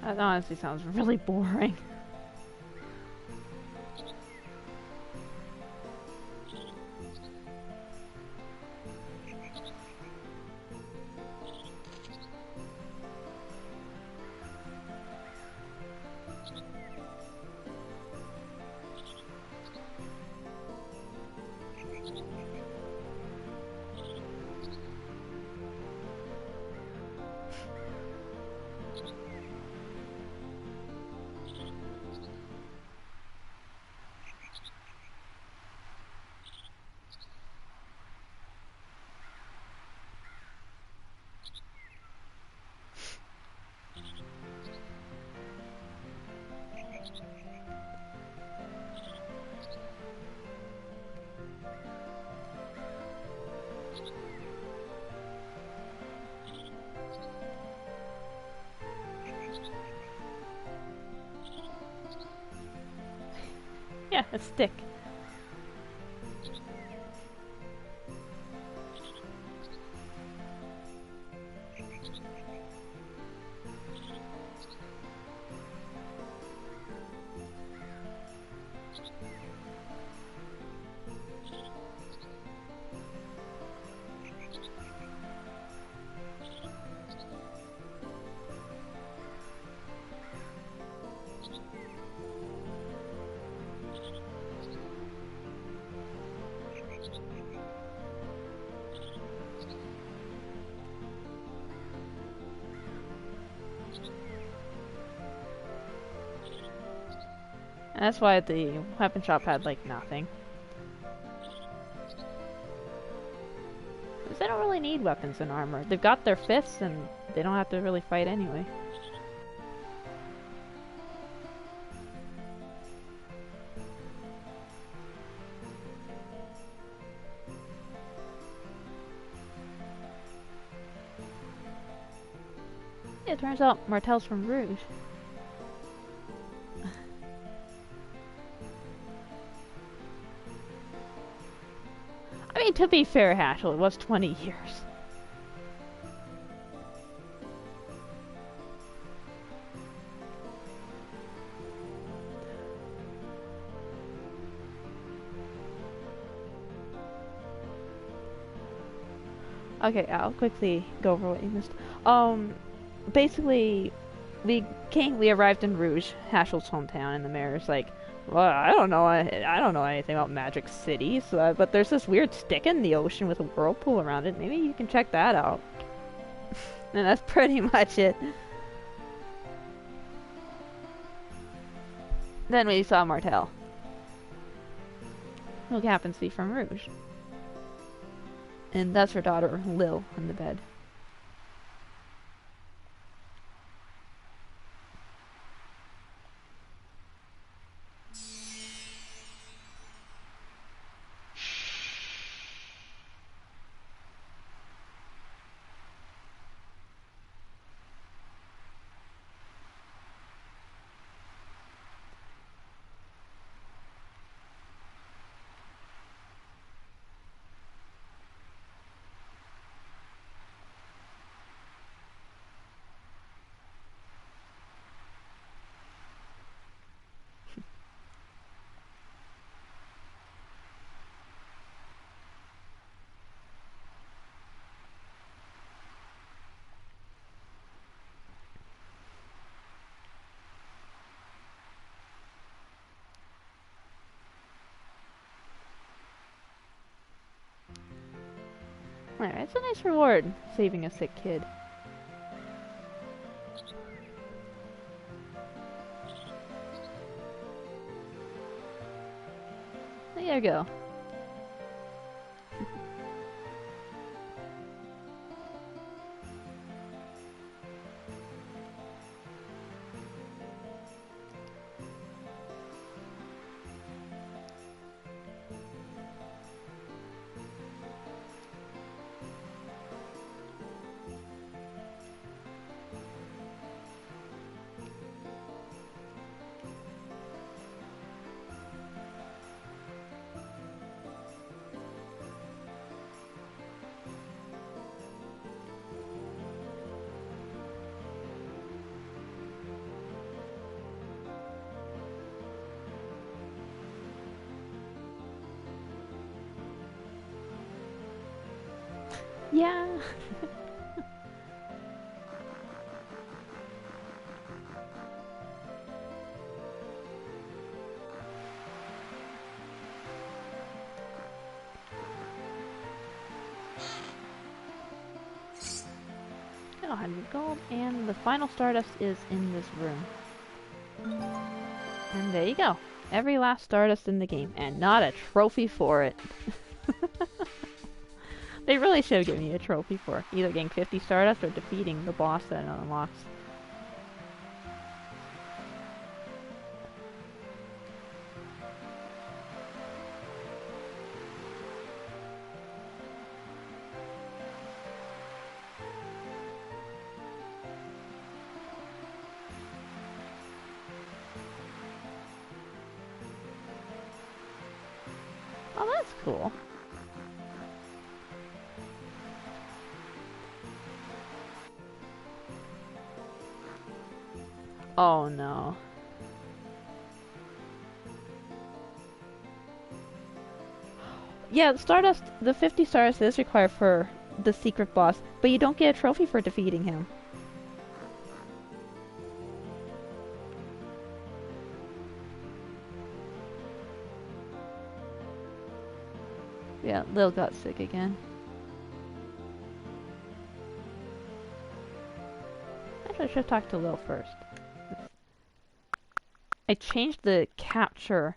That honestly sounds really boring. Yeah, a stick. And that's why the weapon shop had like nothing. Because they don't really need weapons and armor. They've got their fists and they don't have to really fight anyway. Yeah, it turns out Martel's from Rouge. I mean, to be fair, Hashel, it was 20 years. Okay, I'll quickly go over what you missed. Basically, we arrived in Rouge, Hashel's hometown, and the mayor's like, well, I don't know anything about Magic City, so, but there's this weird stick in the ocean with a whirlpool around it. Maybe you can check that out. And that's pretty much it. Then we saw Martel, who happens to be from Rouge. And that's her daughter, Lil, on the bed. Alright, it's a nice reward, saving a sick kid. There you go. Yeah. Got 100 gold, and the final Stardust is in this room. And there you go. Every last Stardust in the game, and not a trophy for it. They really should give me a trophy for either getting 50 Stardust or defeating the boss that it unlocks. Oh, that's cool. Oh no. Yeah, the Stardust, the 50 Stardust is required for the secret boss, but you don't get a trophy for defeating him. Yeah, Lil got sick again. Actually, I should talk to Lil first. I changed the capture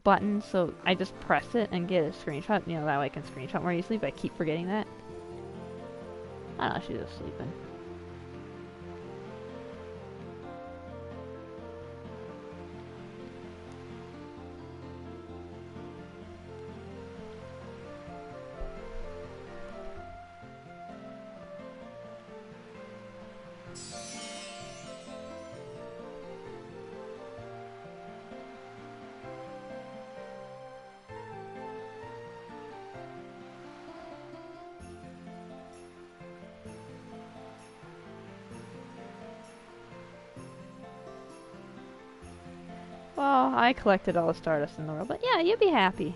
button so I just press it and get a screenshot. You know, that way I can screenshot more easily, but I keep forgetting that. I don't know, she's just sleeping. Well, I collected all the Stardust in the world, but yeah, you'd be happy.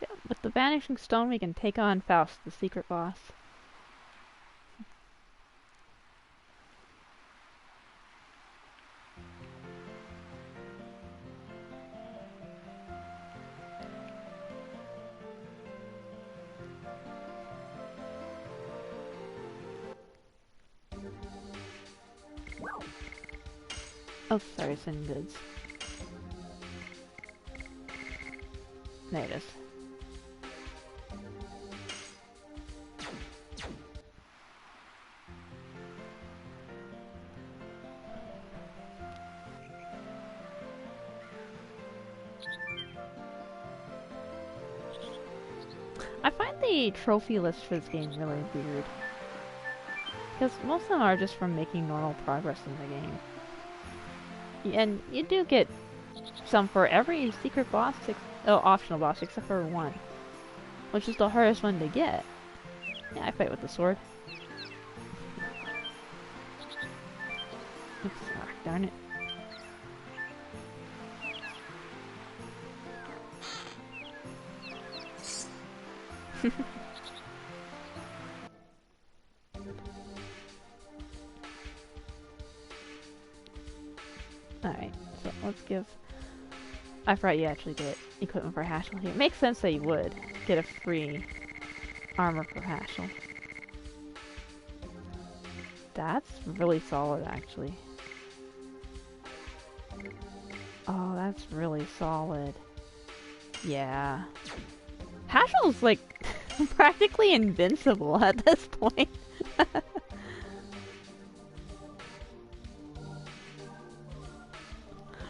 Yeah, with the Vanishing Stone, we can take on Faust, the secret boss. Oh, sorry, send goods. There it is. I find the trophy list for this game really weird. Because most of them are just from making normal progress in the game. And you do get some for every secret boss, optional boss, except for one. Which is the hardest one to get. Yeah, I fight with the sword. Oops, darn it. Alright, so let's give... I forgot you actually get equipment for Haschel here. It makes sense that you would get a free armor for Haschel. That's really solid, actually. Oh, that's really solid. Yeah. Haschel's, like, practically invincible at this point.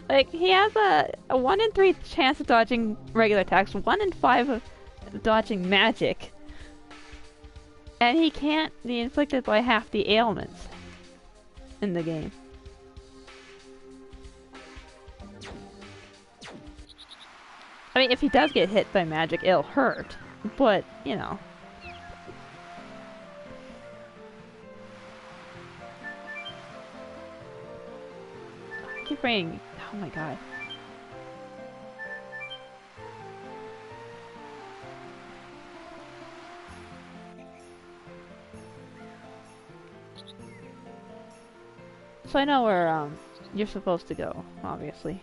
Like, he has a 1 in 3 chance of dodging regular attacks, 1 in 5 of dodging magic. And he can't be inflicted by half the ailments in the game. I mean, if he does get hit by magic, it'll hurt. But, you know. I keep bringing... Oh my god. So I know where, you're supposed to go, obviously.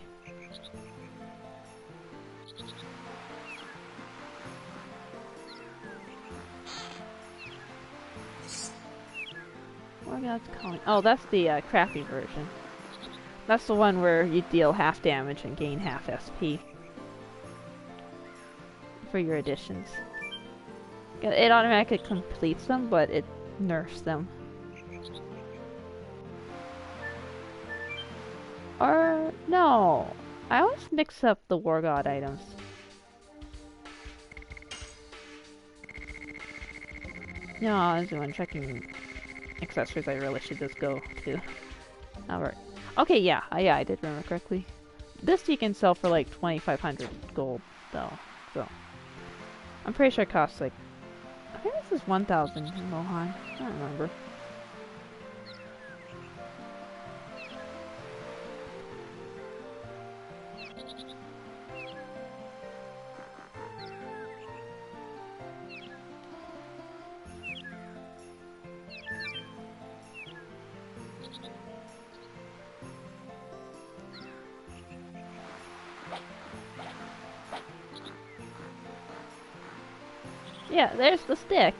What that's calling? Oh, that's the crappy version. That's the one where you deal half damage and gain half SP for your additions. It automatically completes them, but it nerfs them. Or no, I always mix up the War God items. No, I was doing checking accessories. I really should just go to Albert. Okay, yeah, I did remember correctly. This you can sell for like 2,500 gold, though. So I'm pretty sure it costs like, I think this is 1,000 Mohan. I don't remember. Yeah, there's the stick.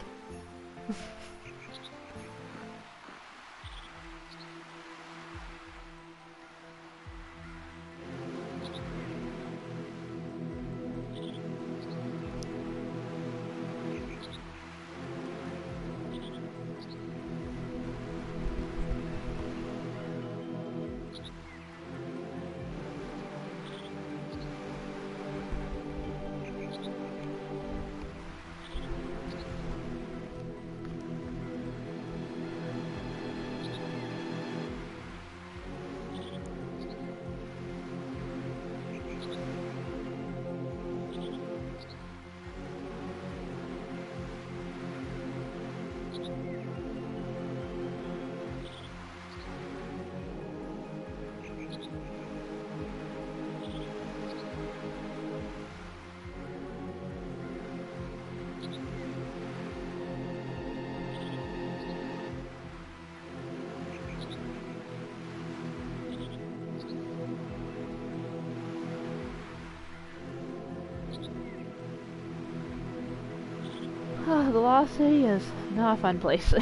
The Lost City is not a fun place.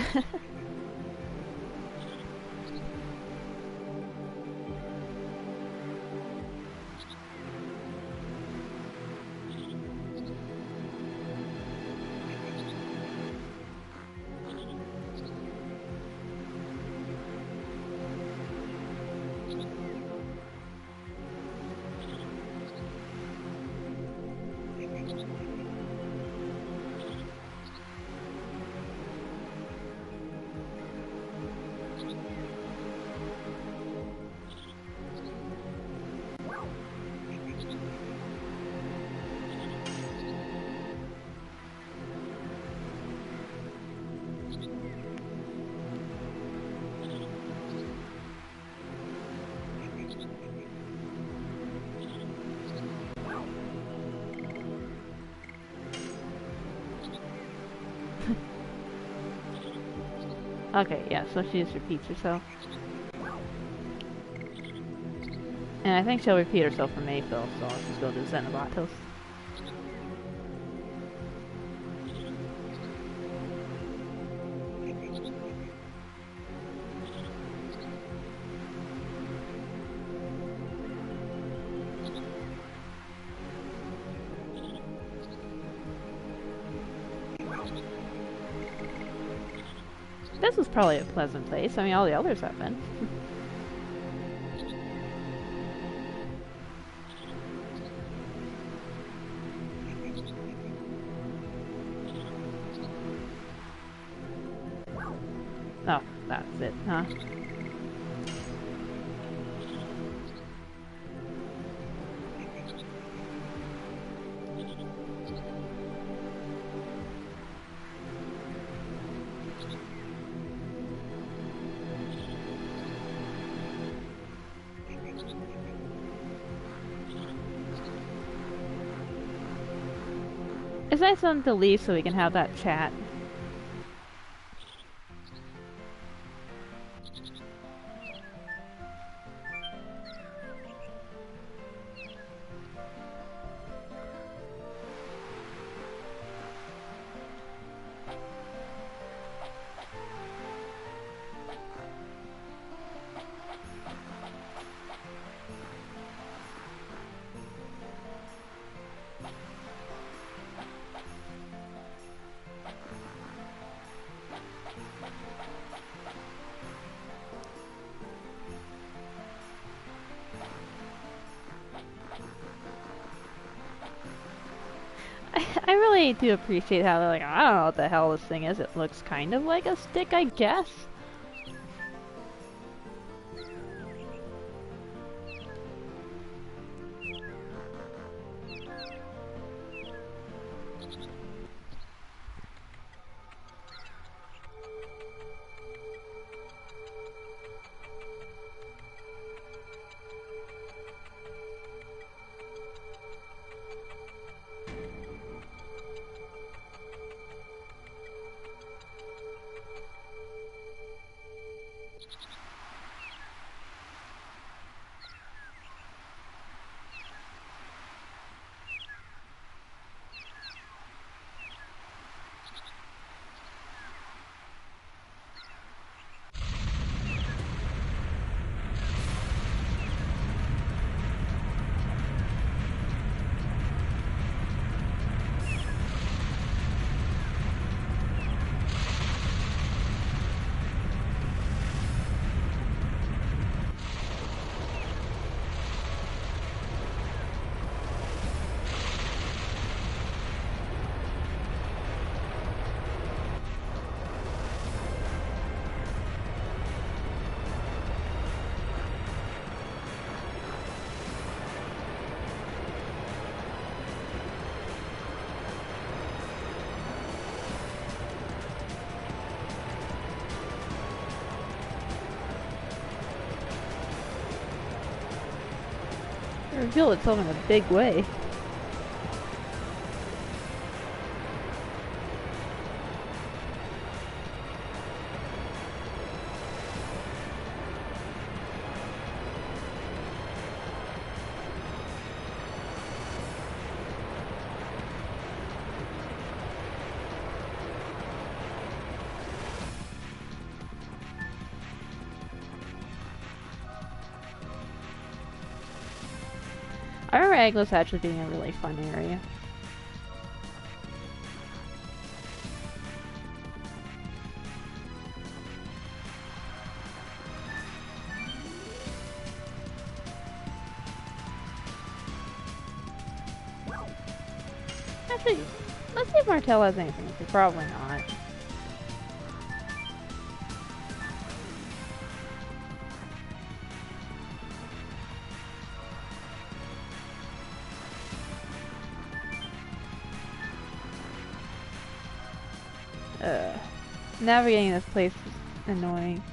Okay, yeah, so she just repeats herself. And I think she'll repeat herself for Mayfield, so let's just go to Xenobatos. This was probably a pleasant place. I mean, all the others have been. Oh, that's it, huh? It's nice of them to leave so we can have that chat. I really do appreciate how they're like, I don't know what the hell this thing is. It looks kind of like a stick, I guess. It revealed itself in a big way. I remember Aglos actually being a really fun area. Actually, let's see if Martel has anything. Probably not. Navigating this place is annoying.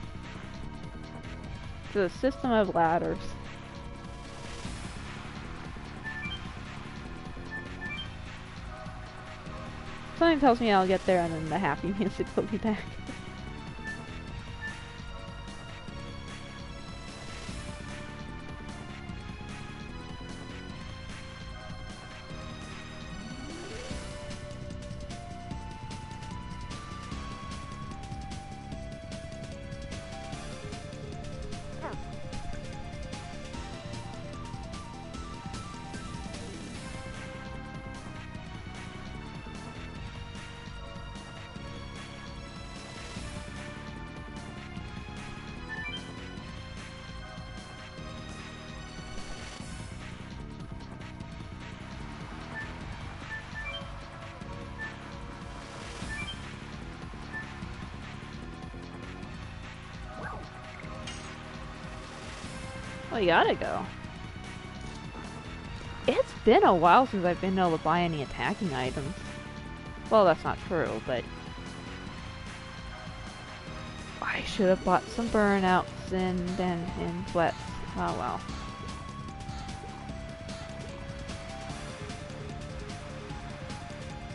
It's a system of ladders. Something tells me I'll get there and then the happy music will be back. We gotta go. It's been a while since I've been able to buy any attacking items. Well, that's not true, but I should have bought some burnouts and sweats. Oh well.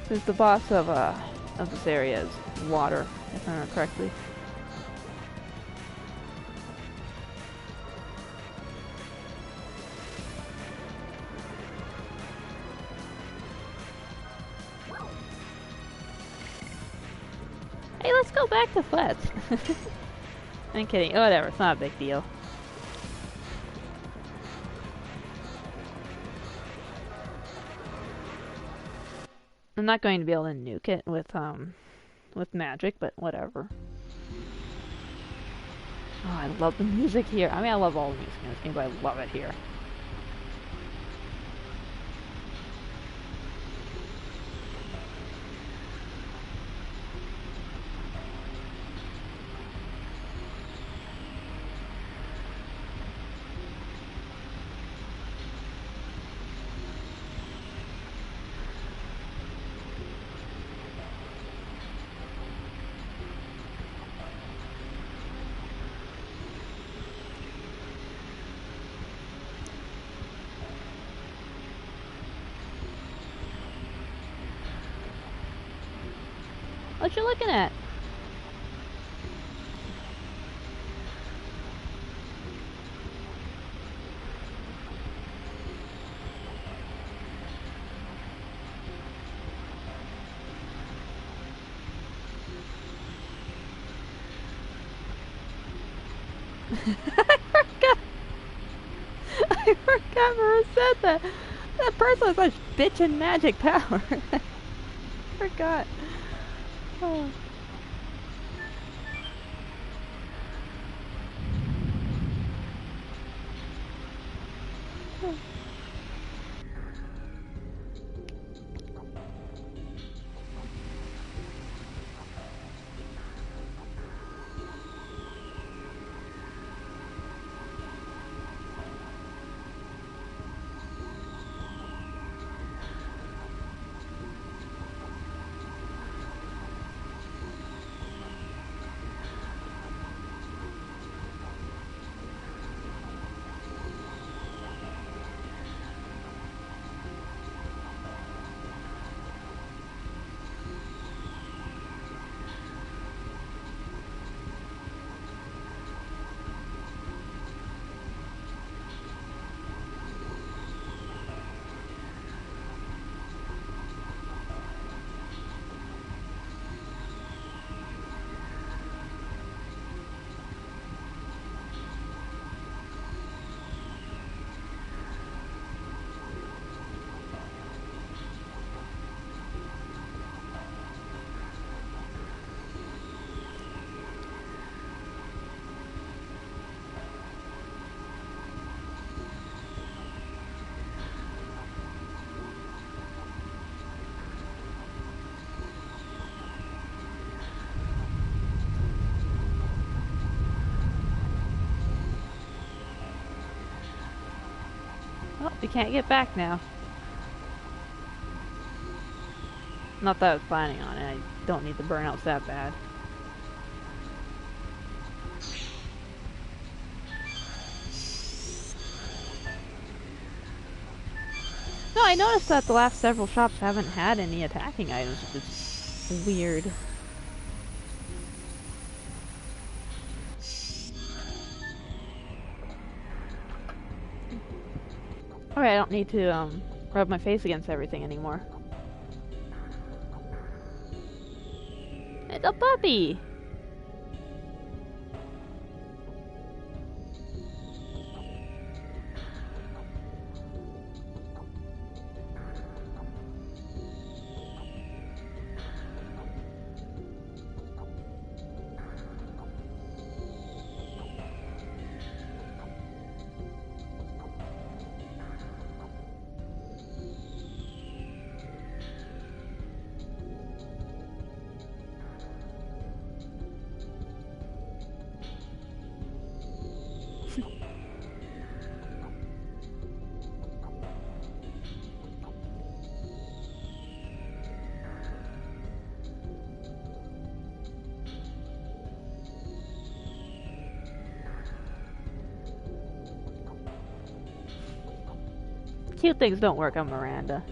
Since the boss of this area is water, if I remember correctly. Hey, let's go back to flats. I'm kidding. Whatever, it's not a big deal. I'm not going to be able to nuke it with magic, but whatever. Oh, I love the music here. I mean, I love all the music in this game, but I love it here. What you looking at? I forgot Mara said that. That person has such bitchin' magic power. I forgot. Oh. Well, we can't get back now. Not that I was planning on it. I don't need the burnouts that bad. No, I noticed that the last several shops haven't had any attacking items, which is weird. Alright, I don't need to rub my face against everything anymore. It's a puppy! Cute things don't work on Miranda.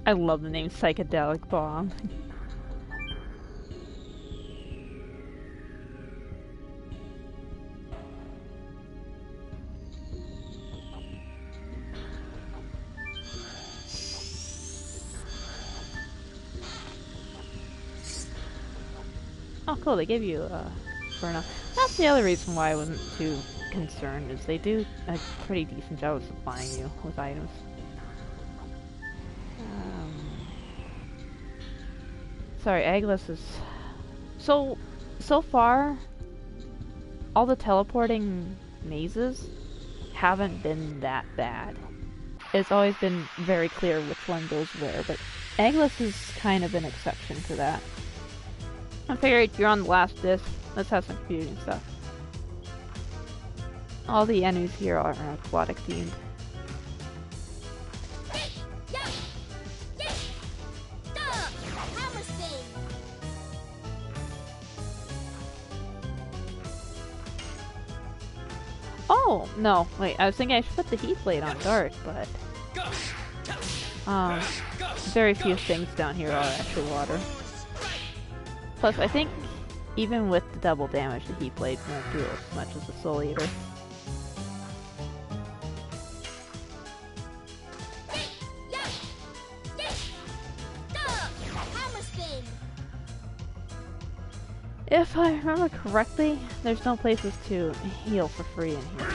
I love the name Psychedelic Bomb. Oh cool, they give you burnout. That's the other reason why I wasn't too concerned, is they do a pretty decent job of supplying you with items. Sorry, Agnes is... So far, all the teleporting mazes haven't been that bad. It's always been very clear which one goes where, but Agnes is kind of an exception to that. I figured you're on the last disc, let's have some computing stuff. All the enemies here are aquatic themed. Oh, no, wait, I was thinking I should put the heat blade on Dark, but... very few things down here are actually water. Plus, I think even with the double damage, the heat blade won't do as much as the Soul Eater. If I remember correctly, there's no places to heal for free in here.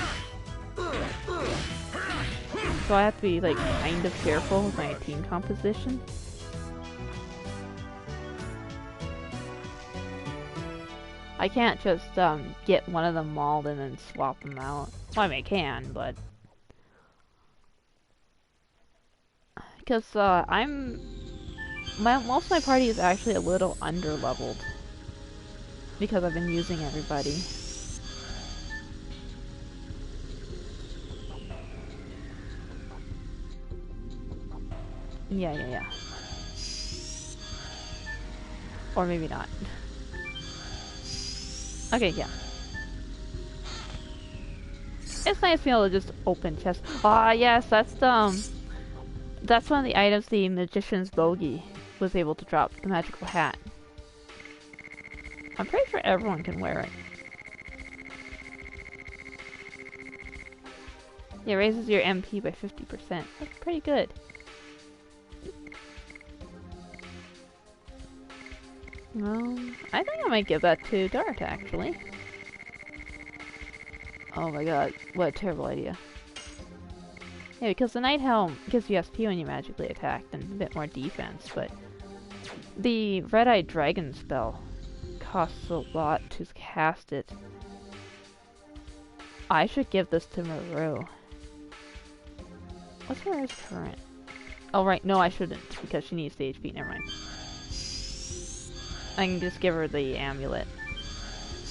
So I have to be, like, kind of careful with my team composition. I can't just, get one of them mauled and then swap them out. Well, I mean, I can, but... Because, most of my party is actually a little under-leveled. Because I've been using everybody. Yeah. Or maybe not. Okay, yeah. It's nice to be able to just open chests. Ah, yes, that's one of the items the Magician's Bogey was able to drop, the magical hat. I'm pretty sure everyone can wear it. Yeah, it raises your MP by 50%. That's pretty good. I think I might give that to Dart, actually. Oh my god, what a terrible idea. Yeah, because the Night Helm gives you SP when you magically attack and a bit more defense, but the Red-Eyed Dragon spell costs a lot to cast it. I should give this to Maru. What's Maru's current? Oh right, no I shouldn't, because she needs the HP, never mind. I can just give her the amulet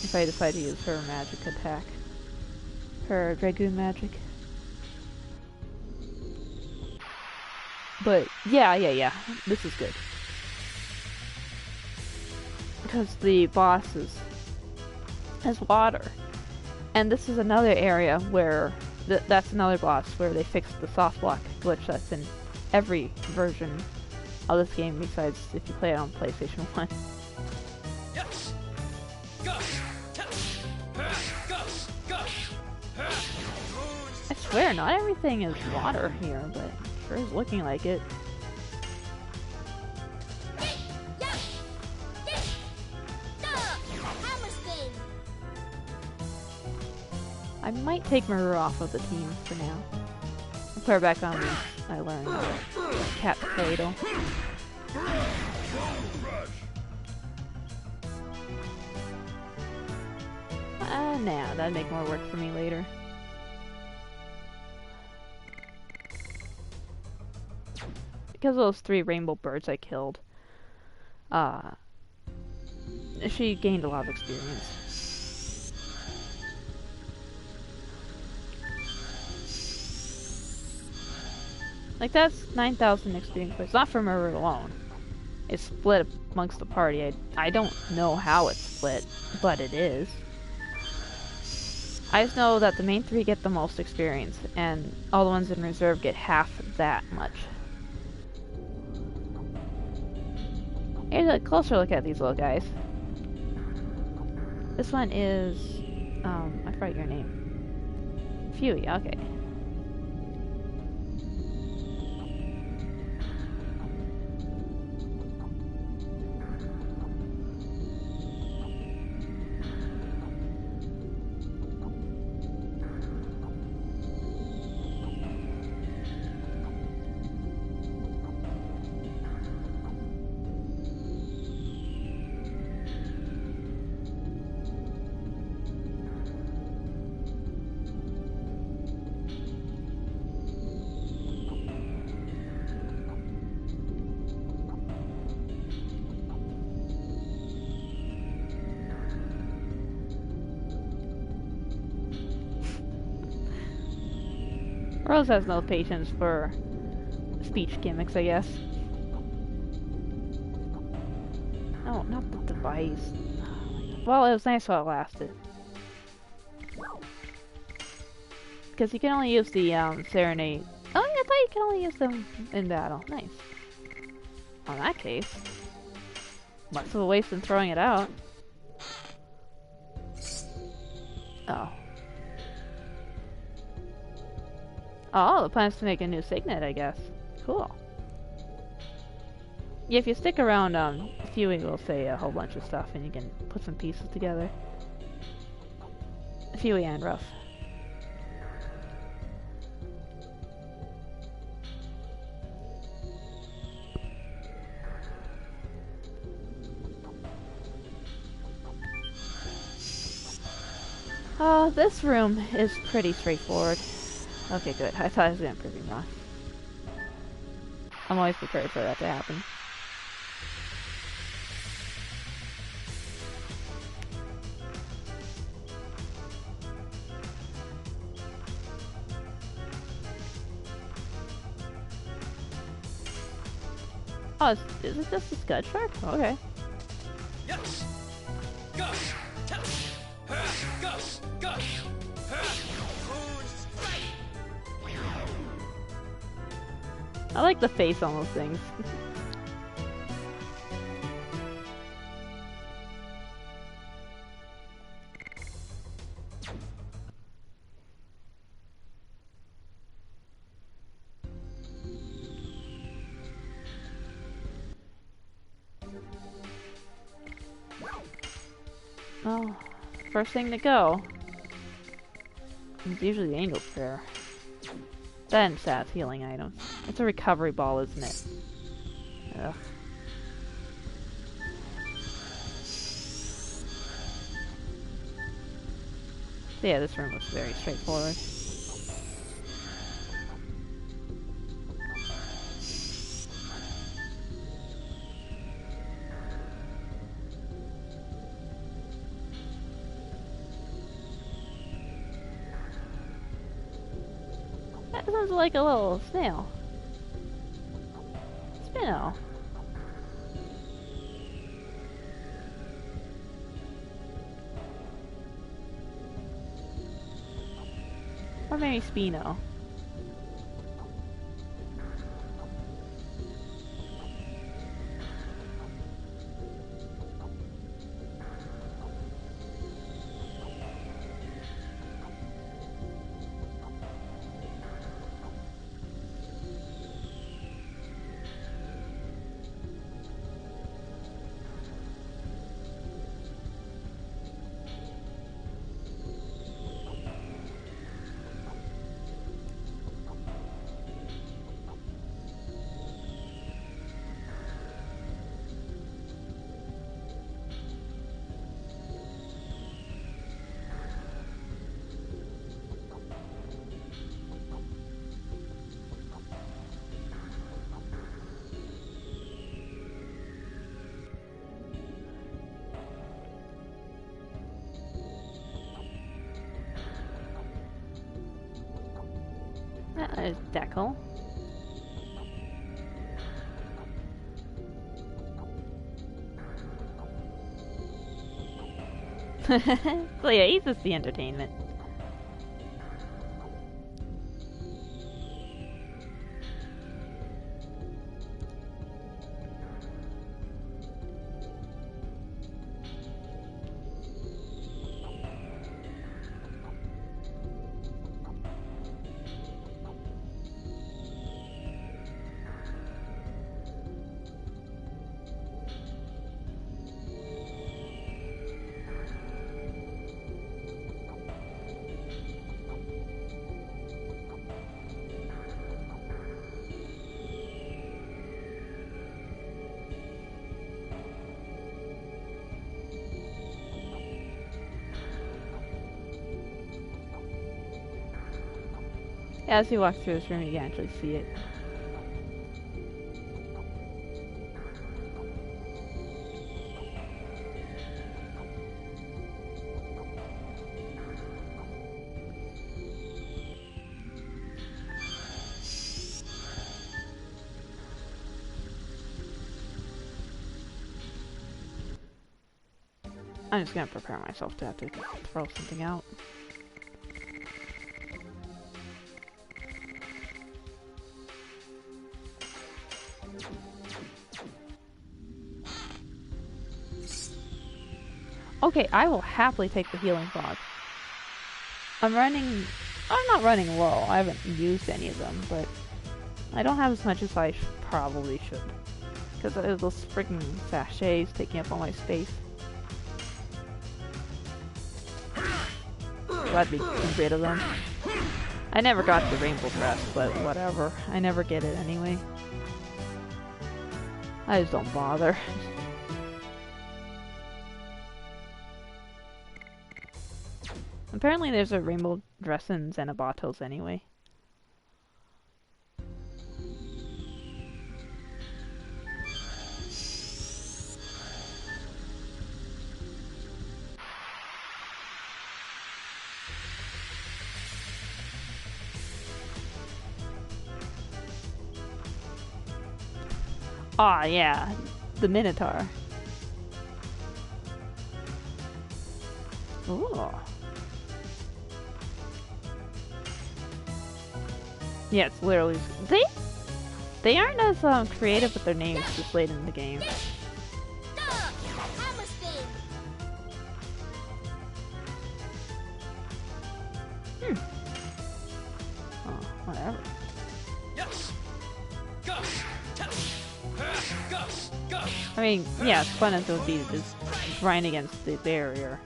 if I decide to use her magic attack. Her Dragoon magic. But yeah, this is good. Because the boss has water. And this is another area where, that's another boss where they fixed the soft block glitch that's in every version of this game besides if you play it on PlayStation 1. I swear, not everything is water here, but sure is looking like it. I might take Maru off of the team for now. I'll put her back on when I learn Cat Cradle. Nah, that'd make more work for me later. Because of those 3 rainbow birds I killed, she gained a lot of experience. Like, that's 9,000 experience, but it's not for Maru alone. It's split amongst the party. I don't know how it's split, but it is. I just know that the main 3 get the most experience, and all the ones in reserve get half that much. Here's a closer look at these little guys. This one is, I forgot your name. Fuey, okay. Rose has no patience for speech gimmicks, I guess. No, not the device. Well, it was nice while it lasted. Because you can only use the Serenade. Oh, I thought you can only use them in battle. Nice. Well, in that case, less of a waste than throwing it out. Oh. Oh, the plan's to make a new signet, I guess. Cool. Yeah, if you stick around, Fuey will say a whole bunch of stuff and you can put some pieces together. Fuey and Ruff. This room is pretty straightforward. Okay, good. I thought I was gonna prove you wrong. I'm always prepared for that to happen. Oh, is it just a Scud Shark? Okay. Yes. Go. Go. Go. I like the face on those things. Oh, first thing to go is usually the Angel's Prayer. Then stats healing items. It's a recovery ball, isn't it? Ugh. So yeah, this room looks very straightforward. That sounds like a little snail. Spino. Or maybe Spino. There's Deckle. So yeah, he's just the entertainment. As you walk through this room, you can actually see it. I'm just gonna prepare myself to have to throw something out. Okay, I will happily take the healing fog. I'm not running low. I haven't used any of them, but I don't have as much as I probably should. Because those freaking sachets taking up all my space. Glad to be rid of them. I never got the rainbow dress, but whatever. I never get it anyway. I just don't bother. Apparently there's a rainbow dress in Xenobatos anyway. Ah, yeah, the Minotaur. Ooh. Yeah, it's literally they aren't as creative with their names displayed in the game. Oh, whatever. I mean, yeah, it's fun as it would be to just grind against the barrier.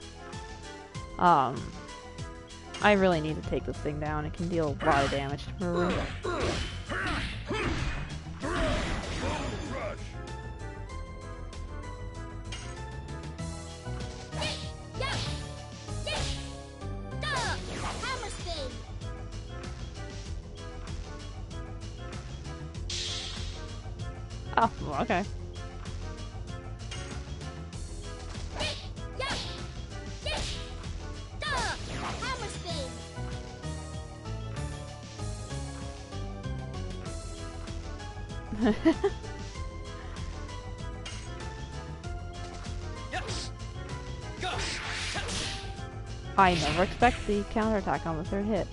I really need to take this thing down. It can deal a lot of damage to Maru. Oh, well, okay. I never expect the counterattack on the third hit.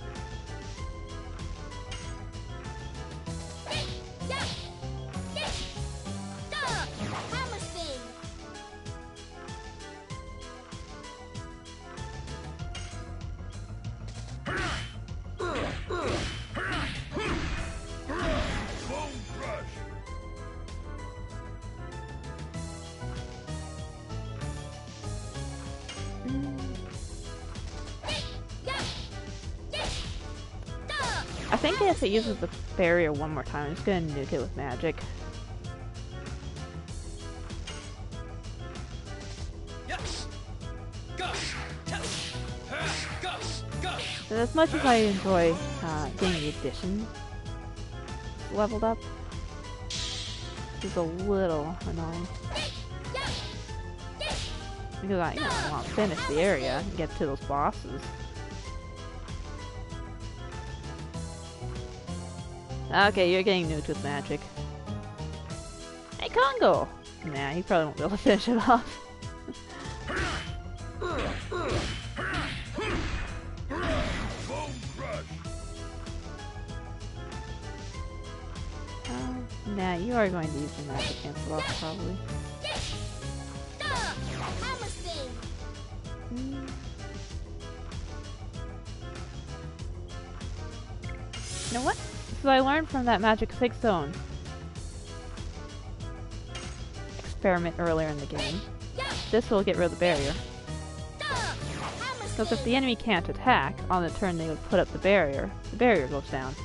I think if it uses the barrier one more time, I'm just gonna nuke it with magic. But as much as I enjoy getting the addition leveled up, it's a little annoying. Because I want to finish the area and get to those bosses. Okay, you're getting nuked with magic. Hey, Congo! Nah, he probably won't be able to finish it off. Nah, you are going to use the magic cancel off, probably. You know what? So I learned from that magic 6 zone experiment earlier in the game. This will get rid of the barrier. Because if the enemy can't attack on the turn they would put up the barrier goes down.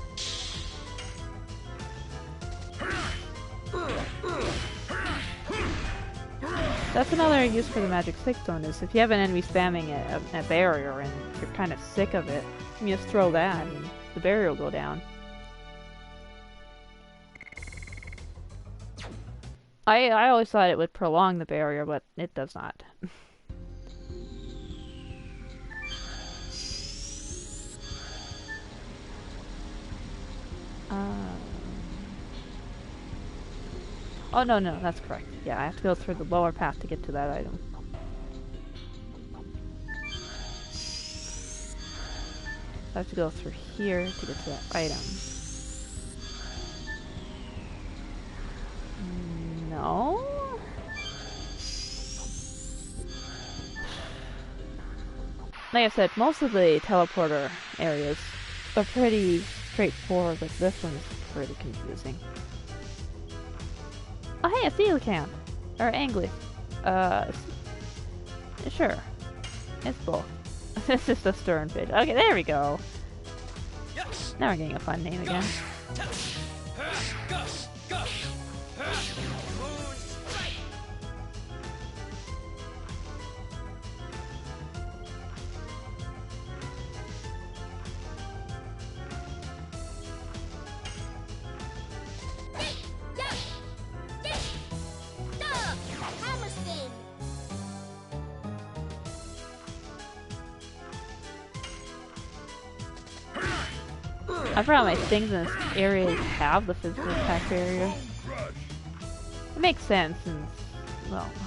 That's another use for the magic 6 zone, is if you have an enemy spamming a barrier and you're kind of sick of it, you just throw that and the barrier will go down. I always thought it would prolong the barrier, but it does not. Oh no, that's correct. Yeah, I have to go through the lower path to get to that item. I have to go through here to get to that item. No? Like I said, most of the teleporter areas are pretty straightforward, but this one's pretty confusing. Oh hey, a seal camp! Or angler. Sure. It's both. It's just a stern fish. Okay, there we go. Now we're getting a fun name again. I forgot my things in this area have the physical attack barrier. It makes sense since, well, oh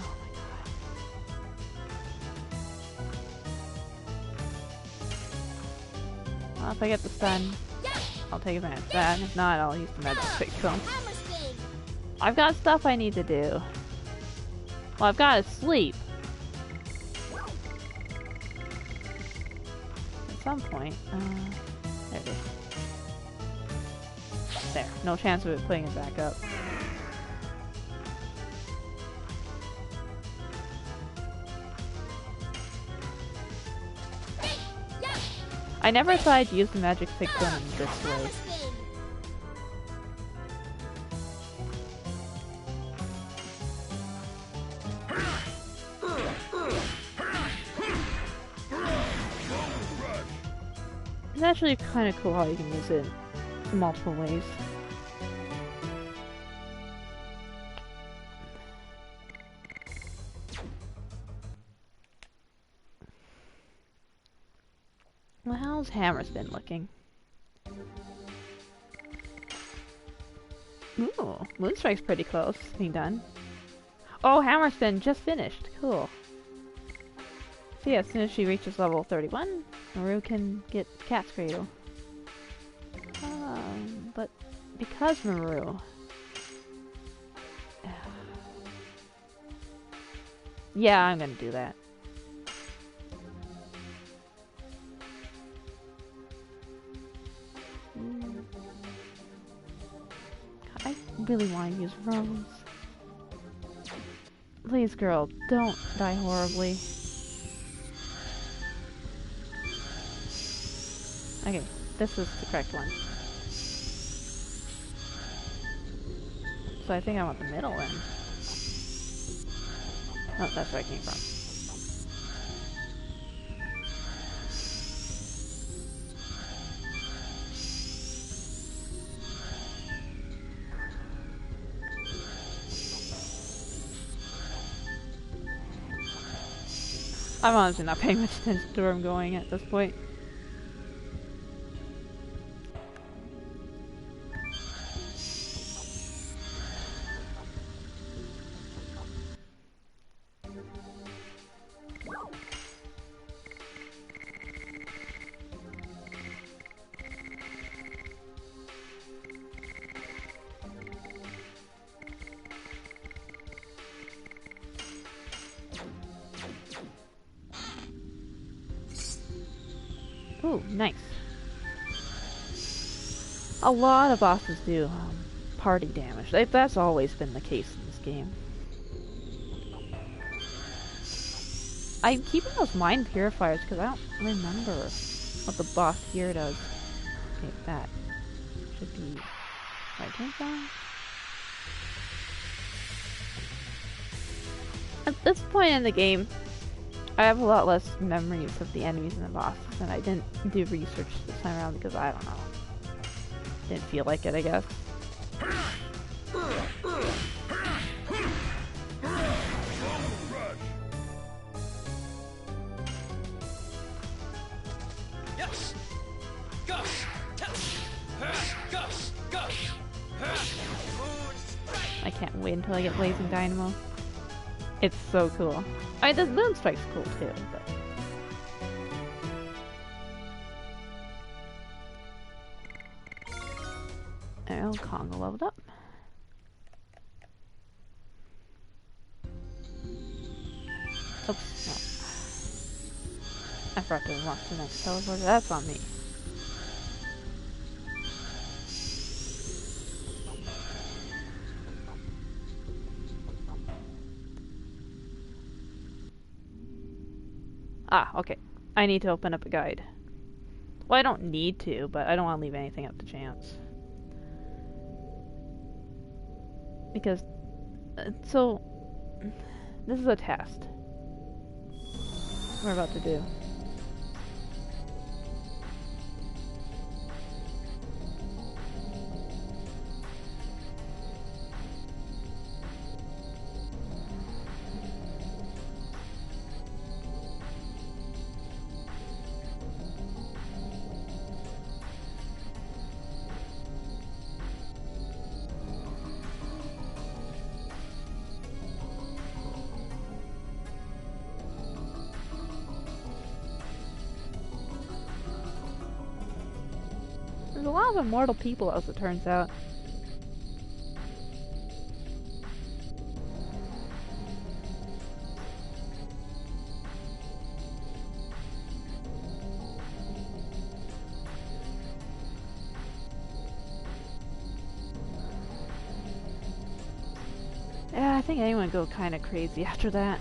my god. Well, if I get the stun, I'll take advantage of that, and if not, I'll use the magic quick zone. I've got stuff I need to do. Well, I've got to sleep. At some point, there it is. There, no chance of it putting it back up. I never thought I'd use the magic 6 zone in this way. It's actually kind of cool how you can use it in multiple ways. Well, how's Hammer's been looking? Ooh, Moonstrike's pretty close to being done. Oh, Hammer's been just finished. Cool. So yeah, as soon as she reaches level 31, Maru can get Cat's Cradle. But because Maru... yeah, I'm gonna do that. I really want to use Rose. Please, girl, don't die horribly. Okay, this is the correct one. So I think I want the middle one. Oh, that's where I came from. I'm honestly not paying much attention to where I'm going at this point. Ooh, nice. A lot of bosses do party damage. That's always been the case in this game. I'm keeping those mind purifiers because I don't remember what the boss here does. Okay, that should be right hand. At this point in the game, I have a lot less memories of the enemies and the bosses, and I didn't do research this time around because I don't know. Didn't feel like it, I guess. I can't wait until I get Blazing Dynamo. It's so cool. I mean, the Moon Strike's cool too, but... Oh, Kongo leveled up. Oops, no. I forgot to unlock the next teleporter. That's on me. Ah, okay. I need to open up a guide. Well, I don't need to, but I don't want to leave anything up to chance. Because, so, this is a test we're about to do. There's a lot of immortal people, as it turns out. Yeah, I think anyone would go kind of crazy after that.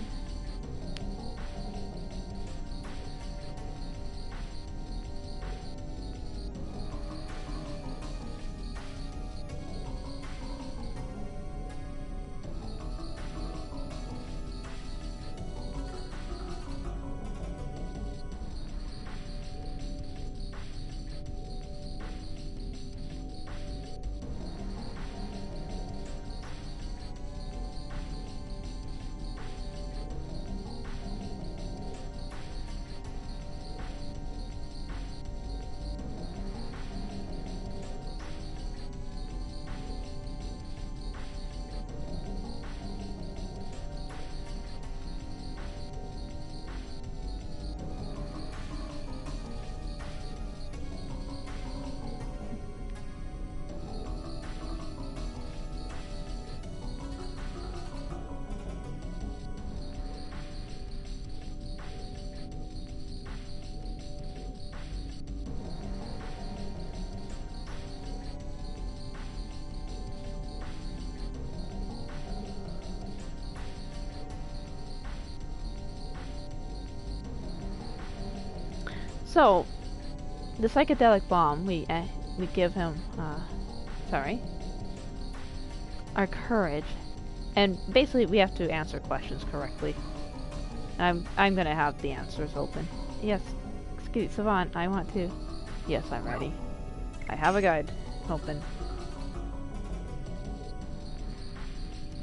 So, the psychedelic bomb, we give him, our courage, and basically we have to answer questions correctly. I'm gonna have the answers open. Yes, excuse Savant, I want to. Yes, I'm ready. I have a guide open.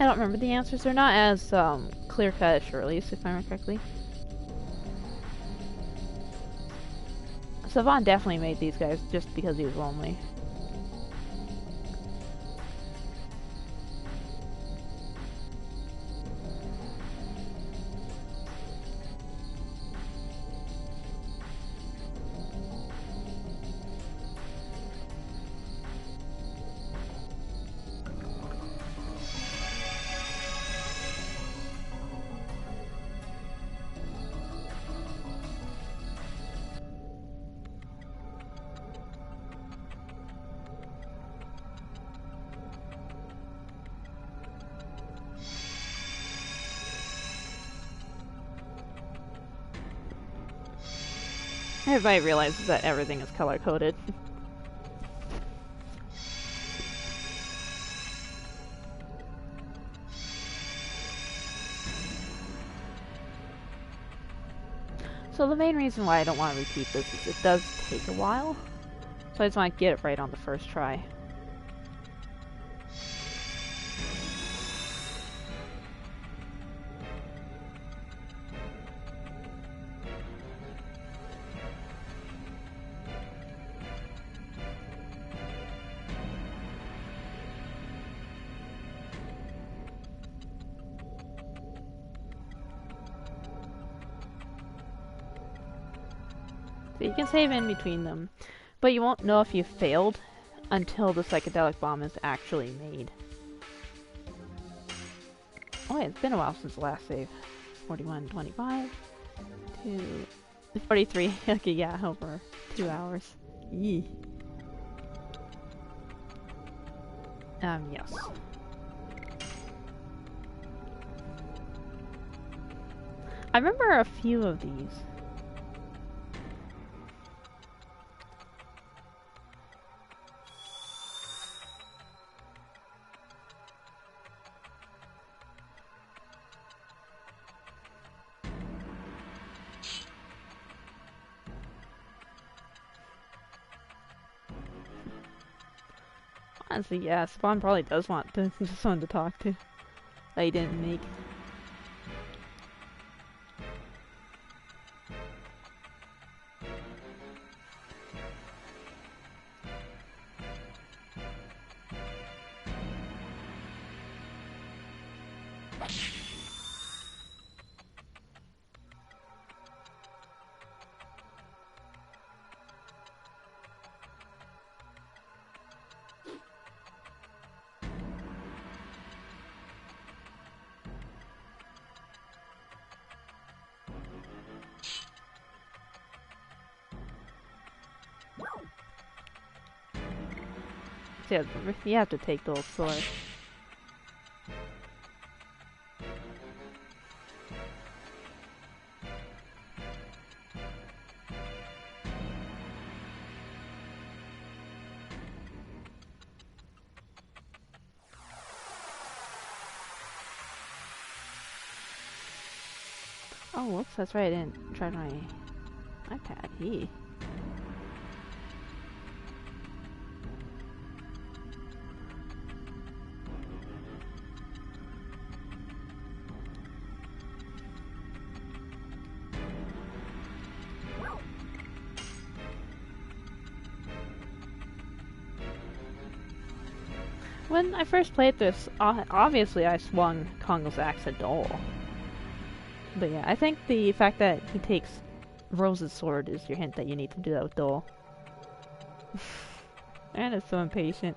I don't remember the answers. They're not as clear-cut as Shirley's, if I remember correctly. Savant definitely made these guys just because he was lonely. Everybody realizes that everything is color-coded. So the main reason why I don't want to repeat this is it does take a while. So I just want to get it right on the first try. So you can save in between them, but you won't know if you failed until the psychedelic bomb is actually made. Oh yeah, it's been a while since the last save. 41, 25, 43. Okay, yeah, over 2 hours. Yee. Yes. I remember a few of these. Honestly, yeah, Spawn probably does want someone to talk to that he didn't make. So yeah, you have to take those swords. Oh, whoops, that's right, I didn't try my iPad. Hey. When I first played this, obviously I swung Kongo's axe at Dole. But yeah, I think the fact that he takes Rose's sword is your hint that you need to do that with Dole. And it's so impatient.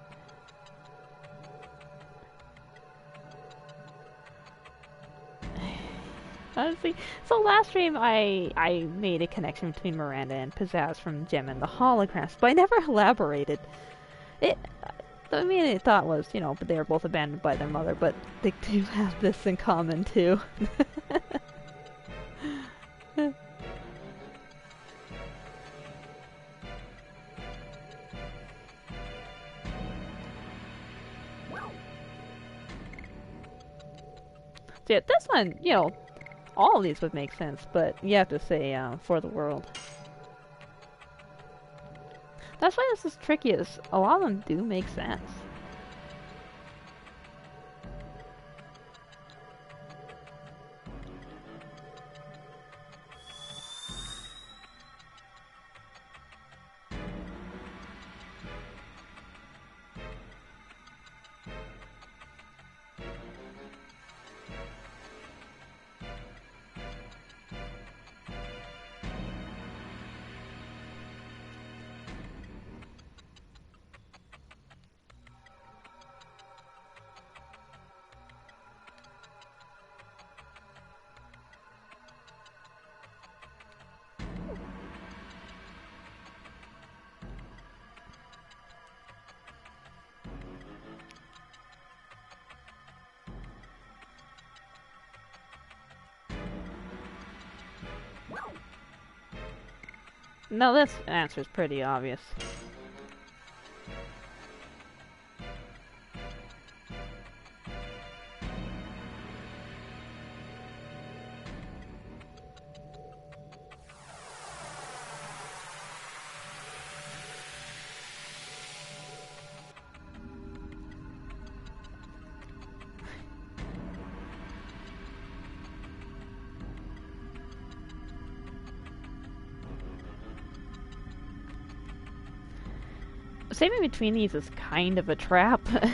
Honestly, so last stream I made a connection between Miranda and Pizzazz from Gem and the Holograms, but I never elaborated. The immediate thought was, you know, but they were both abandoned by their mother, but they do have this in common too. So yeah, this one, you know, all of these would make sense, but you have to say for the world. That's why this is tricky, is a lot of them do make sense. No, this answer is pretty obvious. Saving between these is kind of a trap. Because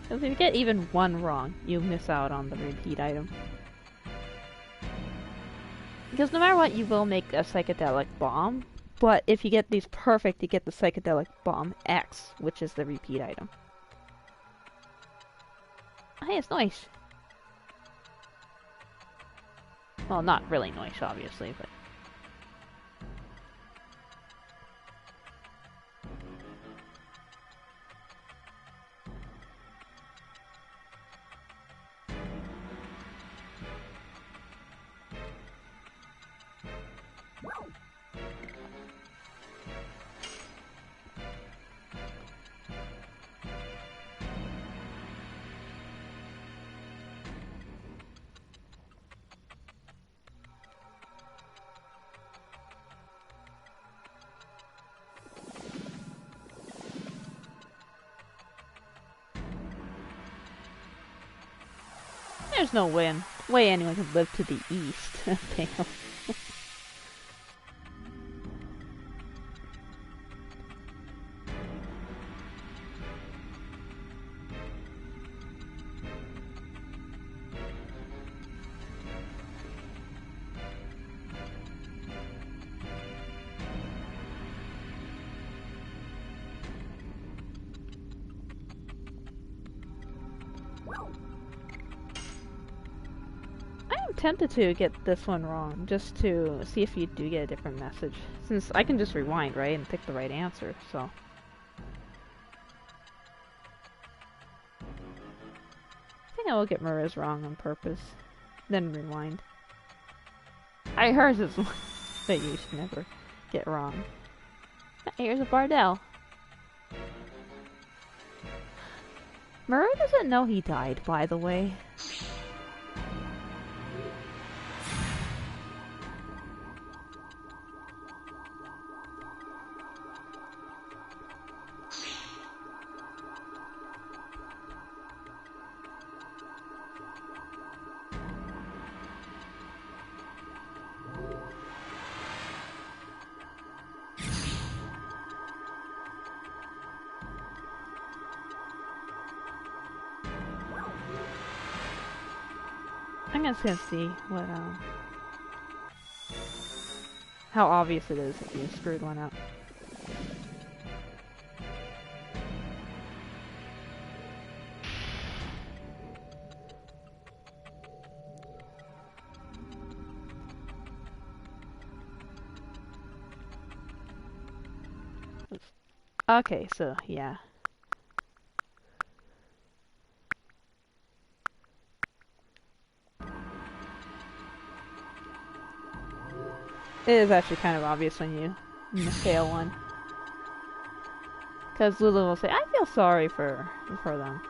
if you get even one wrong, you miss out on the repeat item. Because no matter what, you will make a psychedelic bomb, but if you get these perfect, you get the psychedelic bomb X, which is the repeat item. Hey, it's nice. Well, not really nice, obviously, but... There's no way anyone can live to the east. Fail. Tempted to get this one wrong, just to see if you do get a different message. Since I can just rewind, right, and pick the right answer, so... I think I will get Mariz wrong on purpose, then rewind. Hers is that you should never get wrong. Here's a Bardell. Murray doesn't know he died, by the way. I'm just gonna see what, how obvious it is if you screwed one up. Okay, so, yeah. It is actually kind of obvious when you fail one. Because Lulu will say, I feel sorry for them.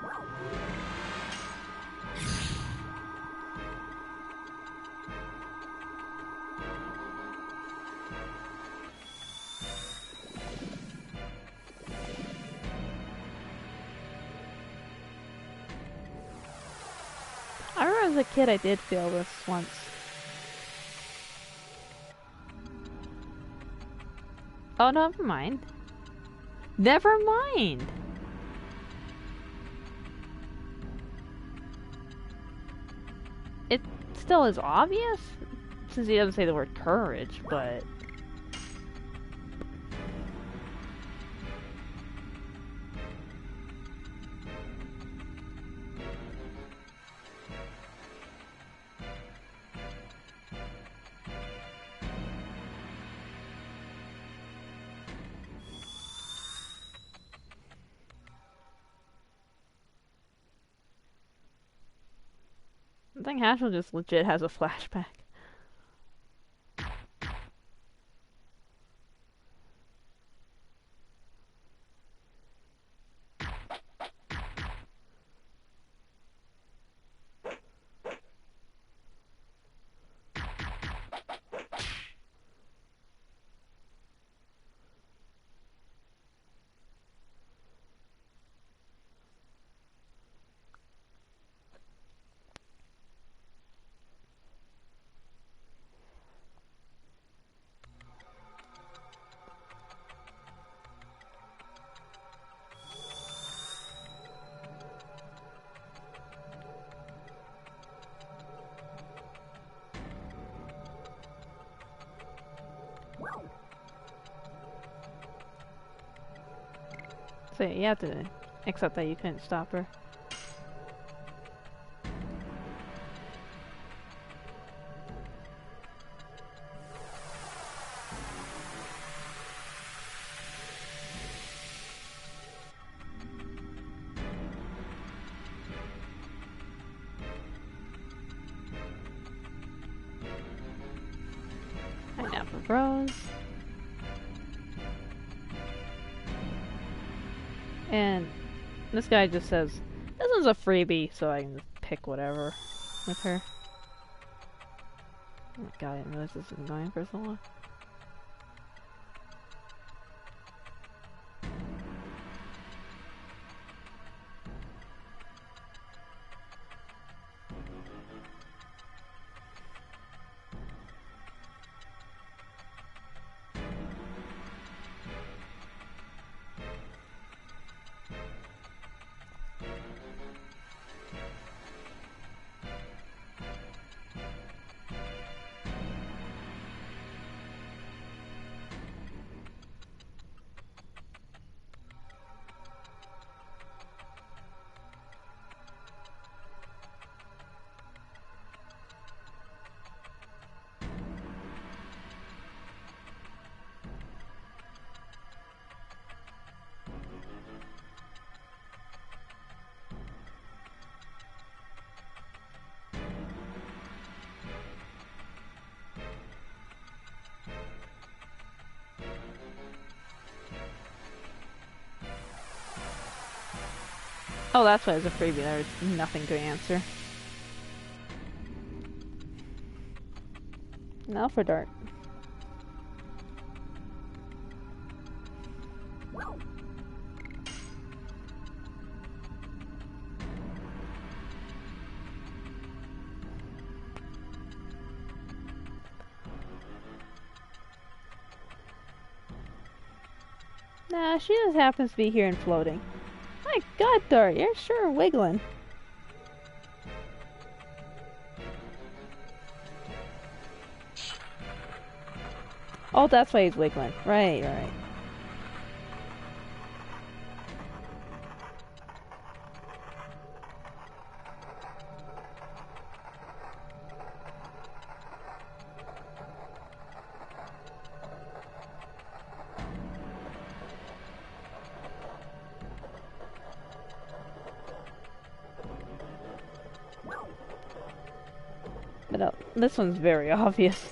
I remember as a kid I did fail this once. Oh, no, never mind. Never mind! It still is obvious, since he doesn't say the word courage, but... I think Haschel just legit has a flashback. So you have to accept that you couldn't stop her. Pineapple Rose. And this guy just says, this one's a freebie, so I can just pick whatever with her. Oh my god, I didn't realize this was going for so long. Oh, that's why it's a freebie. There's nothing to answer. Now for Dart. Nah, she just happens to be here and floating. My god, Dart, you're sure wiggling. Oh, that's why he's wiggling. Right, right. But this one's very obvious.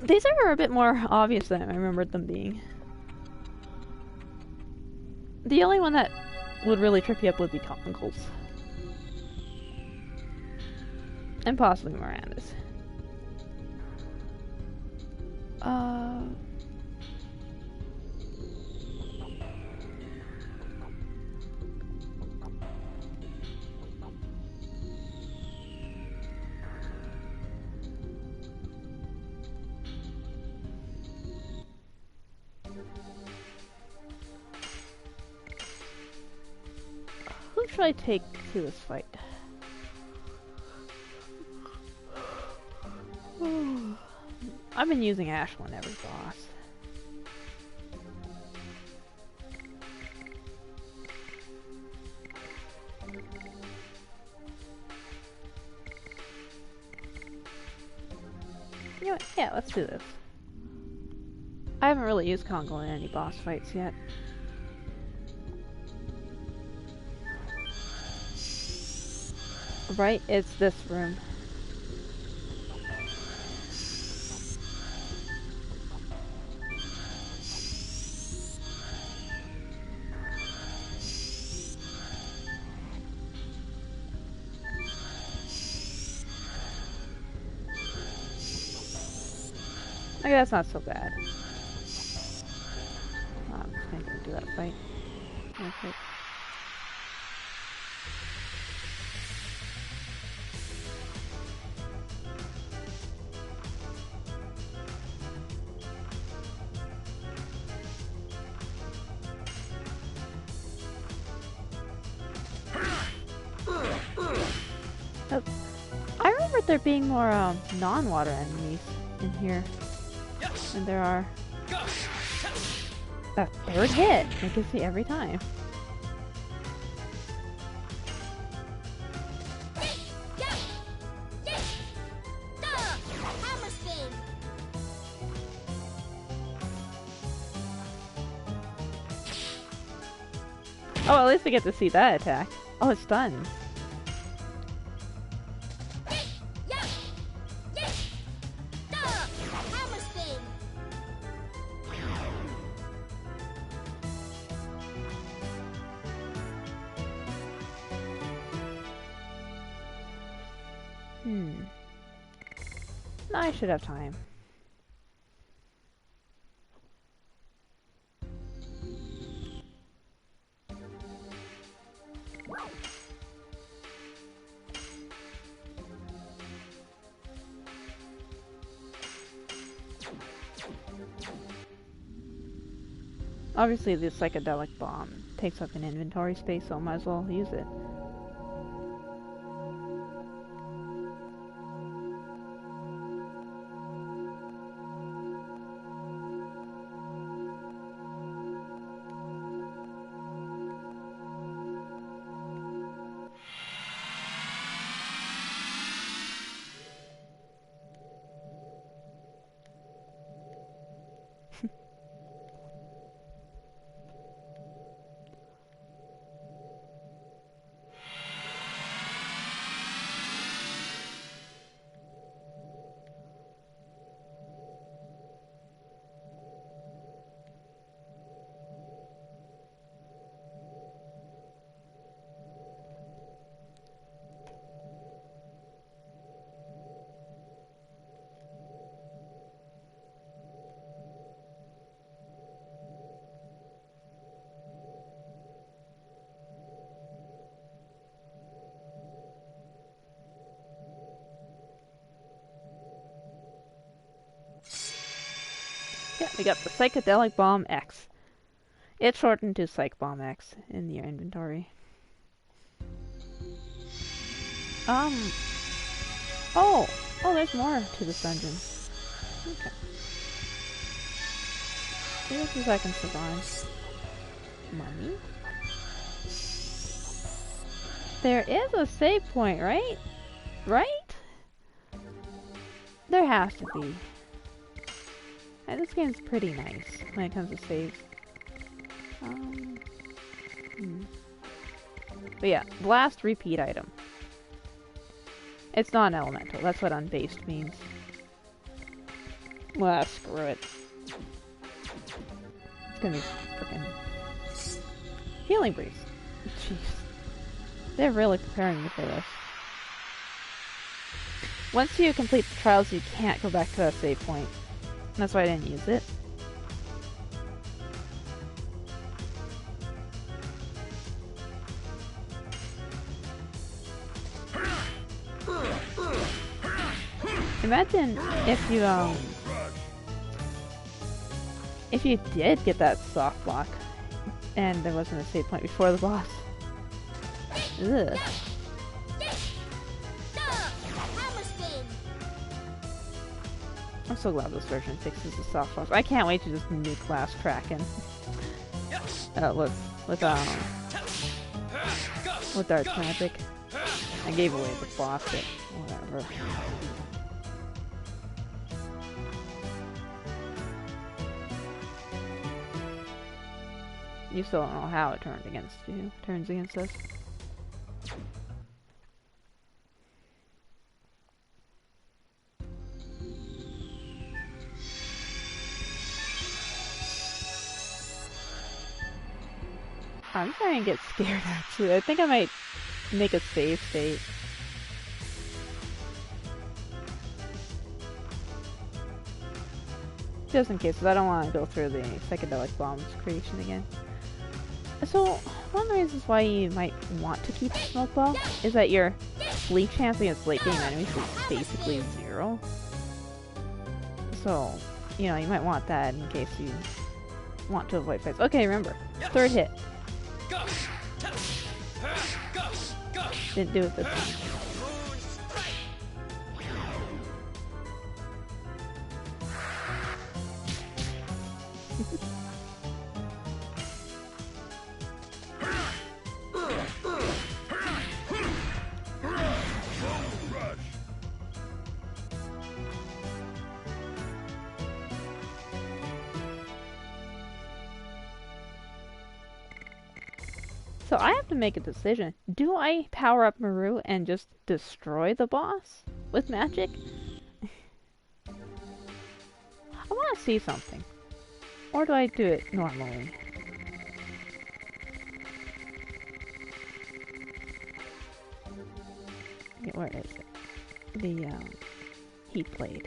These are a bit more obvious than I remembered them being. The only one that would really trip you up would be Conkles. And possibly Miranda's. Who should I take to this fight? I've been using Ash on every boss. You know what? Yeah, let's do this. I haven't really used Congo in any boss fights yet. Right, it's this room. Okay, that's not so bad. Oh, I'm just gonna go do that fight. Okay. Oh, I remember there being more non-water enemies in here than there are. That third hit, it gets me every time. Oh, at least we get to see that attack. Oh, it's done. I should have time. Obviously, the psychedelic bomb takes up an inventory space, so I might as well use it. Yeah, we got the Psychedelic Bomb X. It's shortened to Psych Bomb X in your inventory. Oh, there's more to this dungeon. Okay. This is I can survive. Money? There is a save point, right? Right? There has to be. This game's pretty nice when it comes to saves. But yeah, blast repeat item. It's not an elemental. That's what unbased means. Well, screw it. It's gonna be freaking healing breeze. Jeez, they're really preparing me for this. Once you complete the trials, you can't go back to that save point. That's why I didn't use it. Imagine if you did get that soft block and there wasn't a save point before the boss. Ugh. I'm so glad this version fixes the soft box. I can't wait to just nuke Last Kraken. With Dark Magic. I gave away the boss, but whatever. You still don't know how it turns against us. I'm starting to get scared actually. I think I might make a save state. Just in case, because I don't want to go through the psychedelic bombs creation again. So, one of the reasons why you might want to keep the smoke ball is that your sleep chance against late game enemies is basically 0. So, you know, you might want that in case you want to avoid fights. Okay, remember, 3rd hit. Didn't do it this time. So I have to make a decision. Do I power up Maru and just destroy the boss with magic? I want to see something. Or do I do it normally? Yeah, where is it? The heat blade.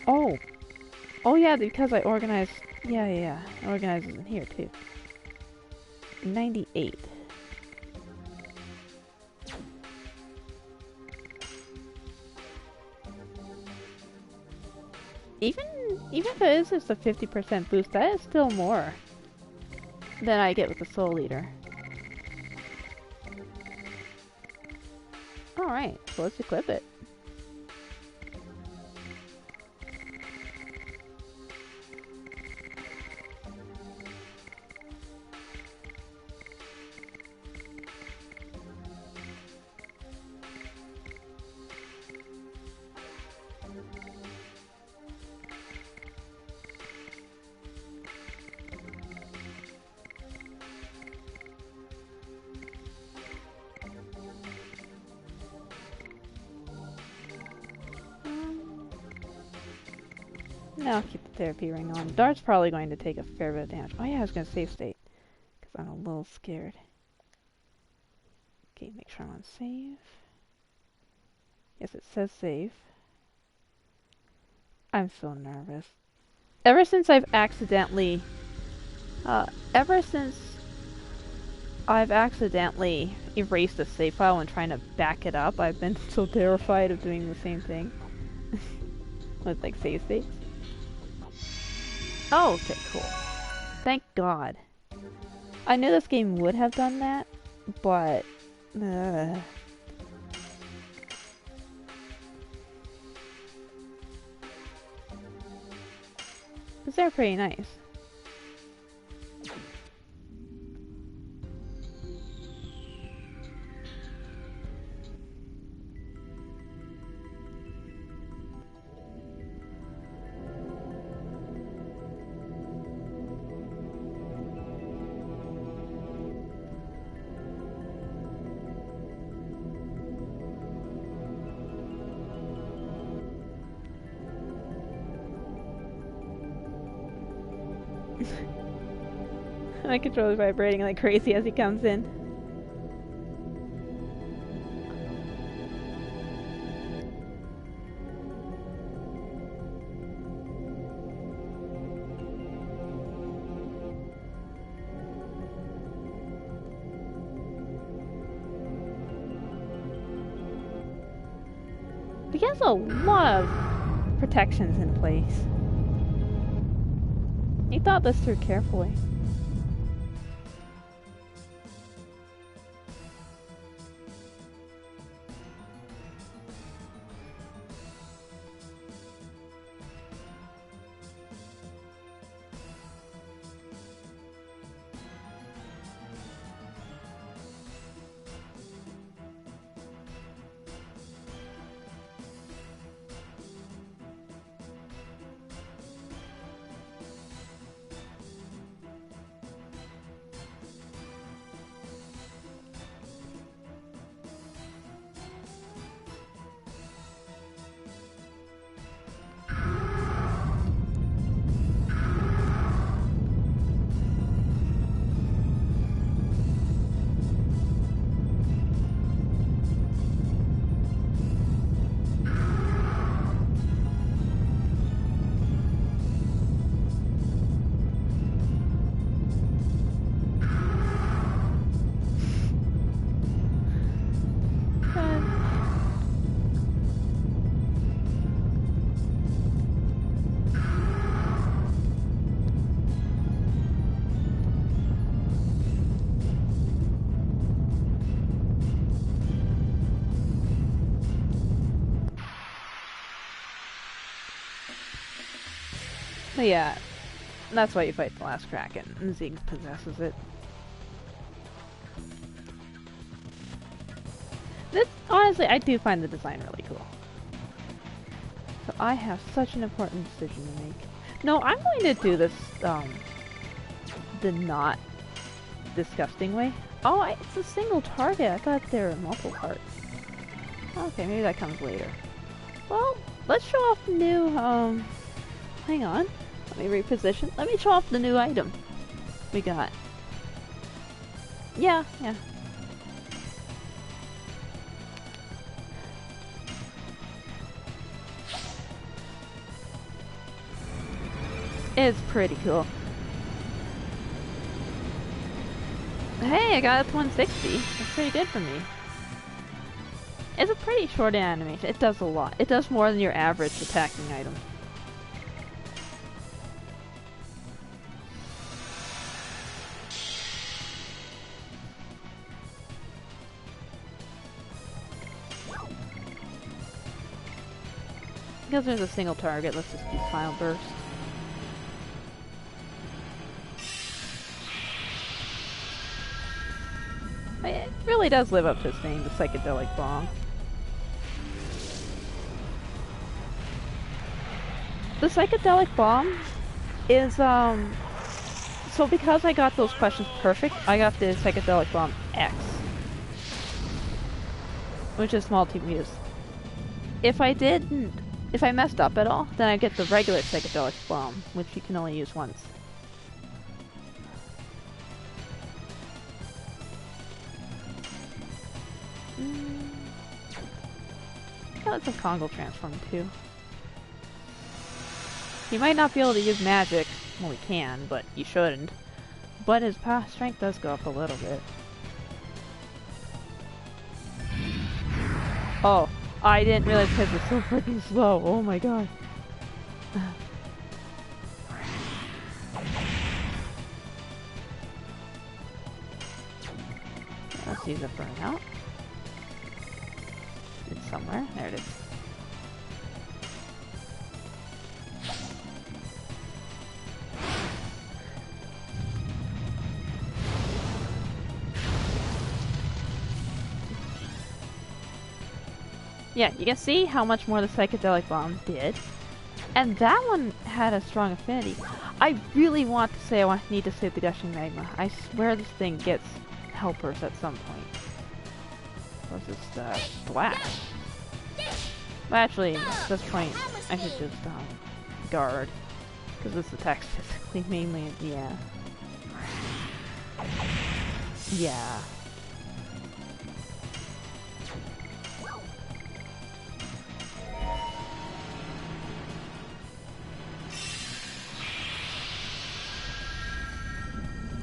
Oh! Oh yeah, because I organized... Yeah. I organized it in here too. 98. Even if it is just a 50% boost, that is still more than I get with the Soul Eater. Alright, so let's equip it. Now I'll keep the therapy ring on. Dart's probably going to take a fair bit of damage. Oh yeah, I was going to save state. Because I'm a little scared. Okay, make sure I'm on save. Yes, it says save. I'm so nervous. Ever since I've accidentally erased a save file when trying to back it up, I've been so terrified of doing the same thing. With like save states. Oh, okay, cool. Thank God. I knew this game would have done that, but... They're pretty nice. My controller's vibrating like crazy as he comes in. He has a lot of protections in place. He thought this through carefully. But yeah, that's why you fight the last Kraken, and Ziggs possesses it. This, honestly, I do find the design really cool. So I have such an important decision to make. No, I'm going to do this, the not disgusting way. Oh, it's a single target. I thought there were multiple parts. Okay, maybe that comes later. Well, let's show off the new, hang on. Let me reposition. Let me show off the new item we got. Yeah. It's pretty cool. Hey, I got it to 160. That's pretty good for me. It's a pretty short animation. It does a lot. It does more than your average attacking item. Because there's a single target, let's just do Final Burst. It really does live up to its name, the Psychedelic Bomb. The Psychedelic Bomb is, so because I got those questions perfect, I got the Psychedelic Bomb X. Which is multi-use. If I messed up at all, then I get the regular Psychedelic Bomb, which you can only use once. Yeah, let's have Kongo transform too. He might not be able to use magic. Well, he can, but you shouldn't. But his strength does go up a little bit. Oh, I didn't realize his was so freaking slow. Oh my god. Let's use a burnout. It's somewhere. There it is. Yeah, you can see how much more the Psychedelic Bomb did. And that one had a strong affinity. I really want to say need to save the Gushing Magma. I swear this thing gets helpers at some point. What's this, blast? Well, actually, at this point, I should just, guard. Because this attacks physically, mainly, yeah. Yeah.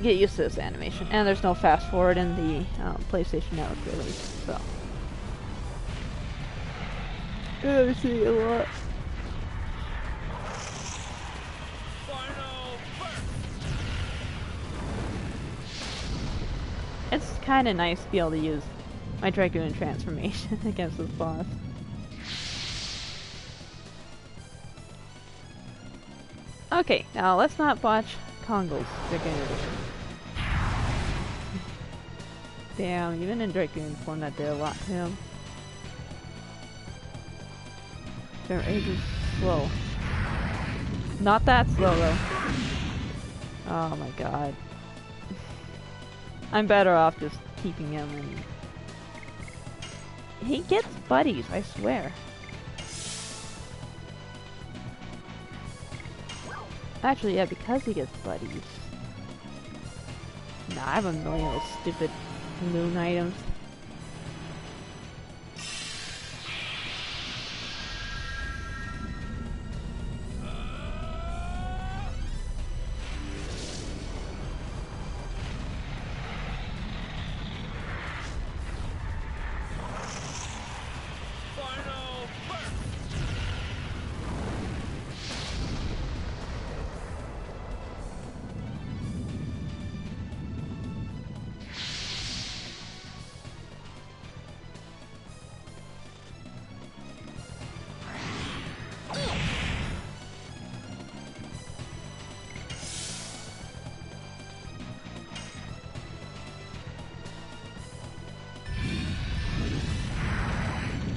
Get used to this animation, and there's no fast forward in the PlayStation Network release, so I see a lot. It's kind of nice to be able to use my Dragoon transformation against this boss. Okay, now let's not botch Kongo's Dragoon edition. Damn, even in Dragoon form that did a lot to him. Their age is slow. Not that slow though. Oh my god. I'm better off just keeping him and... He gets buddies, I swear. Actually, yeah, because he gets buddies. Nah, I have a million of those stupid moon items.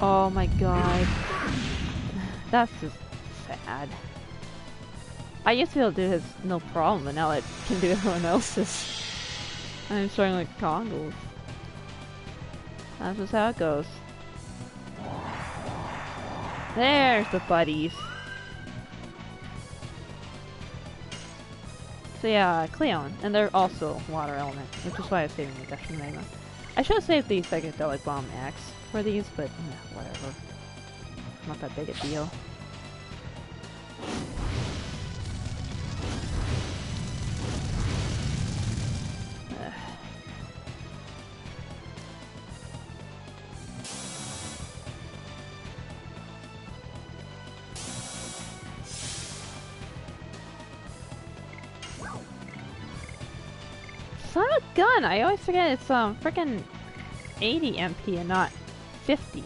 Oh my god. That's just sad. I used to be able to do his no problem, but now I can do everyone else's. I'm starting like Congos. That's just how it goes. There's the buddies. So yeah, Cleon, and they're also water element, which is why I'm saving the Gushing Magma. I should have saved the Psychedelic Bomb Axe for these, but whatever. Not that big a deal. Son of a gun! I always forget it's frickin' 80 MP and not 50.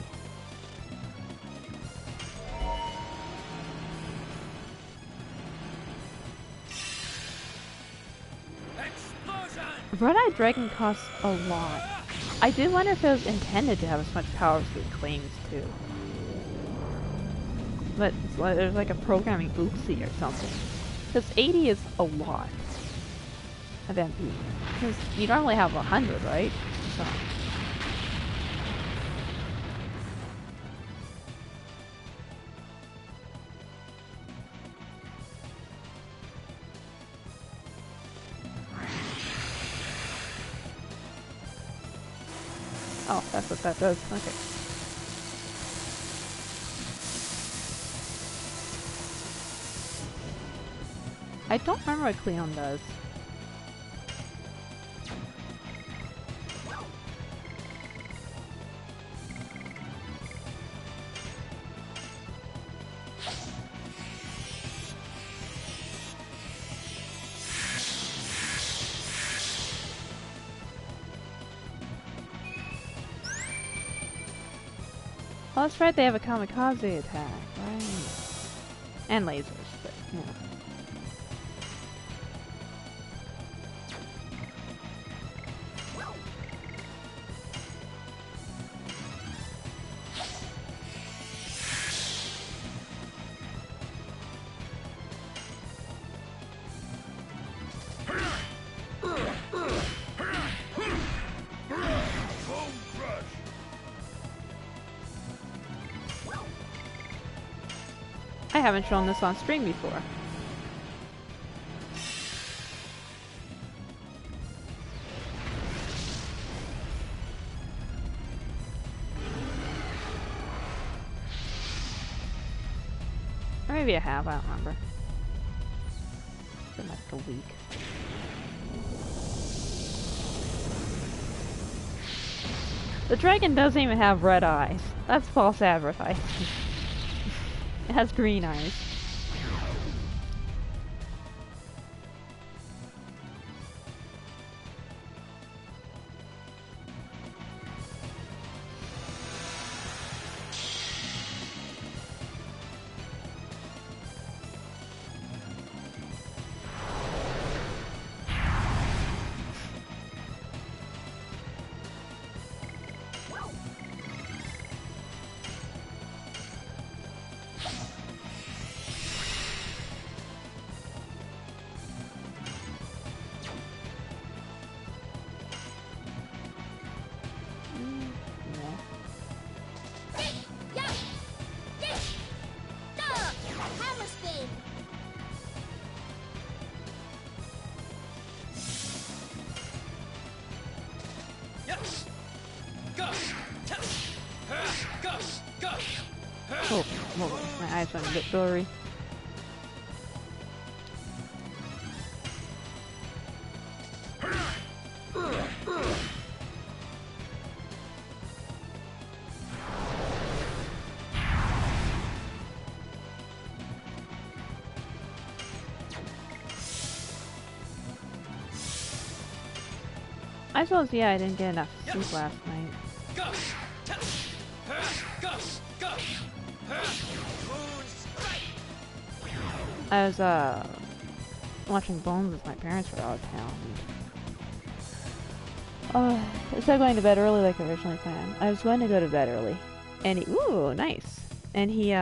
Red-Eyed Dragon costs a lot. I did wonder if it was intended to have as much power as it claims to. But it's like, there's like a programming oopsie or something. Because 80 is a lot of MP. Because you normally have 100, right? So. Oh, that's what that does. Okay. I don't remember what Cleon does. Oh, that's right, they have a kamikaze attack, right? And lasers, but, you know. I haven't shown this on stream before. Or maybe I have, I don't remember. It's been like a week. The dragon doesn't even have red eyes. That's false advertising. It has green eyes. Oh, whoa, my eyes went a bit blurry. I suppose, yeah, I didn't get enough sleep last night. I was, watching Bones with my parents were out of town. Instead of going to bed early like I originally planned, I was going to go to bed early. And he, ooh, nice. And he,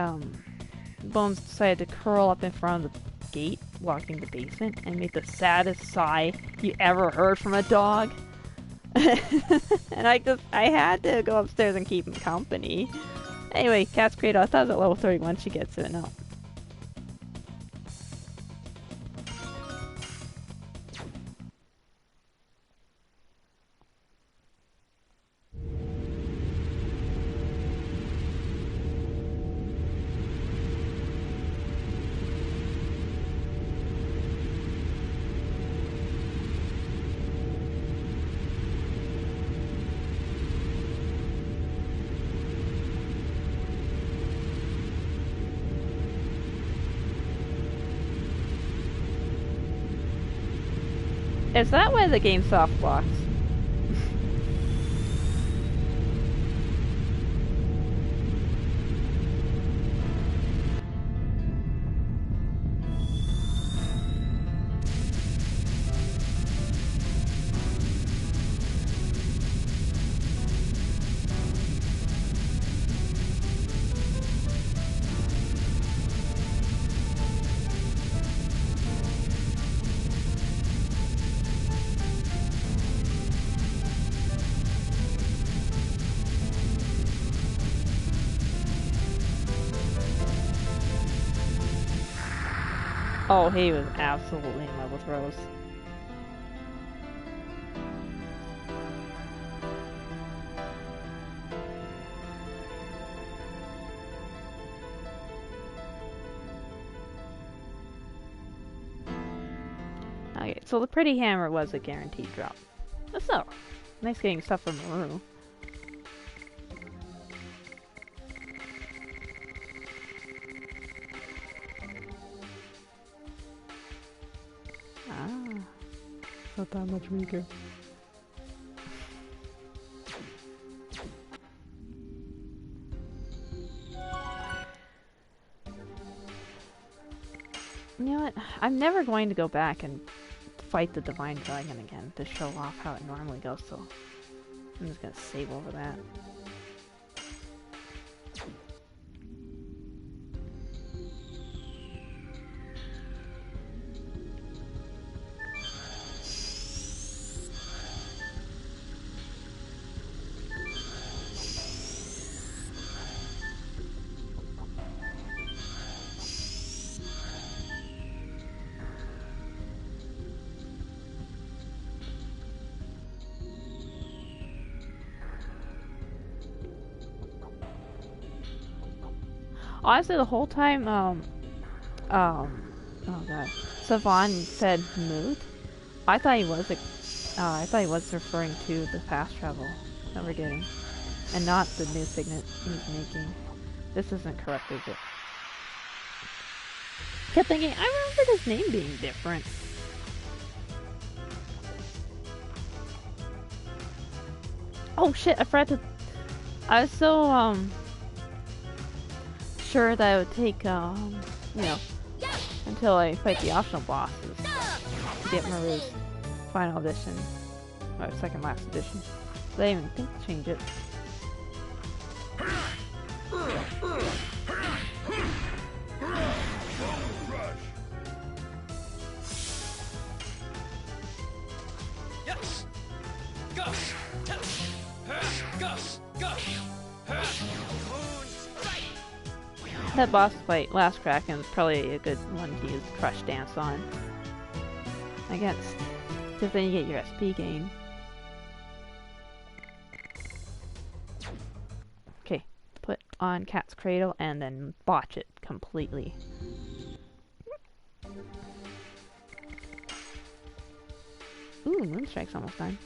Bones decided to curl up in front of the gate, blocking the basement, and made the saddest sigh you ever heard from a dog. And I had to go upstairs and keep him company. Anyway, Cat's Cradle, I thought it was at level 31 she gets it, no. Is that why the game soft blocks? Oh, he was absolutely in love with Rose. Okay, so the pretty hammer was a guaranteed drop. So, nice getting stuff from Maru. Ah, not that much weaker. You know what? I'm never going to go back and fight the Divine Dragon again to show off how it normally goes, so I'm just gonna save over that. Honestly, the whole time, oh god, Savon said mood. I thought he was, I thought he was referring to the fast travel that we're getting, and not the new signet he's making. This isn't correct, is it? Kept thinking, I remember his name being different. Oh shit! I forgot to. I was so sure that it would take, you know, until I fight the optional bosses to get Maru's final edition, or second last edition. But I didn't even think to change it. Yes. Go. Go. Go. That boss fight, Last Kraken, is probably a good one to use Crush Dance on. I guess. Because then you get your SP gain. Okay, put on Cat's Cradle and then botch it completely. Ooh, Moonstrike's almost done.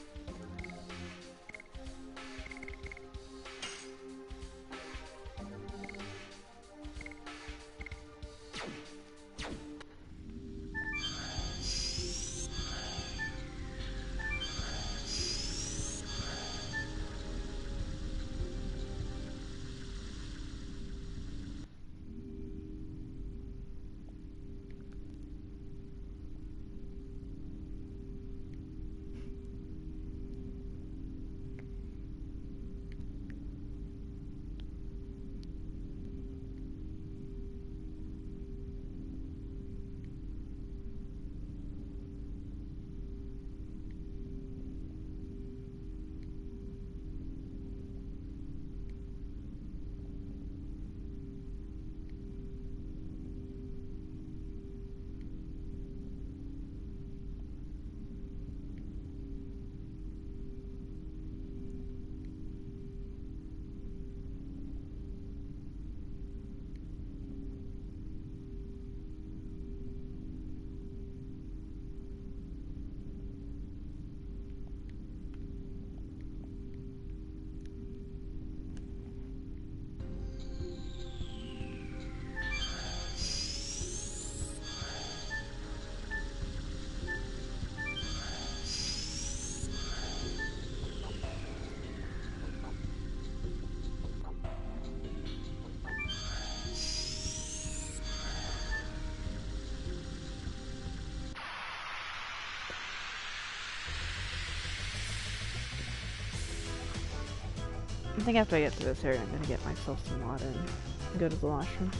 I think after I get through this area, I'm gonna get myself some water and go to the washroom.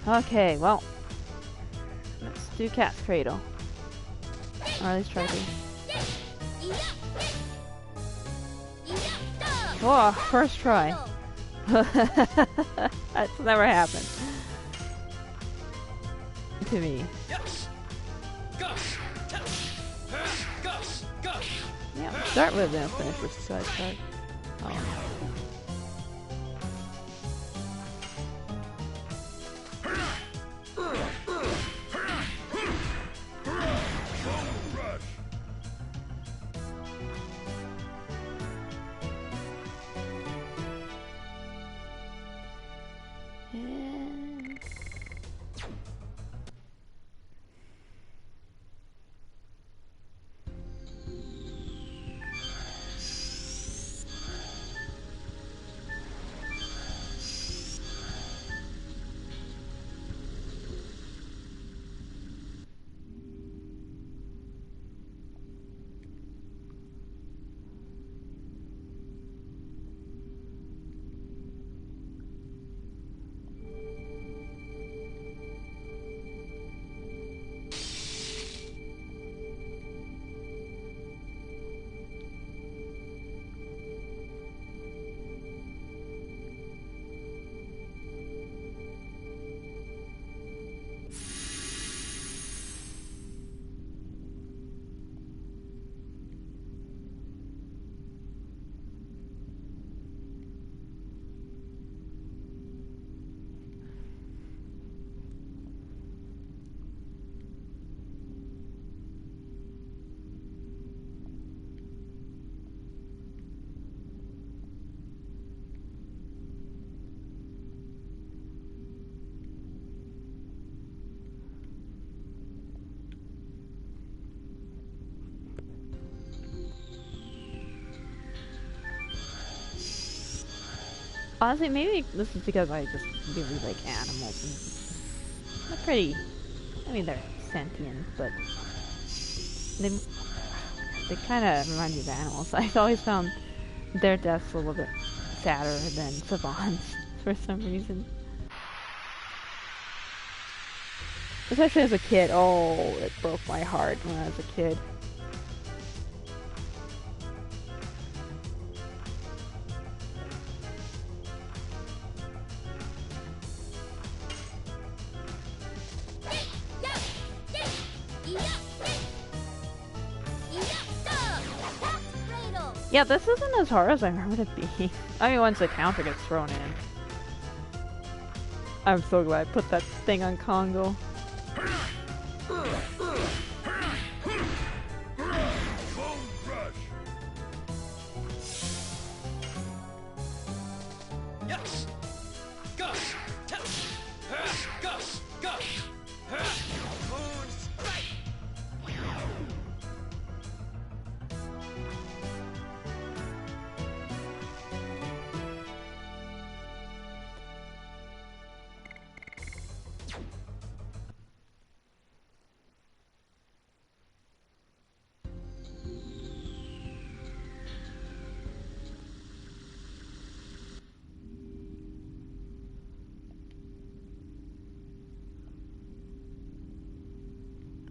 Okay, well, let's do Cat's Cradle. Or at least try to. Oh, first try. That's never happened to me. Yeah, we'll start with and finish with side card. Oh. Honestly, maybe this is because I just really like animals. And they're pretty. I mean, they're sentient, but they kind of remind me of animals. I've always found their deaths a little bit sadder than savants for some reason. Especially as a kid. Oh, it broke my heart when I was a kid. Yeah, this isn't as hard as I remember it being. I mean, once the counter gets thrown in. I'm so glad I put that thing on Congo.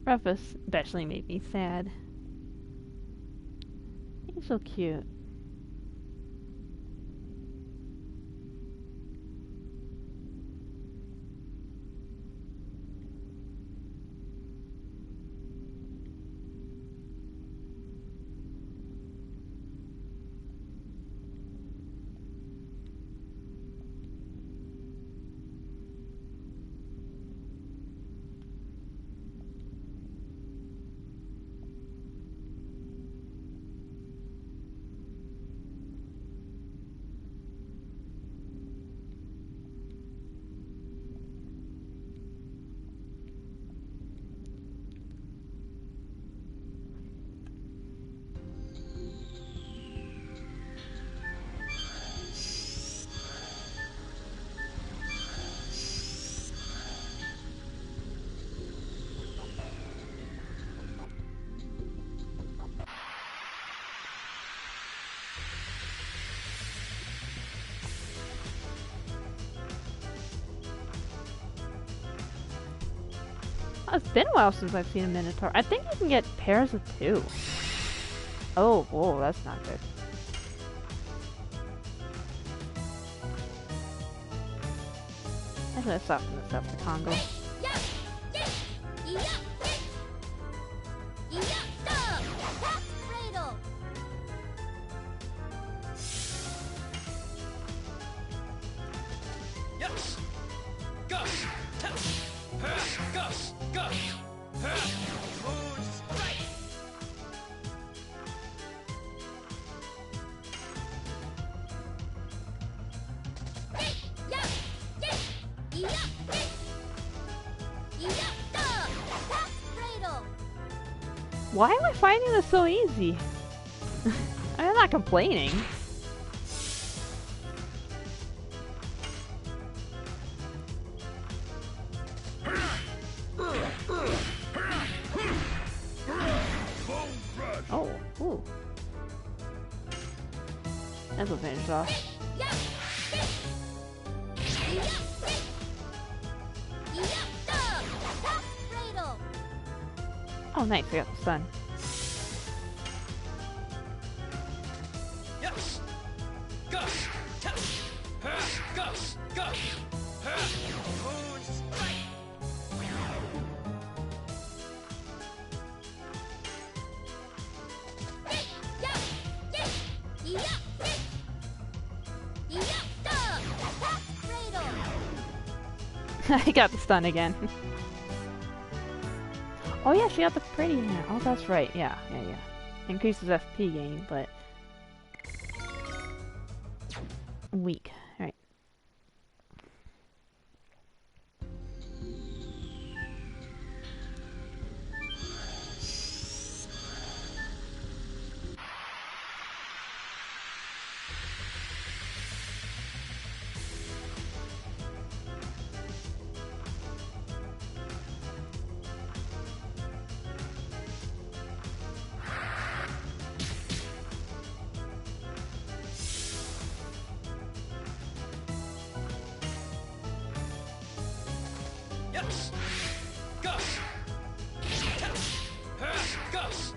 Ruff especially made me sad. He's so cute. It's been a while since I've seen a Minotaur. I think you can get pairs of 2. Oh, whoa, that's not good. I'm gonna soften this up for Congo. Yes. Gus. Gus. Gus. Moon strike. Why am I finding this so easy? I'm not complaining. Oh, ooh. That's a finish off. Oh, nice, I got the sun. Yes. Gus. Gus. Moon strike. I got the stun again. Oh yeah, she got the pretty now. Oh, that's right. Yeah. Increases FP gain, but weak. All right. Yes. Gus. Gus.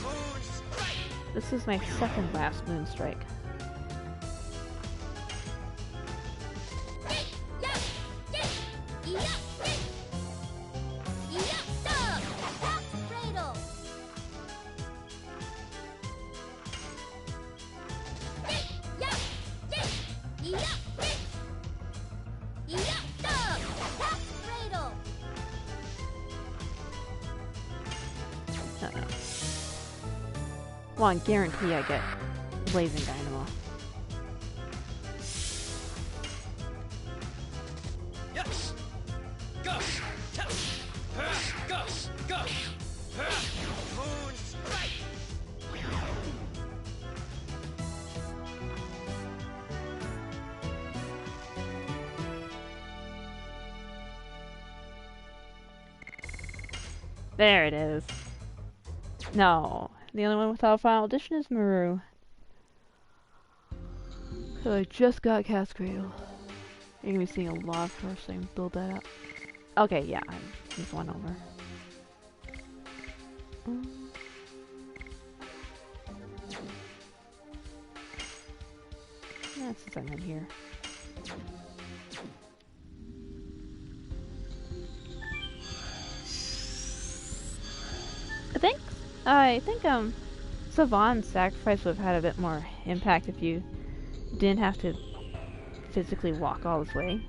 Moon strike. This is my second last Moonstrike. Well, I guarantee I get Blazing Dynamo. Yes. Gus. Moon strike. There it is. No. The only one without Final Edition is Maru. So I just got Cat's Cradle. You're gonna be seeing a lot of first, so I can build that up. Okay, yeah, I'm just one over. Yeah, since I'm in here. I think Savon's sacrifice would have had a bit more impact if you didn't have to physically walk all this way.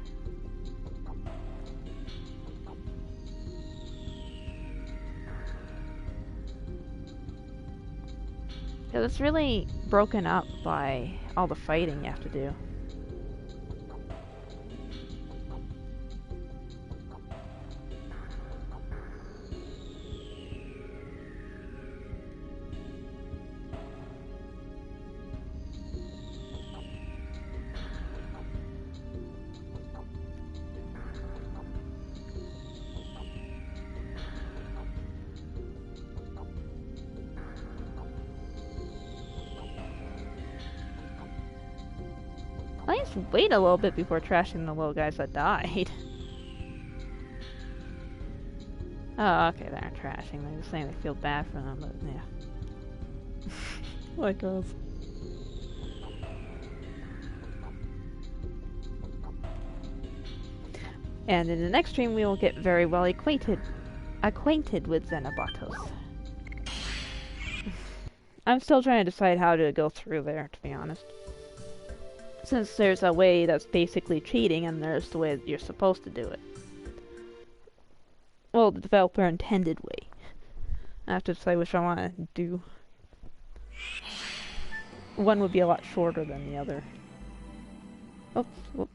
Because it's really broken up by all the fighting you have to do. Let's wait a little bit before trashing the little guys that died. Oh, okay, they're trashing. They're just saying they feel bad for them, but yeah. Like us. And in the next stream, we will get very well acquainted with Xenobatos. I'm still trying to decide how to go through there, to be honest. Since there's a way that's basically cheating, and there's the way that you're supposed to do it. Well, the developer intended way. I have to decide which I want to do. One would be a lot shorter than the other. Oops. Whoop.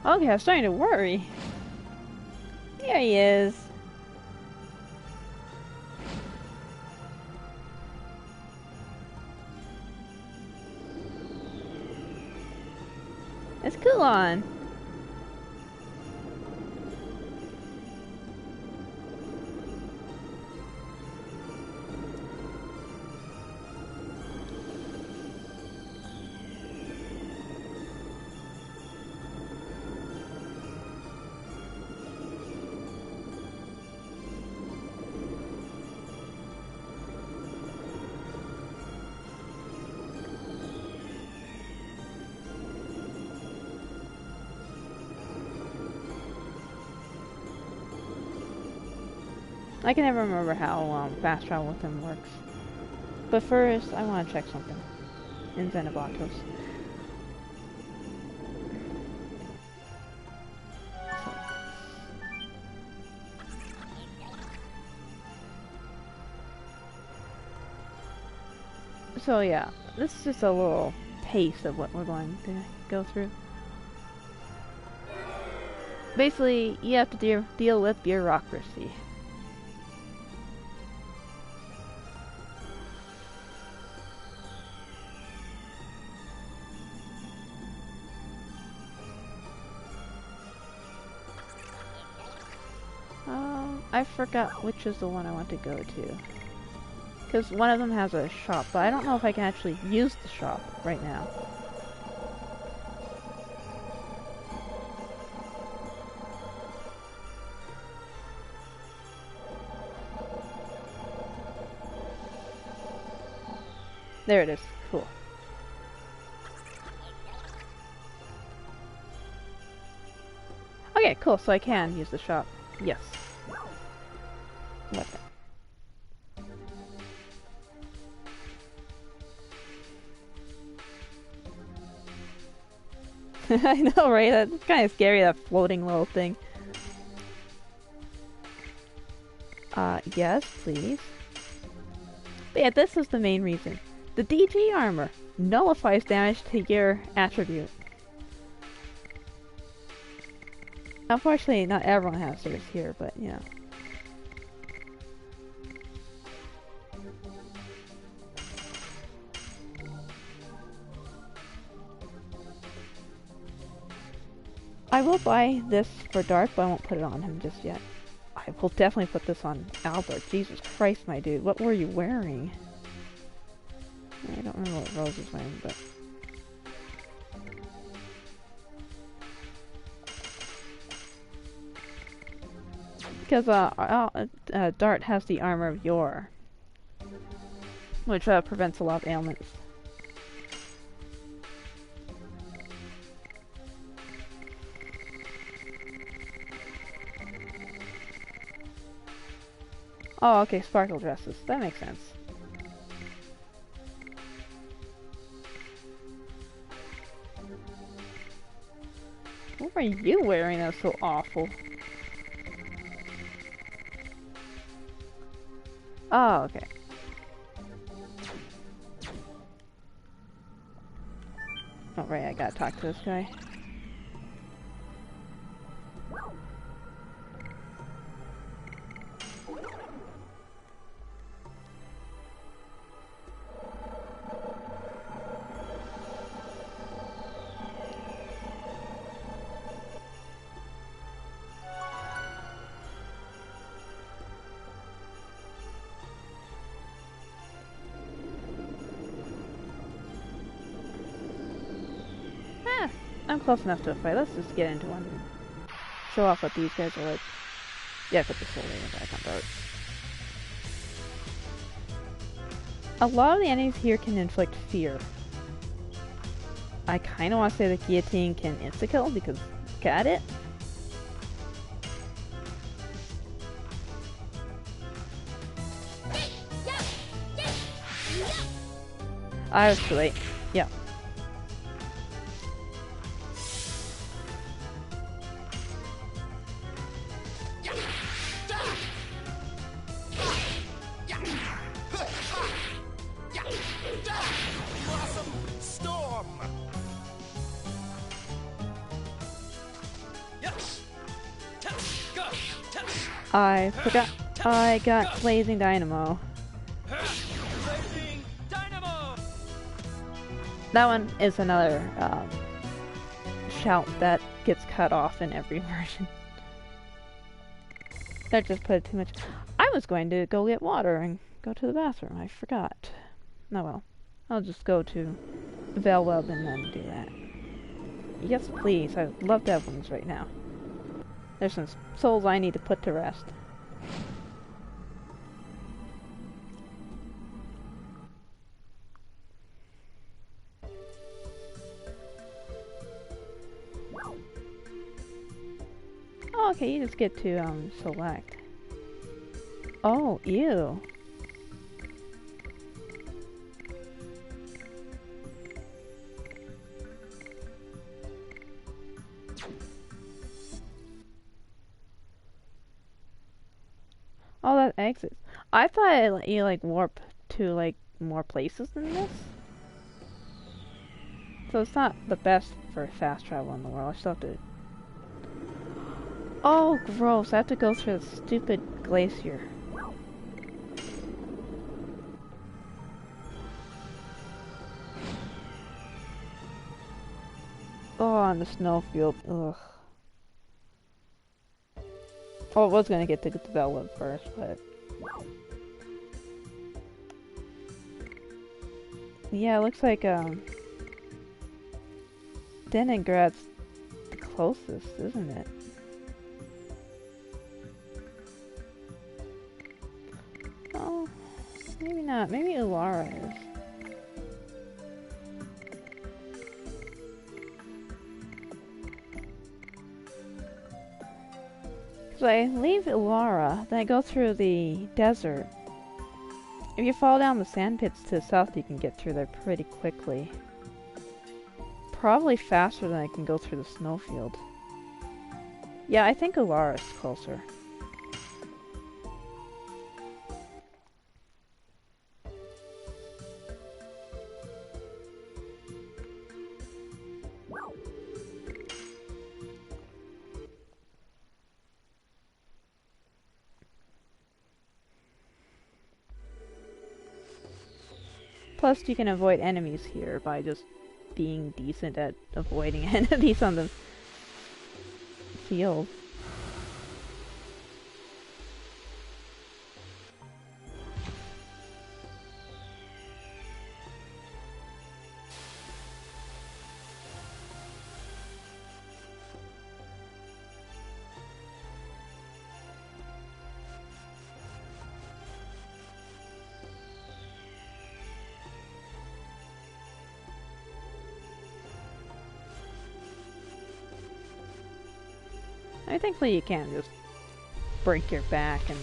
Okay, I was starting to worry. There he is. It's Kulon. I can never remember how fast travel with him works. But first, I want to check something in Xenobatos. So yeah, this is just a little taste of what we're going to go through. Basically, you have to deal with bureaucracy. I forgot which is the one I want to go to. Because one of them has a shop, but I don't know if I can actually use the shop right now. There it is. Cool. Okay, cool. So I can use the shop. Yes. What the? I know, right? That's kind of scary, that floating little thing. Yes, please. But yeah, this is the main reason. The DG armor nullifies damage to your attribute. Unfortunately, not everyone has theirs here, but you know. I will buy this for Dart, but I won't put it on him just yet. I will definitely put this on Albert. Jesus Christ, my dude. What were you wearing? I don't remember what Rose was wearing, but... Because Dart has the armor of Yor, which prevents a lot of ailments. Oh, okay, sparkle dresses. That makes sense. What are you wearing that's so awful? Oh, okay. Oh, right, I gotta talk to this guy. I'm close enough to a fight. Let's just get into one and show off what these guys are like. Yeah, put the soul layer back on Dart. A lot of the enemies here can inflict fear. I kind of want to say the guillotine can insta-kill because look at it. I was too late. Yeah. I forgot I got Blazing Dynamo. Blazing Dynamo! That one is another shout that gets cut off in every version. That just put too much. I was going to go get water and go to the bathroom. I forgot. Oh well. I'll just go to Velweb and then do that. Yes, please. I'd love to have ones right now. There's some souls I need to put to rest. Oh, okay, you just get to select. Oh, ew. Oh, that exits. I thought it let you like warp to like more places than this. So it's not the best for fast travel in the world. I still have to. Oh, gross! I have to go through the stupid glacier. Oh, on the snowfield. Ugh. Oh, I was gonna get to the Velweb first, but... Yeah, it looks like, Deningrad's the closest, isn't it? Oh, maybe not. Maybe Ulara is. So I leave Ulara, then I go through the desert. If you fall down the sand pits to the south, you can get through there pretty quickly. Probably faster than I can go through the snowfield. Yeah, I think Ulara is closer. Plus, you can avoid enemies here by just being decent at avoiding enemies on them. field. I mean, thankfully you can't just break your back and...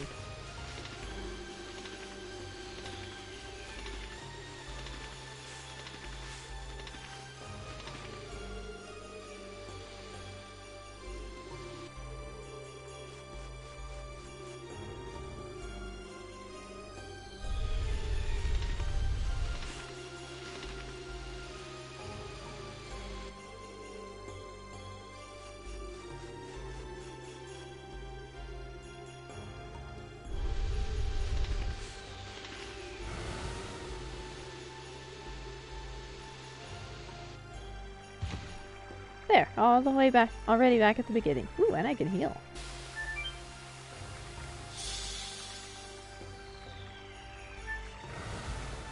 There, all the way back, already back at the beginning. Ooh, and I can heal.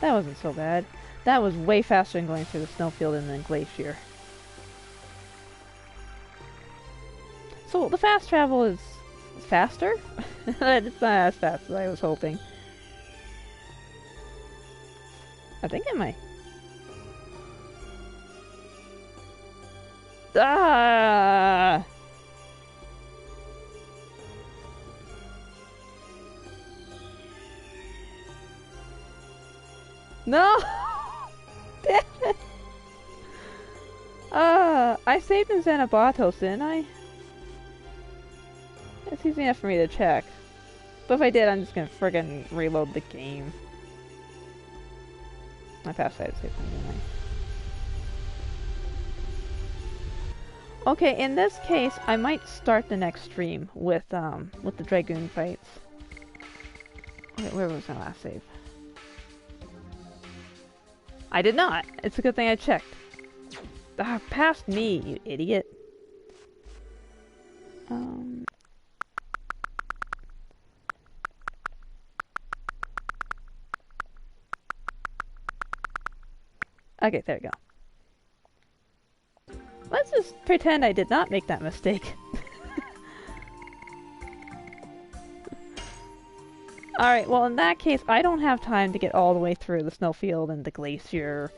That wasn't so bad. That was way faster than going through the snowfield and then glacier. So the fast travel is faster? It's not as fast as I was hoping. I think it might. Ah! No! Damn it! I saved in Xanabatos, didn't I? It's easy enough for me to check. But if I did, I'm just gonna friggin' reload the game. I passed that save point, didn't I? Okay, in this case, I might start the next stream with the Dragoon fights. Okay, where was my last save? I did not! It's a good thing I checked. Ah, past me, you idiot. Okay, there we go. Let's just pretend I did not make that mistake. Alright, well in that case, I don't have time to get all the way through the snowfield and the glacier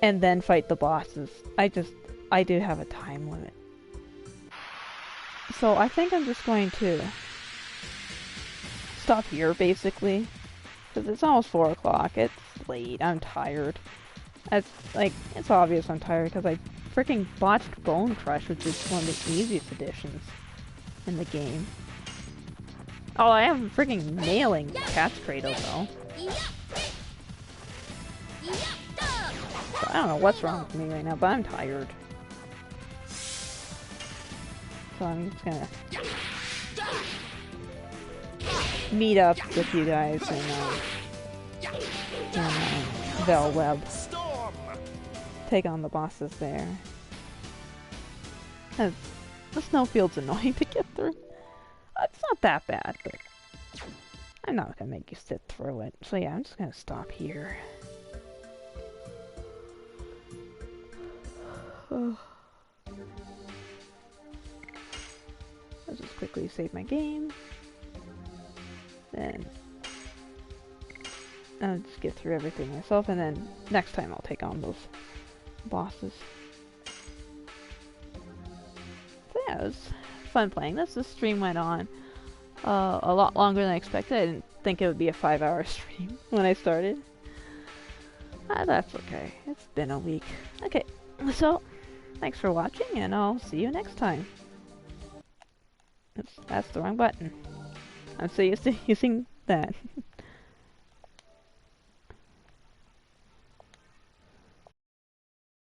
and then fight the bosses. I do have a time limit. So I think I'm just going to stop here, basically. Because it's almost 4 o'clock. It's late. I'm tired. It's obvious I'm tired because I freaking botched Bone Crush, which is one of the easiest additions in the game. Oh, I am freaking nailing Cat's Cradle, though. So I don't know what's wrong with me right now, but I'm tired. So I'm just gonna meet up with you guys in Velweb. Take on the bosses there. The snowfield's annoying to get through. It's not that bad, but I'm not gonna make you sit through it. So yeah, I'm just gonna stop here. I'll just quickly save my game. Then I'll just get through everything myself, and then next time I'll take on those bosses. So yeah, it was fun playing this. The stream went on a lot longer than I expected. I didn't think it would be a 5-hour stream when I started. That's okay. It's been a week. Okay, so thanks for watching, and I'll see you next time. Oops, that's the wrong button. I'm so used to using that.